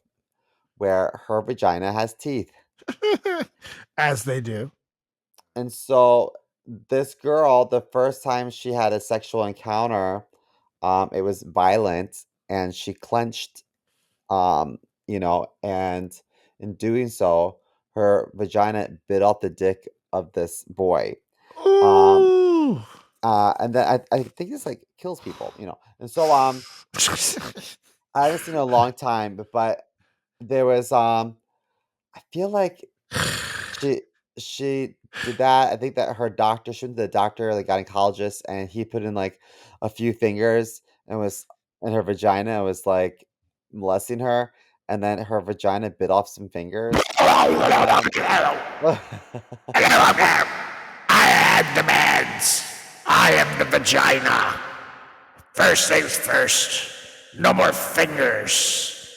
[SPEAKER 2] where her vagina has teeth.
[SPEAKER 1] As they do.
[SPEAKER 2] And so this girl, the first time she had a sexual encounter, it was violent and she clenched, um, and in doing so, her vagina bit off the dick of this boy. Um,
[SPEAKER 1] Ooh.
[SPEAKER 2] and then I think this like kills people. And so I haven't seen it in a long time, but there was I feel like she she did that. I think that she went to the doctor, like gynecologist, and he put in like a few fingers and was in her vagina and was like molesting her, and then her vagina bit off some fingers. And then
[SPEAKER 3] I had demands. I am the vagina. First things first, no more fingers.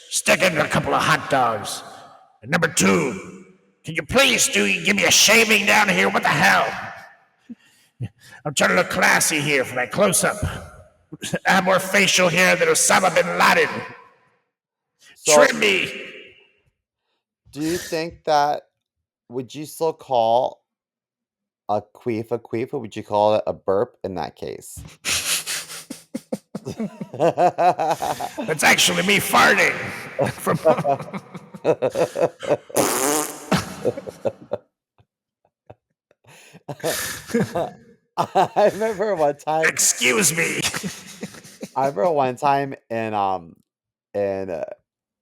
[SPEAKER 3] Stick in a couple of hot dogs. And number two, can you please give me a shaving down here? What the hell? I'm trying to look classy here for that close up. I have more facial hair than Osama bin Laden.
[SPEAKER 2] so,
[SPEAKER 3] Trim me.
[SPEAKER 2] do you think that would you still call a queef, or would you call it a burp in that case?
[SPEAKER 3] That's actually me farting.
[SPEAKER 2] I remember one time.
[SPEAKER 3] Excuse me.
[SPEAKER 2] I remember one time in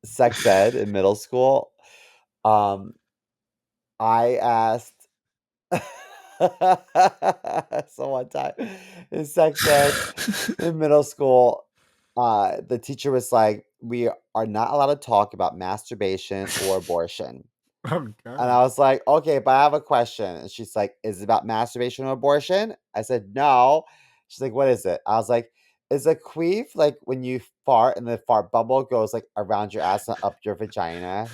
[SPEAKER 2] sex ed in middle school. I asked. So one time in sex ed in middle school, the teacher was like, "We are not allowed to talk about masturbation or abortion."
[SPEAKER 1] Oh,
[SPEAKER 2] And
[SPEAKER 1] God.
[SPEAKER 2] I was like, "Okay, but I have a question." And she's like, "Is it about masturbation or abortion?" I said, "No." She's like, "What is it?" I was like, "Is a queef like when you fart and the fart bubble goes like around your ass and up your vagina?"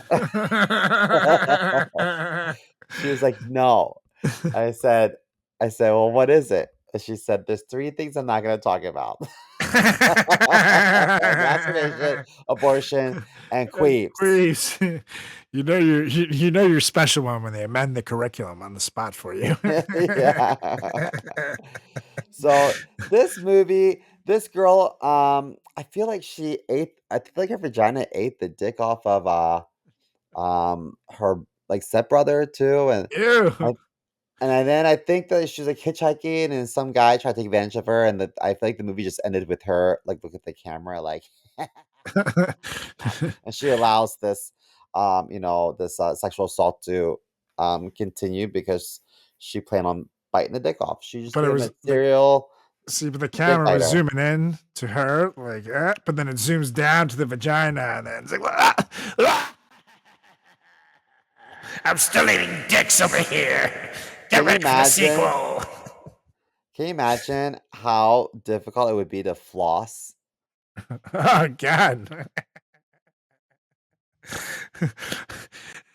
[SPEAKER 2] She was like, "No." I said, "Well, what is it?" And she said, "There's three things I'm not going to talk about: masturbation, abortion, and queefs."
[SPEAKER 1] Please. You're special one when they amend the curriculum on the spot for you.
[SPEAKER 2] Yeah. So this movie, this girl, I feel like I feel like her vagina ate the dick off of her like stepbrother too, and
[SPEAKER 1] Ew.
[SPEAKER 2] I then I think that she was like hitchhiking and some guy tried to take advantage of her, and that I feel like the movie just ended with her like look at the camera like, and she allows this sexual assault to continue because she planned on biting the dick off. She just
[SPEAKER 1] But it
[SPEAKER 2] became
[SPEAKER 1] was
[SPEAKER 2] a
[SPEAKER 1] like,
[SPEAKER 2] serial
[SPEAKER 1] see, but the
[SPEAKER 2] dick
[SPEAKER 1] camera was
[SPEAKER 2] biter.
[SPEAKER 1] zooming in to her, like, but then it zooms down to the vagina, and then it's like,
[SPEAKER 3] I'm still eating dicks over here. Get
[SPEAKER 2] Can you
[SPEAKER 3] ready for the
[SPEAKER 2] imagine?
[SPEAKER 3] sequel.
[SPEAKER 2] Can you imagine how difficult it would be to floss?
[SPEAKER 1] oh, God.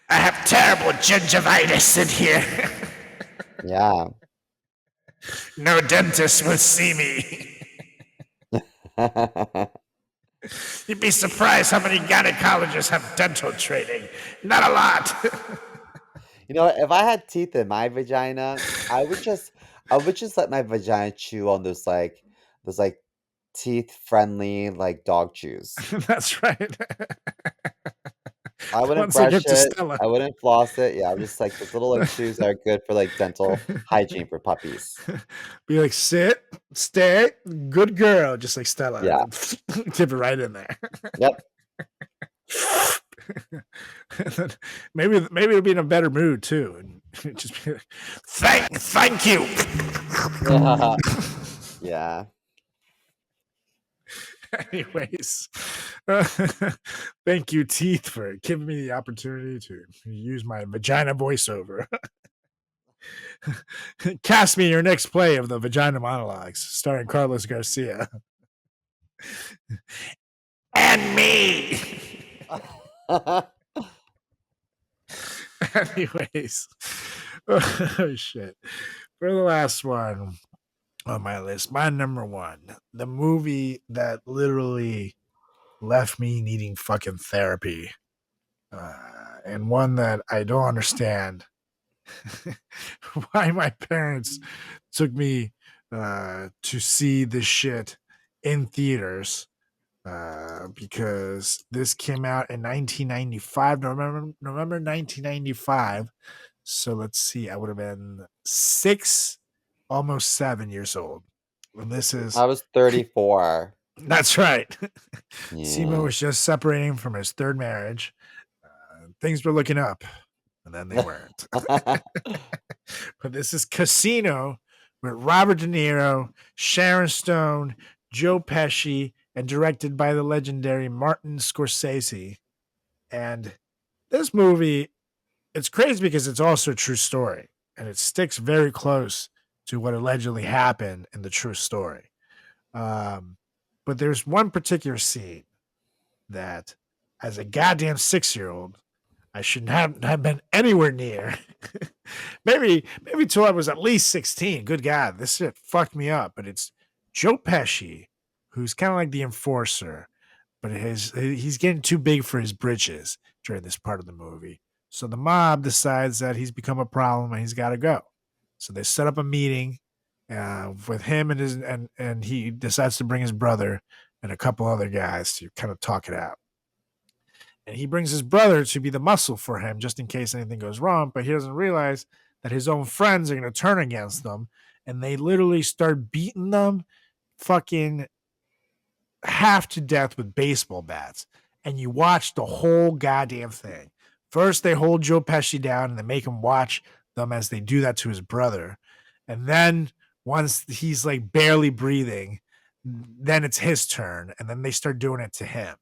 [SPEAKER 3] I have terrible gingivitis in here.
[SPEAKER 2] Yeah.
[SPEAKER 3] No dentist will see me. You'd be surprised how many gynecologists have dental training. Not a lot.
[SPEAKER 2] If I had teeth in my vagina, I would just let my vagina chew on those teeth friendly like dog chews.
[SPEAKER 1] That's right.
[SPEAKER 2] I wouldn't
[SPEAKER 1] Once they
[SPEAKER 2] brush
[SPEAKER 1] get to
[SPEAKER 2] it.
[SPEAKER 1] Stella.
[SPEAKER 2] I wouldn't floss it. Yeah, I'm just like those little like chews that are good for like dental hygiene for puppies.
[SPEAKER 1] Be like, sit, stay, good girl, just like Stella.
[SPEAKER 2] Yeah.
[SPEAKER 1] And then tip it right in there.
[SPEAKER 2] Yep.
[SPEAKER 1] And then maybe it'll be in a better mood too. And just be like,
[SPEAKER 3] Thank you.
[SPEAKER 2] Yeah.
[SPEAKER 1] anyways. Thank you, Teeth, for giving me the opportunity to use my vagina voiceover. Cast me your next play of the Vagina Monologues, starring Carlos Garcia.
[SPEAKER 3] And me.
[SPEAKER 1] Anyways, oh shit. For the last one on my list, my number one, the movie that literally left me needing fucking therapy, and one that I don't understand why my parents took me to see this shit in theaters, because this came out in 1995, November 1995. So let's see, I would have been 6, almost 7 years old. And this is
[SPEAKER 2] I was 34.
[SPEAKER 1] that's right. Simo
[SPEAKER 2] Yeah.
[SPEAKER 1] was just separating from his third marriage. Things were looking up, and then they weren't. But this is Casino with Robert De Niro, Sharon Stone, Joe Pesci, and directed by the legendary Martin Scorsese. And this movie, it's crazy because it's also a true story, and it sticks very close to what allegedly happened in the true story. Um, but there's one particular scene that, as a goddamn 6-year-old, I shouldn't have been anywhere near. maybe till I was at least 16. Good God, this shit fucked me up. But it's Joe Pesci, who's kind of like the enforcer, but he's getting too big for his britches during this part of the movie. So the mob decides that he's become a problem and he's got to go. So they set up a meeting with him and and he decides to bring his brother and a couple other guys to kind of talk it out. And he brings his brother to be the muscle for him just in case anything goes wrong. But he doesn't realize that his own friends are going to turn against them, and they literally start beating them fucking half to death with baseball bats. And you watch the whole goddamn thing. First, they hold Joe Pesci down and they make him watch them as they do that to his brother. And then once he's like barely breathing, then it's his turn. And then they start doing it to him.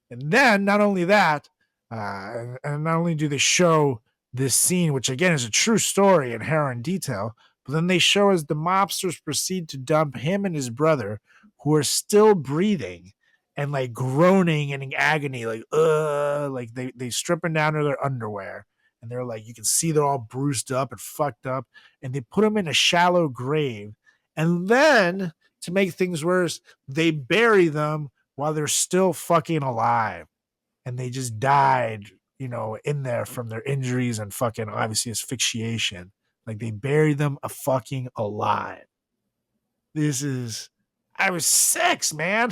[SPEAKER 1] And then not only that, and not only do they show this scene, which again is a true story and hair in detail, but then they show as the mobsters proceed to dump him and his brother, who are still breathing and like groaning in agony, like they stripping down to their underwear. And they're like, you can see they're all bruised up and fucked up. And they put them in a shallow grave. And then to make things worse, they bury them while they're still fucking alive, and they just died, in there from their injuries and fucking obviously asphyxiation. Like they buried them a fucking alive. This is, I was 6, man.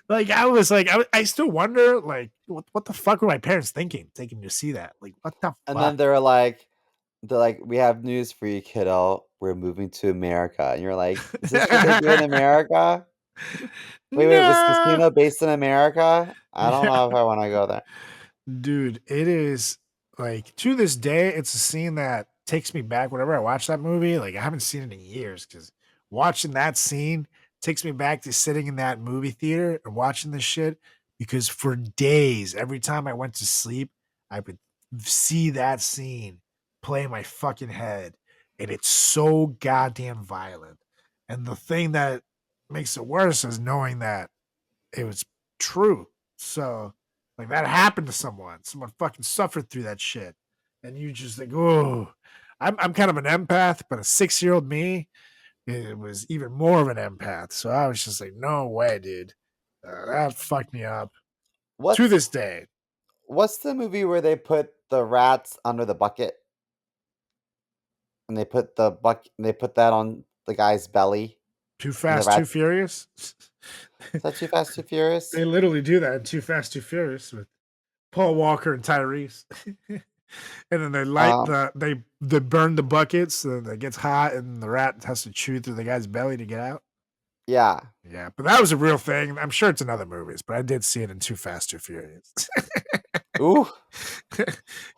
[SPEAKER 1] Like I was like, I still wonder, like, what the fuck were my parents thinking, taking me to see that? Like, what the
[SPEAKER 2] And then
[SPEAKER 1] fuck?
[SPEAKER 2] they're like, we have news for you, kiddo. We're moving to America. And you're like, is this what they do in America? Wait, was
[SPEAKER 1] No.
[SPEAKER 2] Casino based in America? I don't
[SPEAKER 1] Yeah.
[SPEAKER 2] know if I want to go there.
[SPEAKER 1] Dude, it is like to this day, it's a scene that takes me back whenever I watch that movie. Like I haven't seen it in years because watching that scene takes me back to sitting in that movie theater and watching this shit. Because for days, every time I went to sleep, I would see that scene play in my fucking head. And it's so goddamn violent. And the thing that makes it worse is knowing that it was true. So like that happened to someone. Someone fucking suffered through that shit. And you just like, oh, I'm kind of an empath, but a 6-year-old me, it was even more of an empath. So I was just like, no way, dude. That fucked me up to
[SPEAKER 2] What's
[SPEAKER 1] this day.
[SPEAKER 2] what's the movie where they put the rats under the bucket and they put that on the guy's belly
[SPEAKER 1] Too
[SPEAKER 2] and the
[SPEAKER 1] Fast, Too
[SPEAKER 2] rats.
[SPEAKER 1] Furious.
[SPEAKER 2] Is that Too Fast, Too Furious?
[SPEAKER 1] They literally do that in Too Fast, Too Furious with Paul Walker and Tyrese. And then they light
[SPEAKER 2] Um,
[SPEAKER 1] they burn the buckets, and it gets hot, and the rat has to chew through the guy's belly to get out.
[SPEAKER 2] yeah.
[SPEAKER 1] Yeah, but that was a real thing. I'm sure it's in other movies, but I did see it in Too Fast, Too Furious.
[SPEAKER 2] Ooh.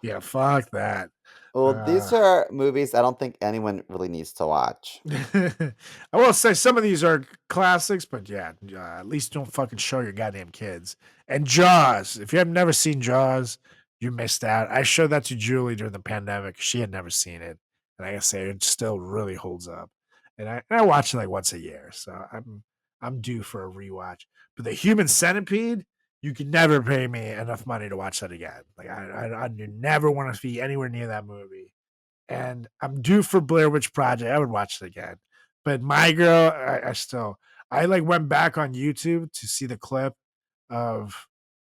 [SPEAKER 1] Yeah, fuck that.
[SPEAKER 2] Well, these
[SPEAKER 1] Uh,
[SPEAKER 2] are movies I don't think anyone really needs to watch.
[SPEAKER 1] I will say some of these are classics, but yeah, at least don't fucking show your goddamn kids. And Jaws. If you have never seen Jaws, you missed out. I showed that to Julie during the pandemic. She had never seen it, and I gotta say it still really holds up. And I watch it like once a year, so I'm due for a rewatch. But the Human Centipede, you can never pay me enough money to watch that again. Like I never want to be anywhere near that movie. And I'm due for Blair Witch Project. I would watch it again. But My Girl, I like went back on YouTube to see the clip of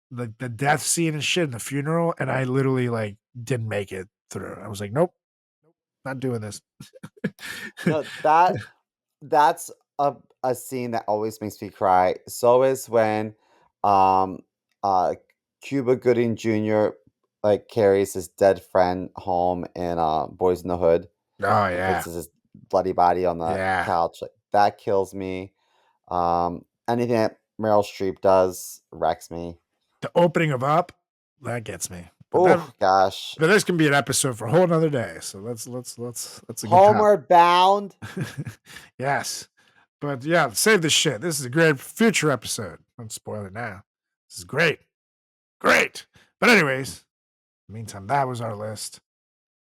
[SPEAKER 1] the death scene and shit in the funeral, and I literally like didn't make it through. I was like, nope, not doing this.
[SPEAKER 2] No, that's a scene that always makes me cry. So is when um uh Cuba Gooding Jr. like carries his dead friend home in Boys in the Hood
[SPEAKER 1] Oh
[SPEAKER 2] and
[SPEAKER 1] yeah,
[SPEAKER 2] places his bloody body on the
[SPEAKER 1] yeah.
[SPEAKER 2] couch. Like, that kills me. Anything that Meryl Streep does wrecks me.
[SPEAKER 1] The opening of Up, that gets me.
[SPEAKER 2] Oh gosh.
[SPEAKER 1] But this can be an episode for a whole nother day. So that's a good time.
[SPEAKER 2] Homeward Bound.
[SPEAKER 1] Yes. But yeah, save this shit. This is a great future episode. Don't spoil it now. This is great. Great. But anyways, in the meantime, that was our list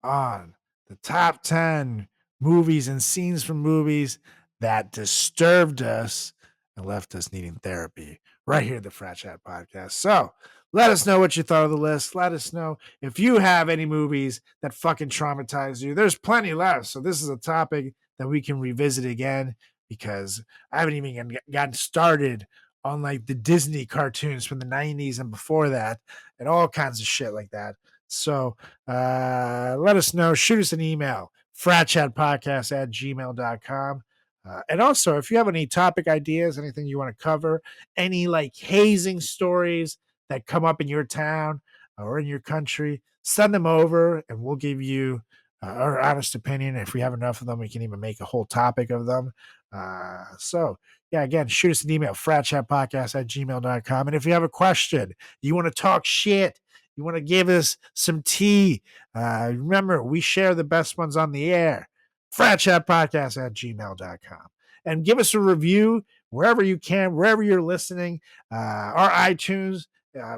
[SPEAKER 1] on the top 10 movies and scenes from movies that disturbed us and left us needing therapy right here at the Frat Chat Podcast. So let us know what you thought of the list. Let us know if you have any movies that fucking traumatized you. There's plenty left. So this is a topic that we can revisit again because I haven't even gotten started on like the Disney cartoons from the 90s and before that and all kinds of shit like that. So let us know. Shoot us an email, fratchatpodcast@gmail.com. And also, if you have any topic ideas, anything you want to cover, any like hazing stories that come up in your town or in your country, send them over and we'll give you our honest opinion. If we have enough of them, we can even make a whole topic of them. So, yeah, again, shoot us an email, fratchatpodcast@gmail.com. And if you have a question, you want to talk shit, you want to give us some tea, remember, we share the best ones on the air. Fratchatpodcast@gmail.com. And give us a review wherever you can, wherever you're listening. Our iTunes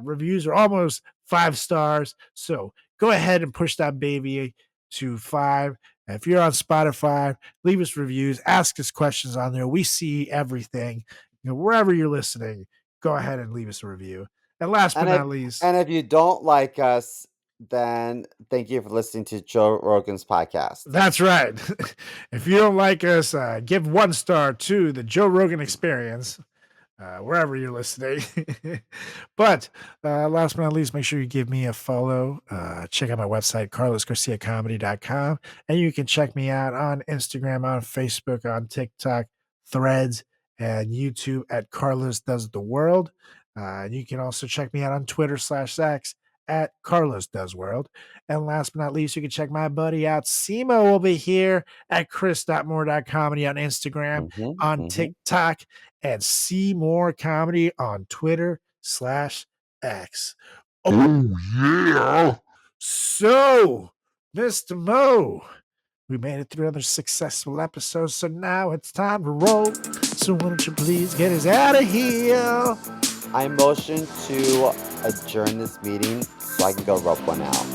[SPEAKER 1] reviews are almost 5 stars. So go ahead and push that baby to 5. And if you're on Spotify, leave us reviews, ask us questions on there. We see everything. Wherever you're listening, go ahead and leave us a review. And last but
[SPEAKER 2] And if
[SPEAKER 1] not least,
[SPEAKER 2] and if you don't like us, then thank you for listening to Joe Rogan's podcast.
[SPEAKER 1] that's right. If you don't like us, give 1 star to the Joe Rogan Experience, wherever you're listening. But last but not least, make sure you give me a follow. Check out my website, carlosgarciacomedy.com. And you can check me out on Instagram, on Facebook, on TikTok, Threads, and YouTube at Carlos Does the World. And you can also check me out on Twitter/X at Carlos Does World. And last but not least, you can check my buddy out. CMO will be here at chris.moore.comedy on Instagram, on TikTok, and see more comedy on Twitter/X. Oh, yeah. So, Mr. Mo, we made it through another successful episode. So now it's time to roll. So why don't you please get us out of here?
[SPEAKER 2] I motion to adjourn this meeting so I can go rub one out.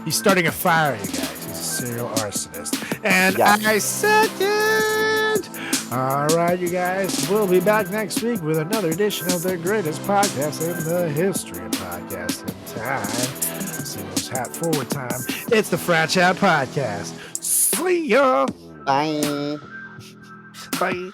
[SPEAKER 1] He's starting a fire, you guys. He's a serial arsonist. And
[SPEAKER 2] Yes.
[SPEAKER 1] I second. All right, you guys. We'll be back next week with another edition of the greatest podcast in the history of podcasting time. Singles hat forward time. It's the Frat Chat Podcast. See ya.
[SPEAKER 2] Bye.
[SPEAKER 1] Bye.